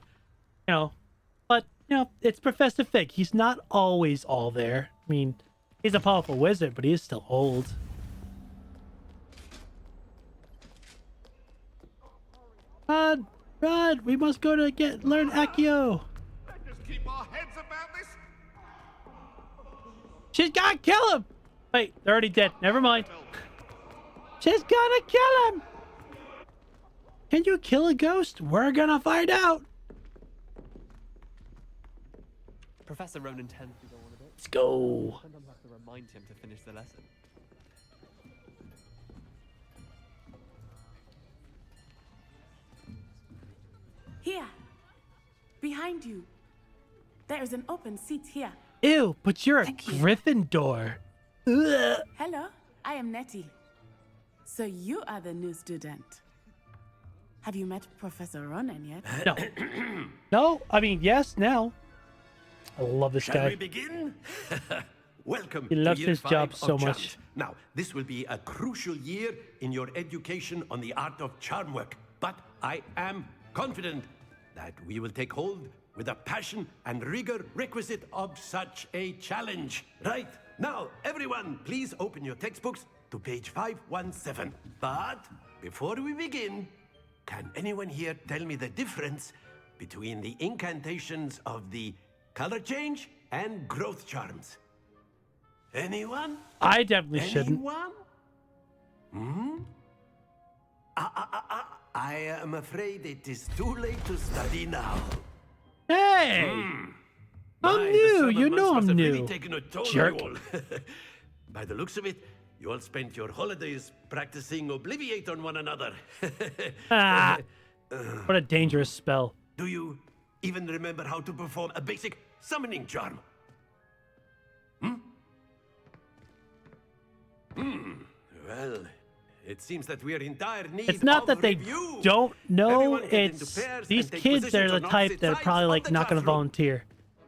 S1: You know, but, you know, it's Professor Fig. He's not always all there. I mean, he's a powerful wizard, but he is still old. Run! We must go to learn Accio.
S2: Just keep our heads about this.
S1: She's gonna kill him! Wait, they're already dead. Never mind. She's gonna kill him! Can you kill a ghost? We're gonna find out!
S15: Professor Ronan tends to go on a bit.
S1: Let's go.
S15: Sometimes I have to remind him to finish the lesson.
S21: Here. Behind you. There is an open seat here.
S1: Ew, but you're a Gryffindor. Ugh.
S21: Hello, I am Nettie. So you are the new student. Have you met Professor Ronan yet?
S1: No. No, I mean, yes, now. I love this
S10: Shall
S1: guy.
S10: we begin? Welcome
S1: He loves
S10: to year
S1: his job
S10: 5
S1: so
S10: of
S1: much.
S10: Charms. Now, this will be a crucial year in your education on the art of charm work. But I am confident that we will take hold with the passion and rigor requisite of such a challenge. Right, now, everyone, please open your textbooks to page 517. But before we begin, can anyone here tell me the difference between the incantations of the color change and growth charms? Anyone?
S1: I definitely shouldn't.
S10: Anyone? Hmm? I am afraid it is too late to study now.
S1: Hey! I'm new. You know I'm new. Jerk.
S10: By the looks of it, you all spent your holidays practicing Obliviate on one another.
S1: Ah, what a dangerous spell.
S10: Do you even remember how to perform a basic summoning charm? Well, it seems that we are in dire need.
S1: It's not that they
S10: review.
S1: don't know.
S10: Everyone get into
S1: It's
S10: pairs
S1: these
S10: and take
S1: kids. They're
S10: positions
S1: the
S10: on
S1: type
S10: opposite
S1: that are
S10: sides
S1: probably
S10: of
S1: like
S10: the
S1: not going to
S10: classroom.
S1: volunteer.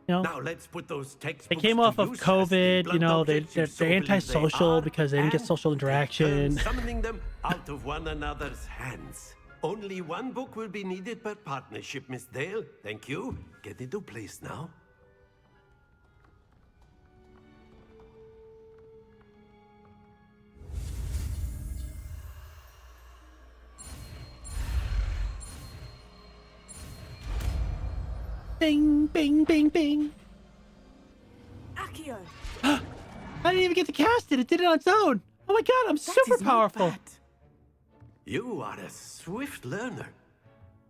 S1: You know,
S10: Now let's put those
S1: they
S10: textbooks
S1: came off
S10: to
S1: of
S10: use as the
S1: COVID. You
S10: blunt
S1: know,
S10: objects you so
S1: they're
S10: believe they
S1: antisocial
S10: are,
S1: because they didn't get
S10: and
S1: social
S10: take
S1: interaction.
S10: turns summoning them out of one another's hands. Only one book will be needed per partnership, Miss Dale. Thank you. Get into place now.
S1: Bing, bing, bing, bing.
S5: Accio.
S1: I didn't even get to cast it. It did it on its own. Oh my god, I'm super powerful.
S10: You are a swift learner.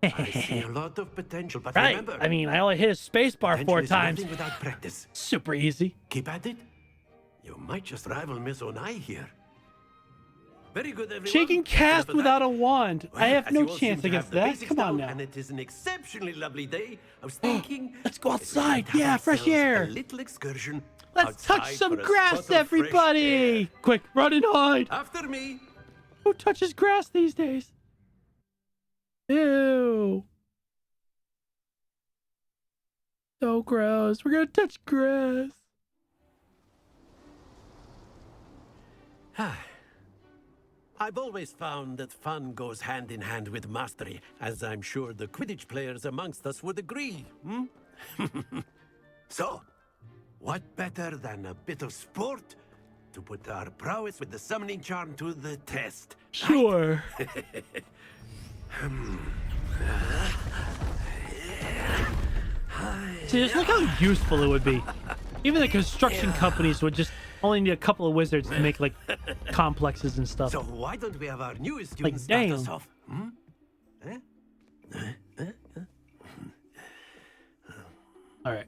S10: I see a lot of potential, but
S1: Right.
S10: remember,
S1: I mean, I only hit a space bar 4
S10: potential is
S1: times.
S10: nothing without practice.
S1: Super easy.
S10: Keep at it. You might just rival Miss Onai here. Very good, everyone.
S1: She can cast
S10: And for
S1: without
S10: that,
S1: a wand. I
S10: well,
S1: have
S10: as
S1: no
S10: you all seem
S1: chance
S10: to have
S1: against
S10: the
S1: that.
S10: basics
S1: Come on
S10: down,
S1: now.
S10: And it is an exceptionally lovely day. I was thinking,
S1: Let's go
S10: that we
S1: outside.
S10: might have
S1: Yeah, fresh
S10: ourselves
S1: air.
S10: A little excursion.
S1: Let's touch
S10: outside
S1: some
S10: for a
S1: grass,
S10: spot of fresh
S1: everybody.
S10: air.
S1: Quick, run and hide.
S10: After me.
S1: Who touches grass these days? Ew. So gross. We're gonna touch grass.
S10: I've always found that fun goes hand in hand with mastery, as I'm sure the Quidditch players amongst us would agree. So, what better than a bit of sport to put our prowess with the summoning charm to the test?
S1: Sure. See, just look how useful it would be. Even the construction companies would just only need a couple of wizards to make like complexes and stuff.
S10: So why don't we have our newest
S1: Like,
S10: students start
S1: damn.
S10: us off?
S1: All right.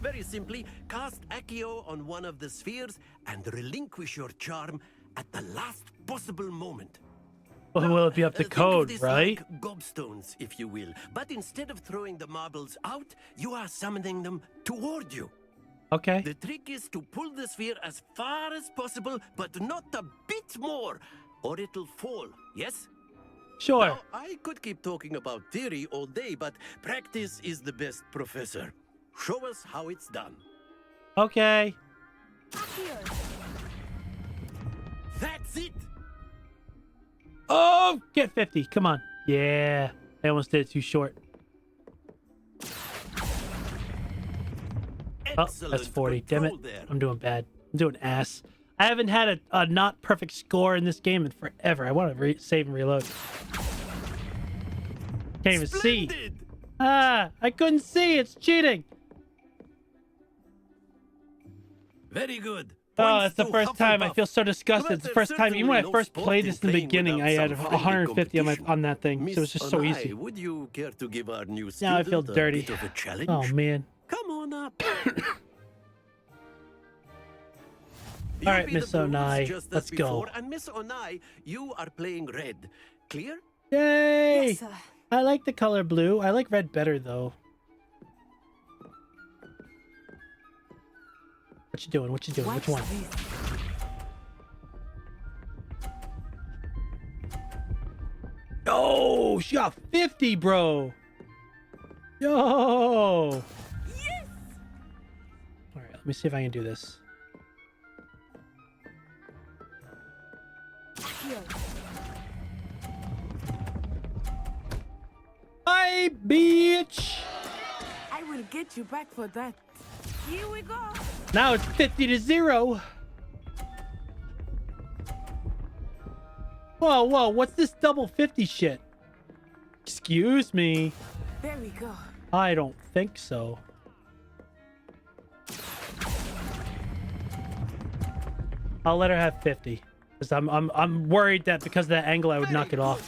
S10: Very simply, cast Accio on one of the spheres and relinquish your charm at the last possible moment.
S1: Well, will it be up to
S10: Think of
S1: code,
S10: this
S1: right?
S10: like gobstones, if you will. But instead of throwing the marbles out, you are summoning them toward you.
S1: Okay.
S10: The trick is to pull the sphere as far as possible, but not a bit more, or it'll fall, yes?
S1: Sure.
S10: Now, I could keep talking about theory all day, but practice is the best professor. Show us how it's done.
S1: Okay.
S10: That's it!
S1: Oh, get 50. Come on. Yeah. I almost did it too short. Oh, that's 40. Damn it. I'm doing bad. I'm doing ass. I haven't had a not perfect score in this game in forever. I want to save and reload. Can't even see. Ah, I couldn't see. It's cheating.
S10: Very good.
S1: Oh, that's the first time. I feel so disgusted. It's the first time. Even when I first played this in the beginning, I had 150 on that thing. So it was just so easy.
S10: Would you care to give our new
S1: Now I feel
S10: student a
S1: dirty.
S10: bit of a challenge?
S1: Oh, man.
S10: Come on up.
S1: All right, Miss Onai,
S10: Just as
S1: let's go.
S10: before, and Miss Onai, you are playing red. Clear?
S1: Yay!
S5: Yes, sir.
S1: I like the color blue. I like red better, though. What you doing? What you doing? Which one? Oh, she got 50, bro. Yo.
S5: Yes.
S1: All right, let me see if I can do this.
S21: get you back for that. Here we go.
S1: Now it's 50-0. Whoa, whoa, what's this double 50 shit? Excuse me.
S21: There we go.
S1: I don't think so. I'll let her have 50. Because I'm worried that because of that angle I would knock it off.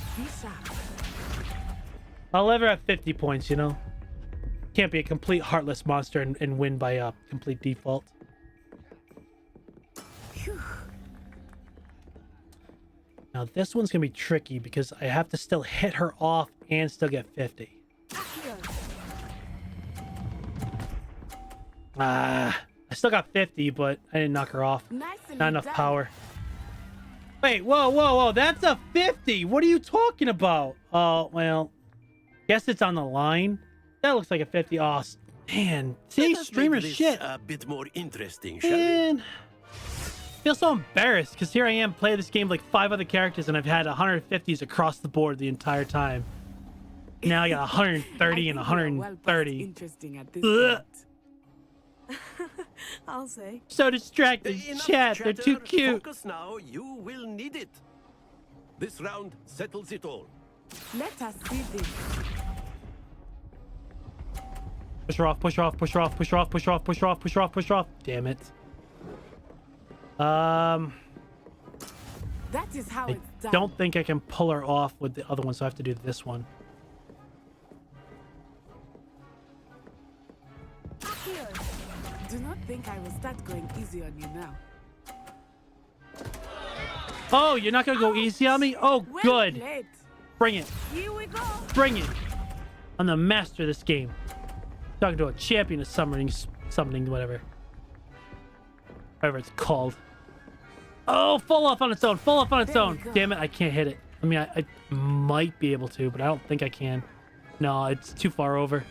S1: I'll let her have 50 points, you know? Can't be a complete heartless monster and win by complete default. Now this one's gonna be tricky because I have to still hit her off and still get 50. I still got 50, but I didn't knock her off. Not enough power. Wait, whoa, whoa, whoa, that's a 50! What are you talking about? Oh, well, guess it's on the line. That looks like a 50. Oh, man. See, streamer shit.
S10: A bit more interesting, shall we?
S1: Man. I feel so embarrassed because here I am playing this game like 5 other characters and I've had 150s across the board the entire time. Now I got 130 and 130.
S21: Interesting at this
S1: Ugh.
S5: I'll say.
S1: So distracted.
S10: Enough
S1: Chat, they're too
S10: chatter.
S1: cute.
S10: Focus now. You will need it. This round settles it all.
S21: Let us see this.
S1: Push her off, push her off, push her off, push her off, push her off, push her off, push her off, push her off. Damn it.
S21: That is how
S1: I
S21: it's done.
S1: don't think I can pull her off with the other one, so I have to do this one.
S21: Do not think I will start going easy on you now.
S1: Oh, you're not gonna go easy on me? Oh,
S21: Well
S1: good.
S21: played.
S1: Bring it.
S21: Here we go.
S1: Bring it. I'm the master of this game. Talking to a champion of summoning, whatever. Whatever it's called. Oh, fall off on its own. Fall off on its own. Damn it, I can't hit it. I mean, I might be able to, but I don't think I can. No, it's too far over.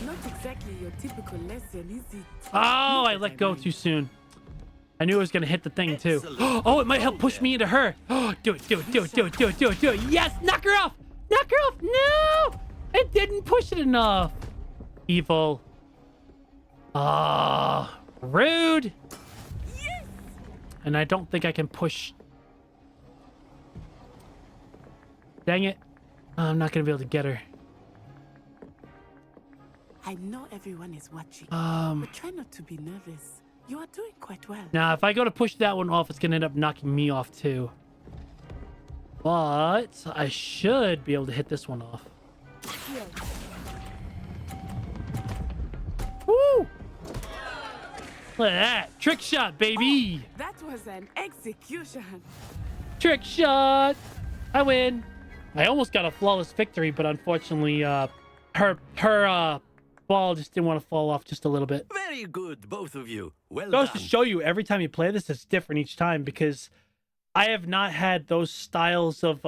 S21: Not exactly your typical lesson, is it?
S1: Oh, I let go too soon. I knew it was going to hit the thing, too. Oh, it might help push me into her. Oh, do it, do it, do it, do it, do it, do it, do it. Yes, knock her off. Knock her off. No, I didn't push it enough. Evil. Ah, rude.
S21: Yes.
S1: And I don't think I can push. Dang it. I'm not going to be able to get her.
S21: I know everyone is watching, but try not to be nervous. You are doing quite well.
S1: Now, if I go to push that one off, it's going to end up knocking me off, too. But I should be able to hit this one off. Woo! Look at that. Trick shot, baby.
S21: Oh, that was an execution.
S1: Trick shot. I win. I almost got a flawless victory, but unfortunately, her ball just didn't want to fall off just a little bit.
S10: Very good, both of you. Well
S1: Goes
S10: done.
S1: to show you, every time you play this, it's different each time because I have not had those styles of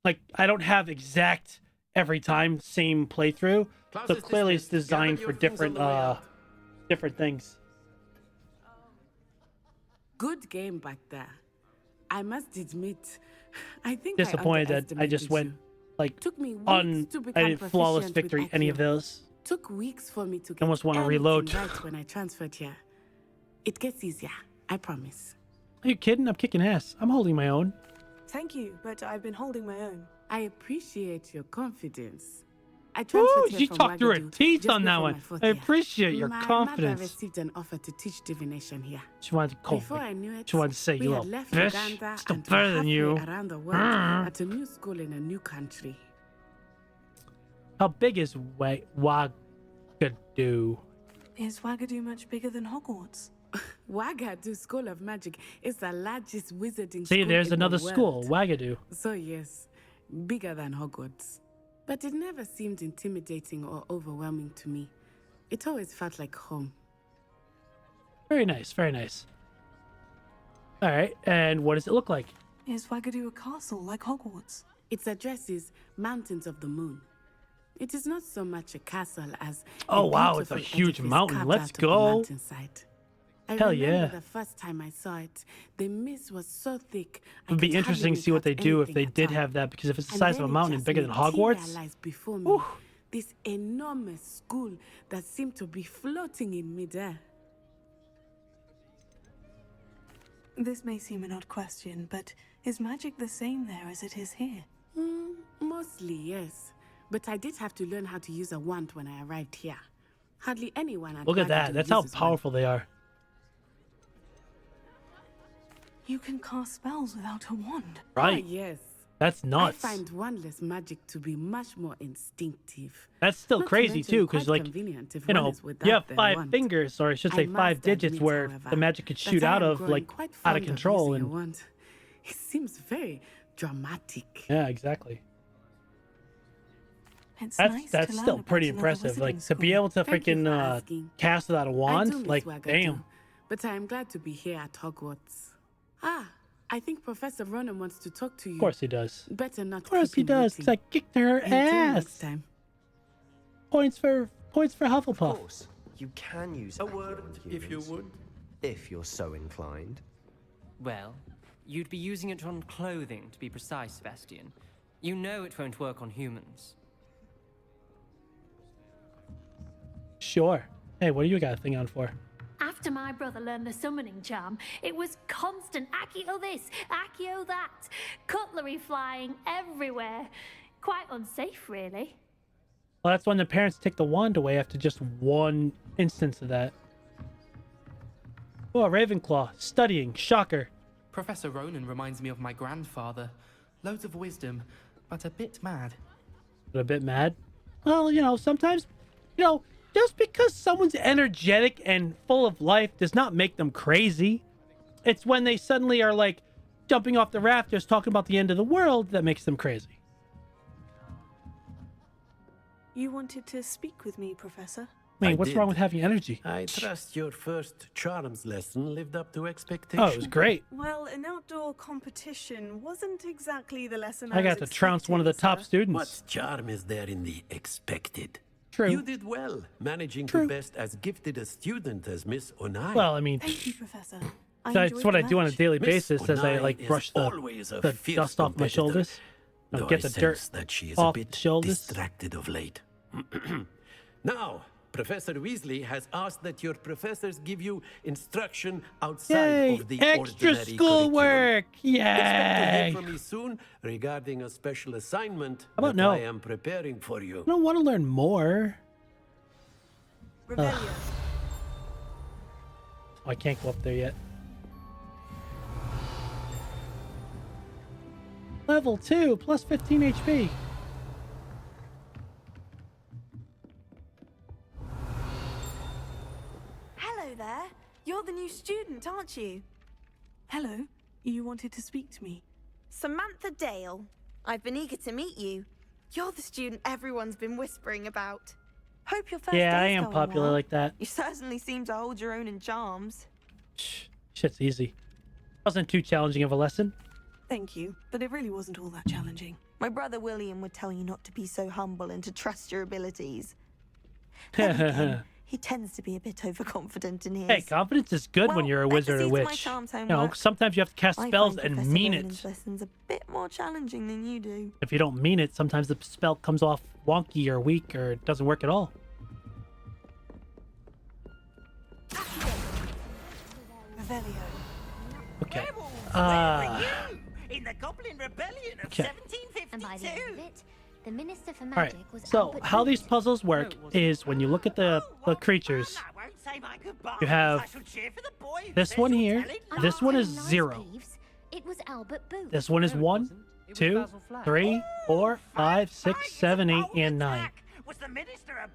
S1: like I don't have exact every time same playthrough. So clearly it's designed for different different things.
S21: Good game back there. I must admit, I think
S1: Disappointed that I just went like
S21: Took me weeks to become
S1: I did flawless
S21: proficient with
S1: victory any of
S21: Accio.
S1: those.
S21: Took weeks for me to get
S1: Almost want to
S21: everything
S1: reload.
S21: right when I transferred here. It gets easier, I promise.
S1: Are you kidding? I'm kicking ass. I'm holding my own.
S5: Thank you, but I've been holding my own.
S21: I appreciate your confidence. I
S1: Ooh,
S21: transferred here
S1: she
S21: from
S1: talked through her
S21: Wagadu
S1: teeth
S21: just
S1: on that
S21: before
S1: one.
S21: my fourth
S1: I
S21: year.
S1: appreciate your
S21: My
S1: confidence.
S21: mother received an offer to teach divination here.
S1: She wanted to call
S21: Before
S1: me.
S21: I knew it,
S1: She wanted to say,
S21: we
S1: you
S21: had
S1: little
S21: left
S1: fish.
S21: Uganda
S1: Still
S21: and were
S1: better than
S21: halfway
S1: you.
S21: around the world at a new school in a new country.
S1: How big is Wagadu?
S5: Is Wagadu much bigger than Hogwarts?
S21: Wagadu School of Magic is the largest wizarding
S1: See,
S21: school
S1: there's
S21: in
S1: another
S21: the
S1: school,
S21: world.
S1: Wagadu.
S21: So yes, bigger than Hogwarts. But it never seemed intimidating or overwhelming to me. It always felt like home.
S1: Very nice, very nice. All right, and what does it look like?
S5: Is Wagadu a castle like Hogwarts?
S21: Its address is Mountains of the Moon. It is not so much a castle as
S1: Oh, wow, it's a
S21: beautiful
S1: huge
S21: edifice
S1: mountain.
S21: carved
S1: Let's
S21: out of the
S1: go.
S21: mountainside. I
S1: Hell
S21: remember
S1: yeah.
S21: the first time I saw it, the mist was so thick.
S1: It would be interesting to see what they do if they did have that, because if it's the size of a mountain and bigger than Hogwarts,
S21: before me This enormous school that seemed to be floating in midair.
S5: This may seem an odd question, but is magic the same there as it is here?
S21: Mostly, yes. But I did have to learn how to use a wand when I arrived here. Hardly anyone at
S1: Look at that.
S21: Wagadu
S1: That's how
S21: uses
S1: powerful they are.
S5: You can cast spells without a wand.
S1: Right.
S21: Ah, yes.
S1: That's nuts.
S21: I find wandless magic to be much more instinctive.
S1: That's still
S21: Not to
S1: crazy
S21: mention
S1: too, because
S21: quite
S1: like,
S21: convenient if
S1: you
S21: one
S1: know,
S21: is without
S1: you have
S21: their
S1: 5
S21: wand.
S1: fingers, or I should say
S21: I
S1: 5
S21: must
S1: digits,
S21: admit,
S1: where
S21: however,
S1: the magic could
S21: that
S1: shoot
S21: I
S1: out
S21: am
S1: of,
S21: growing
S1: like,
S21: quite
S1: out of
S21: fond
S1: control.
S21: using a
S1: And
S21: wand. It seems very dramatic.
S1: yeah, exactly.
S5: It's
S1: That's
S5: nice
S1: that's
S5: to learn
S1: still
S5: about
S1: pretty
S5: another
S1: impressive. Like,
S5: wizarding
S1: to be
S5: school.
S1: able to
S21: Thank you for
S1: freaking
S21: asking.
S1: cast without a
S21: I do
S1: wand,
S21: miss
S1: like,
S21: Wagadu,
S1: damn.
S21: But I am glad to be here at Hogwarts. Ah, I think Professor Ronan wants to talk to you.
S1: Of course he does.
S21: Better not.
S1: Of course
S21: keep
S1: he
S21: him
S1: does, because I
S21: waiting.
S1: kicked her
S21: Until next
S1: ass.
S21: time.
S1: Points for Hufflepuff.
S3: Of course, you can use
S10: A word, if you
S3: humans,
S10: would.
S3: if you're so inclined.
S15: Well, you'd be using it on clothing, to be precise, Sebastian. You know it won't work on humans.
S1: Sure. Hey, what do you got a thing on for?
S22: After my brother learned the summoning charm, it was constant Accio this, Accio that, cutlery flying everywhere. Quite unsafe, really.
S1: Well, that's when the parents take the wand away after just one instance of that. Oh, Ravenclaw, studying, shocker.
S23: Professor Ronan reminds me of my grandfather. Loads of wisdom, but a bit mad.
S1: But a bit mad? Well, you know, sometimes, you know, just because someone's energetic and full of life does not make them crazy. It's when they suddenly are like jumping off the rafters talking about the end of the world that makes them crazy.
S5: You wanted to speak with me, Professor?
S1: I mean,
S10: I
S1: what's
S10: did.
S1: wrong with having energy?
S10: I trust your first charms lesson lived up to expectation.
S1: Oh, it was great.
S5: Well, an outdoor competition wasn't exactly the lesson
S1: I got to trounce one of the top students.
S10: What charm is there in the expected?
S1: True.
S10: You did well, managing
S1: True.
S10: to best as gifted a student as Miss Onai.
S1: Well, I mean,
S5: Thank you, Professor.
S1: that's what I do on a daily
S10: Miss
S1: basis as I
S10: Onai
S1: like
S10: is
S1: brush
S10: always a
S1: the
S10: fierce
S1: dust off my
S10: competitor,
S1: shoulders.
S10: though
S1: Get
S10: I
S1: the
S10: sense
S1: dirt
S10: that she is
S1: off
S10: a bit
S1: the shoulders.
S10: distracted of late. Now, Professor Weasley has asked that your professors give you instruction outside
S1: Yay!
S10: of the
S1: Extra
S10: ordinary
S1: schoolwork!
S10: curriculum. Expect to
S1: Yay!
S10: hear from me soon regarding a special assignment
S1: How about
S10: that
S1: no?
S10: I am preparing for you.
S1: I don't want to learn more.
S5: Revelio.
S1: Oh, I can't go up there yet. Level 2, plus 15 HP.
S17: Hello there. You're the new student, aren't you?
S5: Hello. You wanted to speak to me.
S17: Samantha Dale. I've been eager to meet you. You're the student everyone's been whispering about. Hope your first
S1: Yeah, I
S17: day's
S1: am
S17: going
S1: popular
S17: well.
S1: like that.
S17: You certainly seem to hold your own in charms.
S1: Shit's easy. Wasn't too challenging of a lesson.
S5: Thank you, but it really wasn't all that challenging.
S17: My brother William would tell you not to be so humble and to trust your abilities. Then again, he tends to be a bit overconfident in his.
S1: Hey, confidence is good when
S17: Well,
S1: you're a
S17: let's
S1: wizard or
S17: see to my
S1: witch.
S17: charms
S1: You know,
S17: homework.
S1: sometimes you have to cast
S17: I
S1: spells
S17: find
S1: and
S17: Professor
S1: mean
S17: Roland's
S1: it.
S17: lessons a bit more challenging than you do.
S1: If you don't mean it, sometimes the spell comes off wonky or weak or it doesn't work at all.
S5: Revelio.
S1: Okay.
S24: In the Goblin Rebellion of
S1: Okay.
S24: 1752.
S25: And by the end of it, the Minister for
S1: All right.
S25: Magic was
S1: So
S25: Albert
S1: how these
S25: Booth.
S1: puzzles work is when you look at the creatures, you have this one here. This one is 0.
S25: It was Albert Booth.
S1: This one is 1, 2, 3, 4, 5, 6, 7, 8, and 9.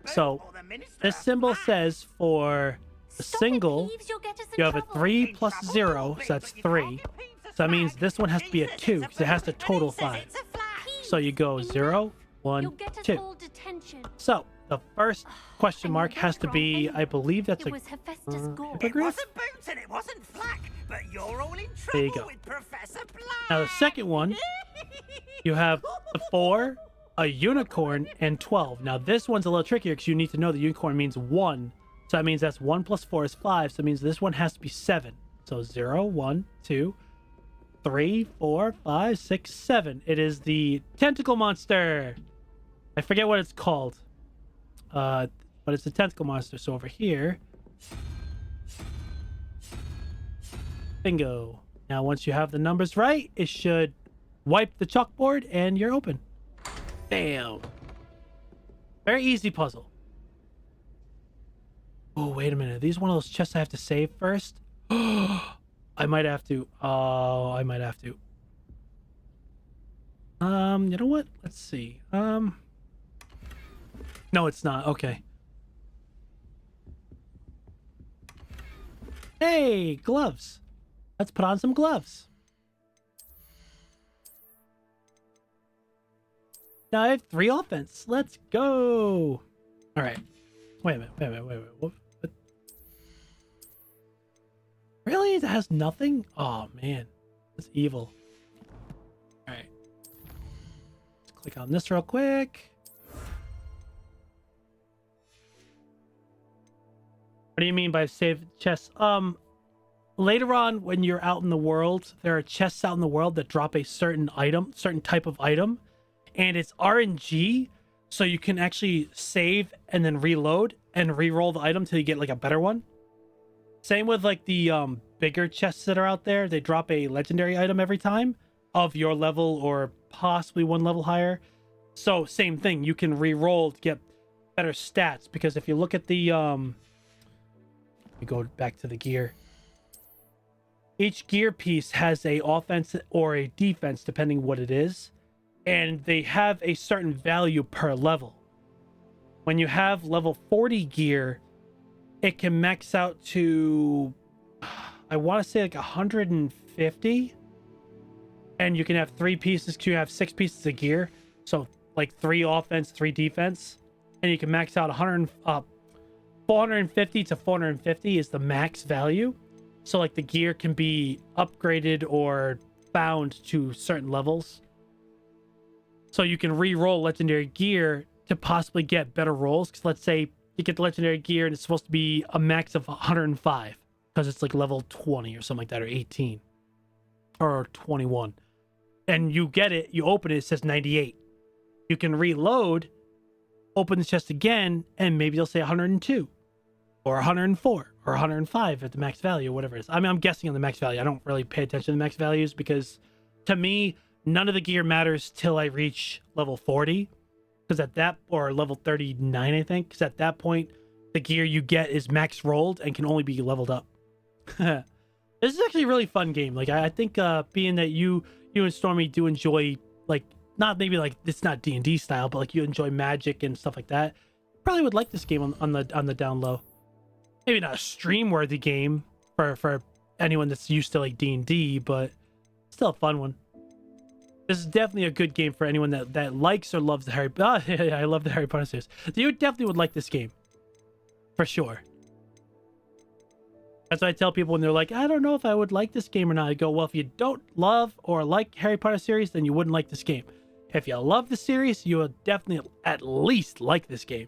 S1: So this symbol says for a single, you have a 3 plus 0, so that's 3. So that means this one has to be a 2, because it has to total 5. So you go 0, 1, 2. So the first question mark has to be, I believe that's
S24: It
S1: a
S24: was Hephaestus Gore. It
S1: hippogriff?
S24: wasn't Boots and it wasn't Flack, but you're all in
S1: There you
S24: trouble
S1: go.
S24: with Professor Black.
S1: Now the second one, you have the 4, a unicorn, and 12. Now this one's a little trickier because you need to know the unicorn means 1. So that means that's 1 plus 4 is 5. So it means this one has to be 7. So 0, 1, 2, 3, 4, 5, 6, 7. It is the tentacle monster. I forget what it's called. but it's a tentacle monster. So over here, bingo. Now, once you have the numbers right, it should wipe the chalkboard and you're open. Bam. Very easy puzzle. Oh, wait a minute. Are these one of those chests I have to save first? I might have to. Oh, I might have to. You know what? Let's see. No, it's not. Okay. Hey, gloves. Let's put on some gloves. Now I have 3 offense. Let's go. All right. Wait a minute. What? Really? It has nothing? Oh, man. That's evil. All right. Let's click on this real quick. What do you mean by save chests? Later on, when you're out in the world, there are chests out in the world that drop a certain item, certain type of item, and it's RNG, so you can actually save and then reload and re-roll the item till you get like a better one. Same with like the bigger chests that are out there. They drop a legendary item every time of your level or possibly 1 level higher. So same thing, you can re-roll to get better stats, because if you look at the we go back to the gear. Each gear piece has a offense or a defense, depending what it is, and they have a certain value per level. When you have level 40 gear, it can max out to, I want to say like 150, and you can have 3 pieces. You have 6 pieces of gear, so like 3 offense, 3 defense, and you can max out 450 to 450 is the max value. So like the gear can be upgraded or bound to certain levels. So you can re-roll legendary gear to possibly get better rolls. Because let's say you get the legendary gear and it's supposed to be a max of 105 because it's like level 20 or something like that, or 18 or 21. And you get it, you open it, it says 98. You can reload, open the chest again, and maybe they'll say 102 or 104 or 105 at the max value, or whatever it is. I mean, I'm guessing on the max value. I don't really pay attention to the max values because to me, none of the gear matters till I reach level 40. Because at that, or level 39, I think. Because at that point, the gear you get is max rolled and can only be leveled up. This is actually a really fun game. Like, I think being that you and Stormy do enjoy, like, not maybe like, it's not D&D style, but like you enjoy magic and stuff like that, probably would like this game on the down low. Maybe not a stream-worthy game for anyone that's used to like D&D, but still a fun one. This is definitely a good game for anyone that likes or loves the Harry. I love the Harry Potter series. You definitely would like this game, for sure. That's what I tell people when they're like, I don't know if I would like this game or not. I go, well, if you don't love or like Harry Potter series, then you wouldn't like this game. If you love the series, you will definitely at least like this game.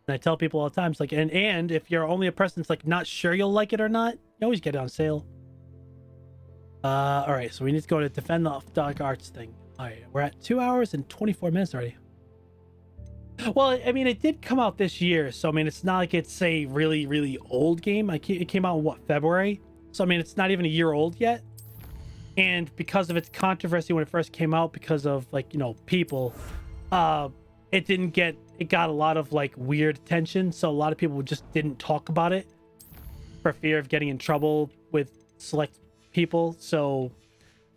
S1: And I tell people all the time, it's like, and if you're only a person that's like not sure you'll like it or not, you always get it on sale. All right, so we need to go to defend the dark arts thing. All right, we're at 2 hours and 24 minutes already. Well, I mean, it did come out this year, so I mean, it's not like it's a really, really old game. It came out in what, February? So I mean, it's not even a year old yet. And because of its controversy when it first came out, because of like, you know, people, it got a lot of like weird attention, so a lot of people just didn't talk about it for fear of getting in trouble with select people. So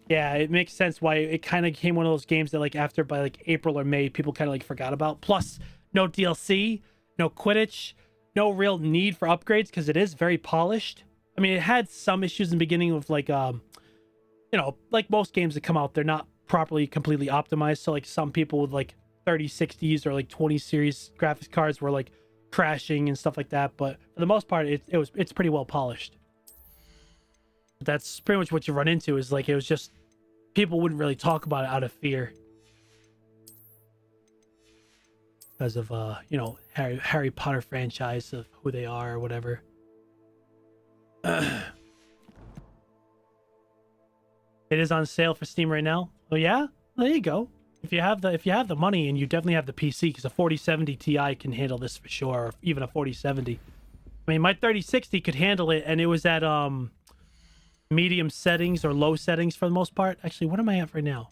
S1: yeah, it makes sense why it kind of became one of those games that like after by like April or May, people kind of like forgot about. Plus no DLC, no Quidditch, no real need for upgrades because it is very polished. I mean, it had some issues in the beginning with like you know, like most games that come out, they're not properly completely optimized. So like some people with like 3060s or like 20 series graphics cards were like crashing and stuff like that, but for the most part it's pretty well polished. But that's pretty much what you run into, is like it was just people wouldn't really talk about it out of fear because of you know, Harry Potter franchise, of who they are or whatever. It is on sale for Steam right now. So yeah, there you go. If you have the money, and you definitely have the PC, because a 4070 Ti can handle this for sure, or even a 4070. I mean, my 3060 could handle it, and it was at medium settings or low settings for the most part. Actually, what am I at right now?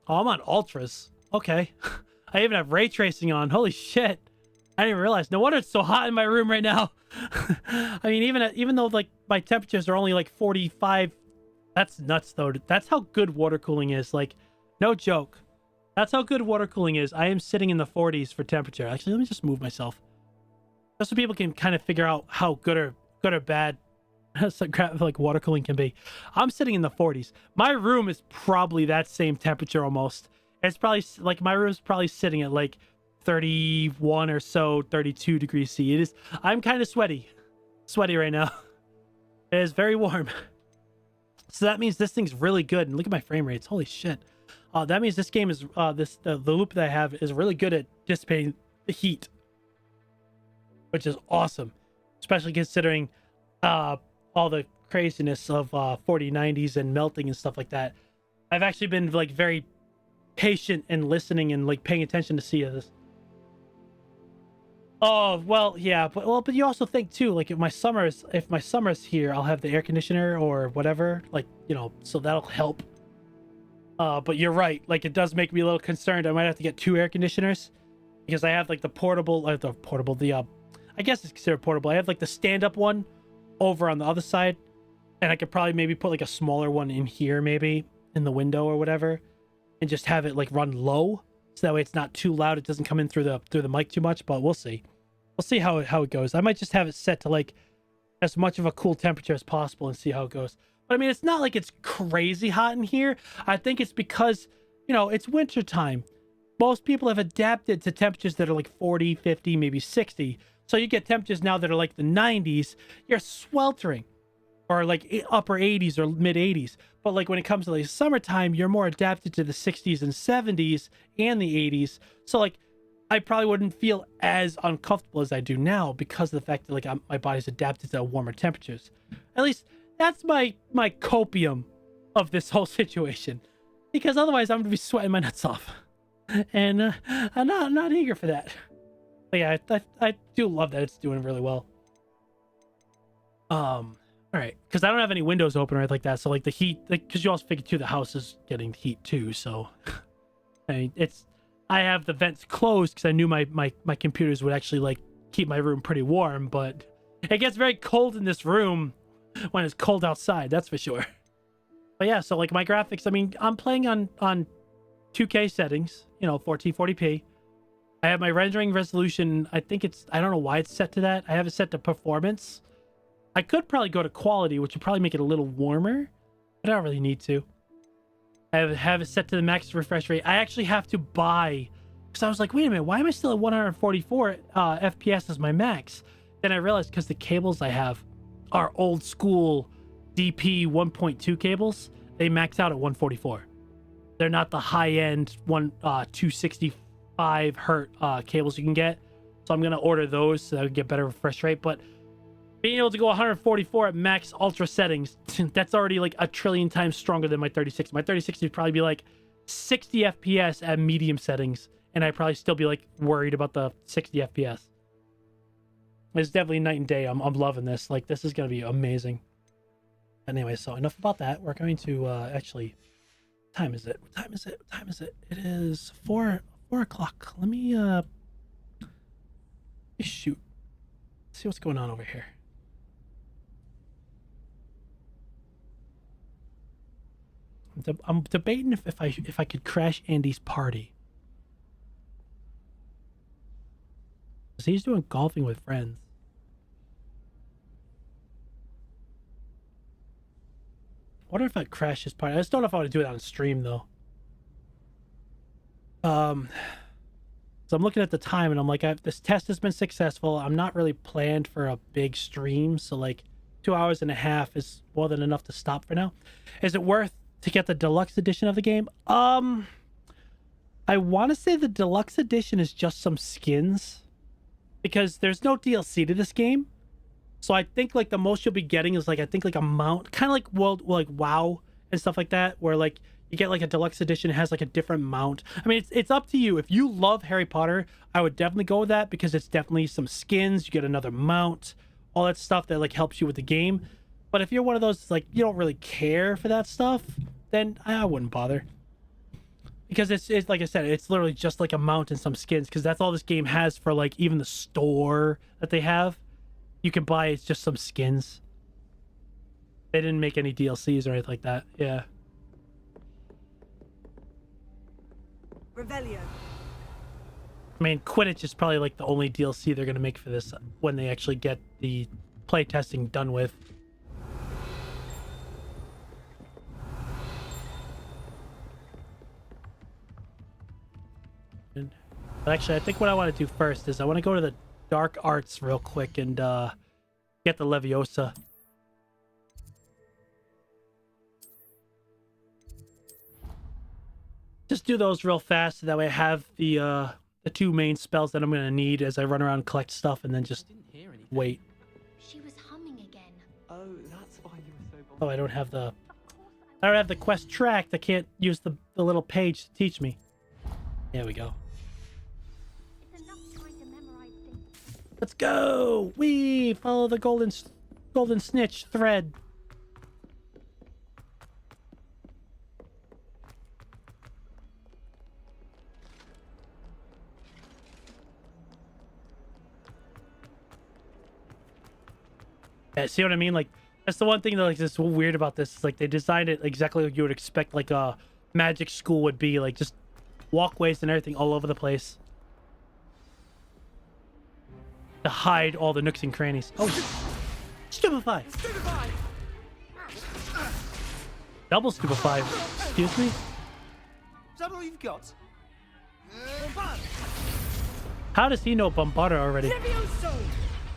S1: Oh, I'm on ultras. Okay. I even have ray tracing on. Holy shit. I didn't even realize. No wonder it's so hot in my room right now. I mean, even though like my temperatures are only like 45, that's nuts though. That's how good water cooling is. Like, no joke. That's how good water cooling is. I am sitting in the 40s for temperature. Actually, let me just move myself, just so people can kind of figure out how good or bad like water cooling can be. I'm sitting in the 40s. My room is probably that same temperature almost. It's probably like my room's probably sitting at like 31 or so, 32 degrees C. It is. I'm kind of sweaty right now. It is very warm. So that means this thing's really good. And look at my frame rates. Holy shit. That means this game is the loop that I have is really good at dissipating the heat, which is awesome, especially considering all the craziness of 4090s and melting and stuff like that. I've actually been like very patient and listening and like paying attention to see this. Oh well, yeah, but you also think too, like if my summer's here, I'll have the air conditioner or whatever, like, you know, so that'll help. But you're right, like it does make me a little concerned. I might have to get 2 air conditioners because I have like the portable, I guess it's considered portable. I have like the stand-up one over on the other side, and I could probably maybe put like a smaller one in here, maybe in the window or whatever, and just have it like run low, so that way it's not too loud. It doesn't come in through the mic too much. But we'll see how it goes. I might just have it set to like as much of a cool temperature as possible and see how it goes. But I mean, it's not like it's crazy hot in here. I think it's because, you know, it's winter time. Most people have adapted to temperatures that are like 40, 50, maybe 60. So you get temperatures now that are like the 90s. You're sweltering, or like upper 80s or mid 80s. But like when it comes to like summertime, you're more adapted to the 60s and 70s and the 80s. So like I probably wouldn't feel as uncomfortable as I do now because of the fact that like my body's adapted to warmer temperatures. At least that's my copium of this whole situation, because otherwise I'm gonna be sweating my nuts off, and I'm not eager for that. But yeah, I do love that it's doing really well. All right, because I don't have any windows open or anything like that, so like the heat, like, because you also figure too the house is getting heat too, so I mean I have the vents closed because I knew my computers would actually like keep my room pretty warm, but it gets very cold in this room when it's cold outside, that's for sure. But yeah, so like my graphics, I mean, I'm playing on 2K settings, you know, 1440p. I have my rendering resolution, I don't know why it's set to that. I have it set to performance. I could probably go to quality, which would probably make it a little warmer, but I don't really need to. I have it set to the max refresh rate. I actually have to buy, because I was like, wait a minute, why am I still at 144 FPS as my max? Then I realized because the cables I have are old school DP 1.2 cables. They max out at 144. They're not the high end 265 hertz cables you can get. So I'm gonna order those so that I can get better refresh rate. But being able to go 144 at max ultra settings, that's already like a trillion times stronger than my 3060. My 3060 would probably be like 60 FPS at medium settings, and I'd probably still be like worried about the 60 FPS. It's definitely night and day. I'm loving this. Like, this is gonna be amazing. Anyway, so enough about that. We're going to actually, what time is it? It is 4 o'clock. Let me shoot. See what's going on over here. I'm debating if I could crash Andy's party. 'Cause he's doing golfing with friends. I wonder if I'd crash his party. I just don't know if I want to do it on stream though. So I'm looking at the time and I'm like, this test has been successful. I'm not really planned for a big stream, so like 2 hours and a half is more than enough to stop for now. Is it worth to get the deluxe edition of the game? I want to say the deluxe edition is just some skins, because there's no DLC to this game. So I think like the most you'll be getting is like, I think like a mount, kind of like WoW and stuff like that, where like You get like a deluxe edition, it has like a different mount. I mean, it's up to you. If you love Harry Potter, I would definitely go with that because it's definitely some skins. You get another mount, all that stuff that like helps you with the game. But if you're one of those like you don't really care for that stuff, then I wouldn't bother. Because it's like I said, it's literally just like a mount and some skins. Because that's all this game has for like even the store that they have. You can buy it's just some skins. They didn't make any DLCs or anything like that. Yeah.
S5: Revelio.
S1: I mean, Quidditch is probably like the only DLC they're gonna make for this when they actually get the play testing done with. But actually, I think what I want to do first is I want to go to the Dark Arts real quick and get the Leviosa. Just do those real fast so that way I have the two main spells that I'm gonna need as I run around and collect stuff, and then just wait.
S25: She was humming again.
S18: Oh, that's why you were so
S1: Oh, I don't have the quest tracked. I can't use the little page to teach me. There we go. Let's go! We follow the golden snitch thread. Yeah, see what I mean? Like, that's the one thing that like is so weird about this. Is like they designed it exactly like you would expect like a magic school would be. Like just walkways and everything all over the place. To hide all the nooks and crannies. Oh, stupefy! Double stupefy. Excuse me?
S18: Is that all you've got?
S1: How does he know Bombarda already?
S4: Levioso!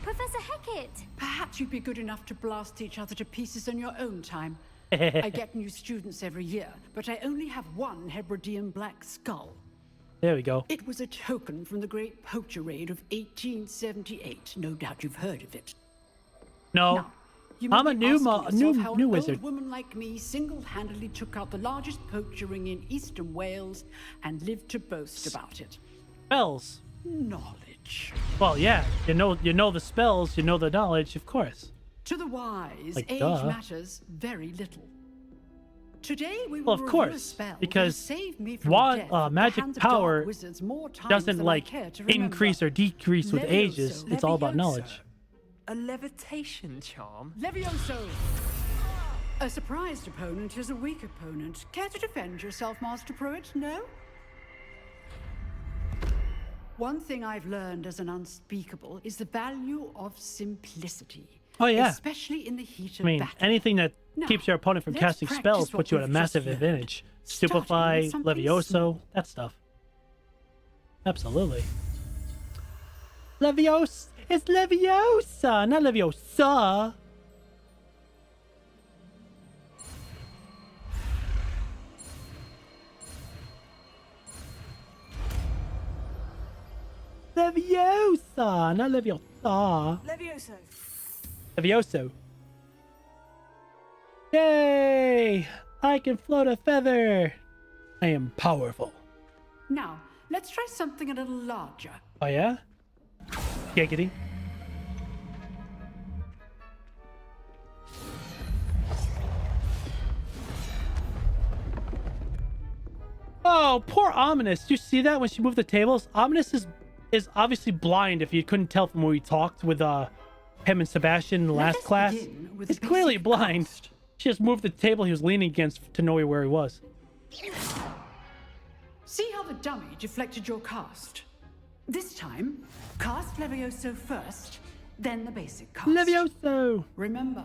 S25: Professor Hecat!
S4: Perhaps you'd be good enough to blast each other to pieces in your own time. I get new students every year, but I only have one Hebridean black skull.
S1: There we go.
S4: It was a token from the Great Poacher Raid of 1878. No doubt you've heard of it.
S1: No.
S4: Now, you
S1: I'm a
S4: may be asking yourself how
S1: new
S4: an
S1: wizard.
S4: old woman like me single-handedly took out the largest poacher ring in eastern Wales and lived to boast about it.
S1: Spells.
S4: Knowledge.
S1: Well, yeah. You know the spells. You know the knowledge, of course.
S4: To the wise,
S1: Like,
S4: age
S1: duh.
S4: matters very little. Today we will
S1: Well, of
S4: review a
S1: course,
S4: spell
S1: because
S4: that saved me from death at the
S1: magic
S4: hands of
S1: power
S4: dark wizards more times
S1: doesn't
S4: than I
S1: like
S4: care to remember.
S1: increase or decrease with
S4: Levioso.
S1: ages. It's all about knowledge.
S18: A levitation charm?
S4: Levioso! A surprised opponent is a weak opponent. Care to defend yourself, Master Pruitt? No? One thing I've learned as an unspeakable is the value of simplicity.
S1: Oh yeah.
S4: Especially in the heat of
S1: I mean,
S4: battle.
S1: anything that
S4: Now,
S1: keeps your opponent from
S4: let's
S1: casting
S4: practice
S1: spells
S4: what
S1: puts you at a
S4: we've
S1: massive
S4: just learned.
S1: advantage.
S4: Starting with
S1: Stupefy,
S4: something
S1: Levioso,
S4: small.
S1: that stuff. Absolutely. Leviosa. It's Leviosa, not Leviosa. Leviosa, not Leviosa.
S5: Levioso.
S1: Levioso. Yay! I can float a feather. I am powerful.
S4: Now, let's try something a little larger.
S1: Oh yeah? Giggity. Oh, poor Ominous. Do you see that when she moved the tables? Ominous is obviously blind if you couldn't tell from when we talked with him and Sebastian in the last class. He's clearly blind. She just moved the table he was leaning against to know where he was.
S4: See how the dummy deflected your cast? This time, cast Levioso first, then the basic cast.
S1: Levioso!
S4: Remember,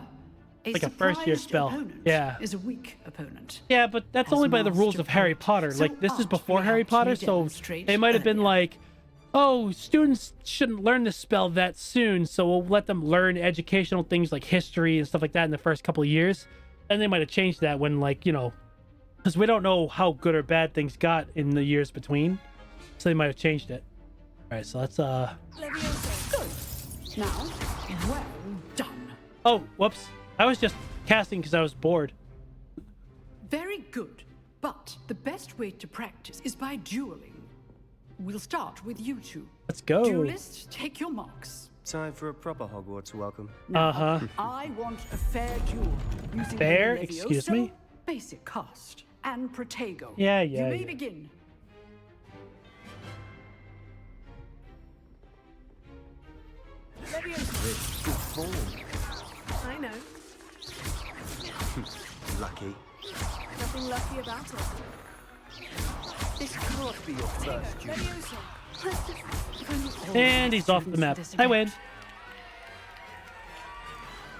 S1: Like a first-year
S4: surprised
S1: spell.
S4: opponent
S1: Yeah.
S4: is a weak opponent.
S1: Yeah, but that's
S4: As
S1: only by the rules
S4: Master
S1: of Harry
S4: Pruitt,
S1: Potter.
S4: so
S1: Like, this is
S4: art
S1: before
S4: we
S1: Harry
S4: actually
S1: Potter, so
S4: demonstrate
S1: they might have been like, oh, students shouldn't learn this spell that soon, so we'll let them learn educational things like history and stuff like that in the first couple of years. And they might have changed that when, like, you know, because we don't know how good or bad things got in the years between. So they might have changed it. All right, so let's,
S4: Levioso. Good. Now, well done.
S1: Oh, whoops. I was just casting because I was bored.
S4: Very good. But the best way to practice is by dueling. We'll start with you two.
S1: Let's go.
S4: Duelists, take your marks.
S3: Time for a proper Hogwarts welcome.
S4: Now, I want a fair duel using
S1: Fair?
S4: Levioso,
S1: Excuse me?
S4: basic cast, and Protego.
S1: Yeah.
S4: You may begin.
S3: Levioso.
S5: I know.
S3: Lucky.
S5: Nothing lucky about it.
S3: This can't be your first duel.
S1: And he's off the map. I win.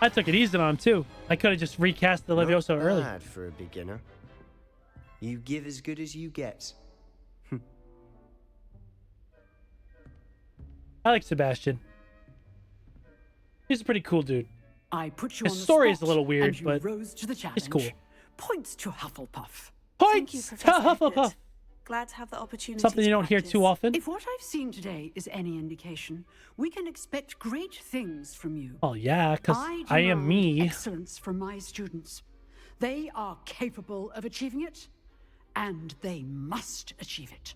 S1: I took it easy on him too. I could have just recast the Levioso early.
S3: Bad for a beginner. You give as good as you get.
S1: I like Sebastian. He's a pretty cool dude.
S4: I put you
S1: His
S4: on the
S1: story is
S4: spot,
S1: a little weird,
S4: and you
S1: but
S4: rose to the challenge.
S1: he's cool.
S4: Points to Hufflepuff.
S1: Points to Hufflepuff.
S5: Glad to have the opportunity.
S1: Something you
S5: to
S1: don't hear
S5: practice.
S1: too often.
S4: If what I've seen today is any indication, we can expect great things from you.
S1: Oh yeah, because I am
S4: demand
S1: me.
S4: Excellence from my students. They are capable of achieving it, and they must achieve it.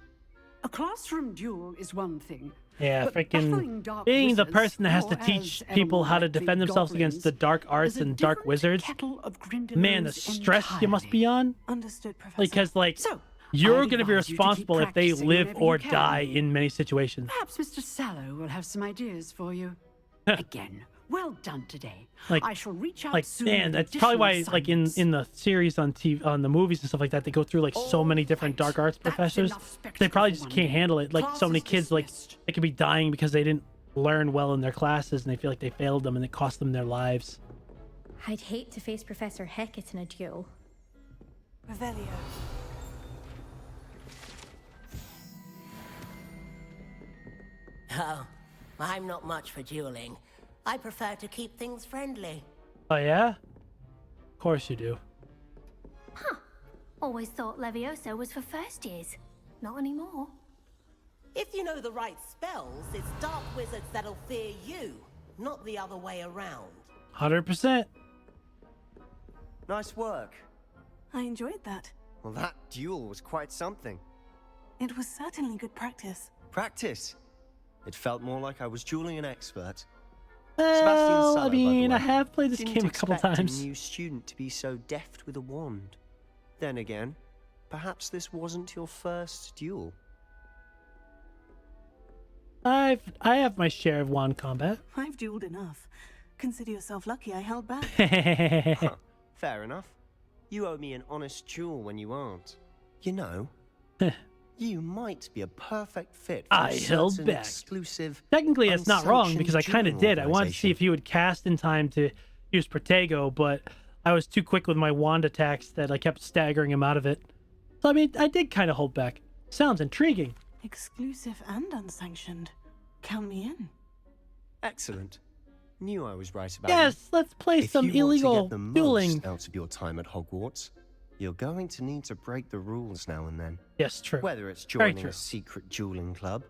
S4: A classroom duel is one thing.
S1: Yeah,
S4: but battling
S1: freaking
S4: dark
S1: being the
S4: wizards,
S1: person that has to
S4: or
S1: teach
S4: as
S1: people how to
S4: Elmo
S1: defend
S4: likely
S1: themselves against the
S4: goblins,
S1: dark arts
S4: is a
S1: and dark
S4: different
S1: wizards.
S4: kettle of
S1: Man, the
S4: Grindylows
S1: stress you must be on.
S5: Understood, Professor.
S1: Because like
S4: So,
S1: you're
S4: I'd
S1: going to be
S4: advise you to keep
S1: responsible if they
S4: practicing
S1: live
S4: whenever
S1: or
S4: you can.
S1: die in many situations.
S4: Perhaps Mr. Sallow will have some ideas for you. Again, well done today.
S1: Like,
S4: I shall reach out
S1: like
S4: soon
S1: man,
S4: with
S1: that's probably why
S4: additional
S1: like in the series on TV, on the movies and stuff like that, they go through like so many different dark arts professors. They probably just can't handle it. Like so many kids, like they could be dying because they didn't learn well in their classes and they feel like they failed them and it cost them their lives.
S25: I'd hate to face Professor Hecat in a duel.
S5: Revelio.
S19: Oh, I'm not much for dueling. I prefer to keep things friendly.
S1: Oh yeah? Of course you do.
S22: Always thought Levioso was for first years. Not anymore.
S19: If you know the right spells, it's dark wizards that'll fear you, not the other way around.
S1: 100%.
S3: Nice work.
S5: I enjoyed that.
S3: Well, that duel was quite something.
S5: It was certainly good practice.
S3: Practice. It felt more like I was dueling an expert.
S1: Well,
S3: Sallow,
S1: I mean,
S3: by
S1: I
S3: the way,
S1: have played this
S3: didn't
S1: game a couple
S3: expect
S1: times.
S3: A new student to be so deft with a wand. Then again, perhaps this wasn't your first duel.
S1: I have my share of wand combat.
S5: I've dueled enough. Consider yourself lucky I held back.
S3: Huh, fair enough. You owe me an honest duel when you aren't. You know, you might be a perfect fit for
S1: I
S3: a
S1: held
S3: certain
S1: back.
S3: exclusive,
S1: Technically, it's not wrong
S3: unsanctioned
S1: because I kind of
S3: dueling
S1: did. I wanted to see if
S3: organization.
S1: he would cast in time to use Protego, but I was too quick with my wand attacks that I kept staggering him out of it. So, I mean, I did kind of hold back. Sounds intriguing.
S5: Exclusive and unsanctioned. Count me in.
S3: Excellent. Knew I was right about
S1: Yes, let's play
S3: If
S1: some
S3: you want to
S1: illegal
S3: get the most
S1: dueling.
S3: out of your time at Hogwarts, you're going to need to break the rules now and then.
S1: Yes, true.
S3: Whether it's
S1: Very
S3: joining
S1: true.
S3: a secret dueling club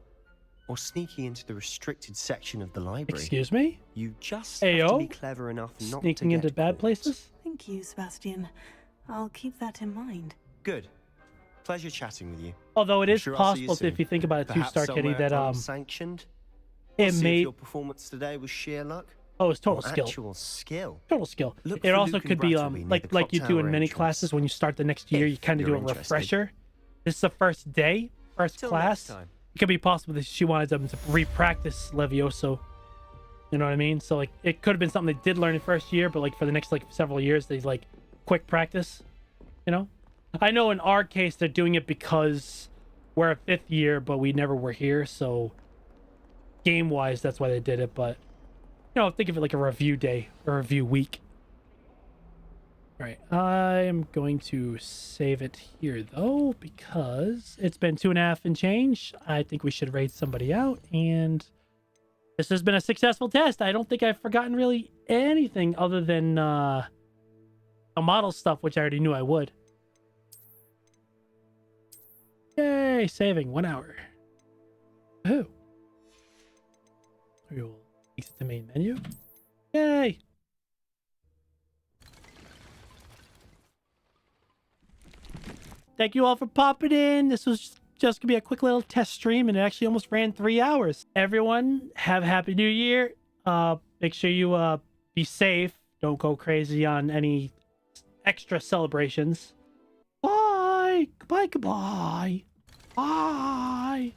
S3: or sneaking into the restricted section of the library.
S1: Excuse me?
S3: You just have to
S1: Ayo?
S3: be clever enough not
S1: Sneaking
S3: to
S1: into
S3: get
S1: bad
S3: caught.
S1: places?
S5: Thank you, Sebastian. I'll keep that in mind.
S3: Good. Pleasure chatting with you.
S1: Although it
S3: I'm
S1: is
S3: sure I'll see you
S1: possible,
S3: soon.
S1: if you think about it too,
S3: Perhaps
S1: Star Kitty,
S3: somewhere
S1: that
S3: unsanctioned.
S1: it
S3: We'll see if
S1: may
S3: your performance today was sheer luck.
S1: Oh, it's total
S3: or
S1: skill.
S3: Actual skill.
S1: Total skill.
S3: Look
S1: It
S3: for
S1: also
S3: Luke and
S1: could be
S3: Brattleby near the
S1: like you
S3: clock
S1: do in
S3: tower
S1: many
S3: entrance.
S1: classes when you start the next year, you
S3: If
S1: kind of do
S3: you're
S1: a
S3: interested.
S1: refresher. This is the first day, first
S3: Till
S1: class.
S3: next time.
S1: It could be possible that she wanted them to re-practice Levioso. You know what I mean? So like it could have been something they did learn in first year, but like for the next like several years they like quick practice. You know? I know in our case they're doing it because we're a 5th year, but we never were here, so game wise that's why they did it, but you know, think of it like a review day or review week. All right, I am going to save it here though because it's been 2.5 and change. I think we should raid somebody out, and this has been a successful test. I don't think I've forgotten really anything other than the model stuff, which I already knew I would. Yay, saving 1 hour. Oh. We will exit the main menu. Yay! Thank you all for popping in. This was just gonna be a quick little test stream, and it actually almost ran 3 hours. Everyone, have a happy new year. Make sure you be safe. Don't go crazy on any extra celebrations. Bye. Goodbye. Goodbye. Bye.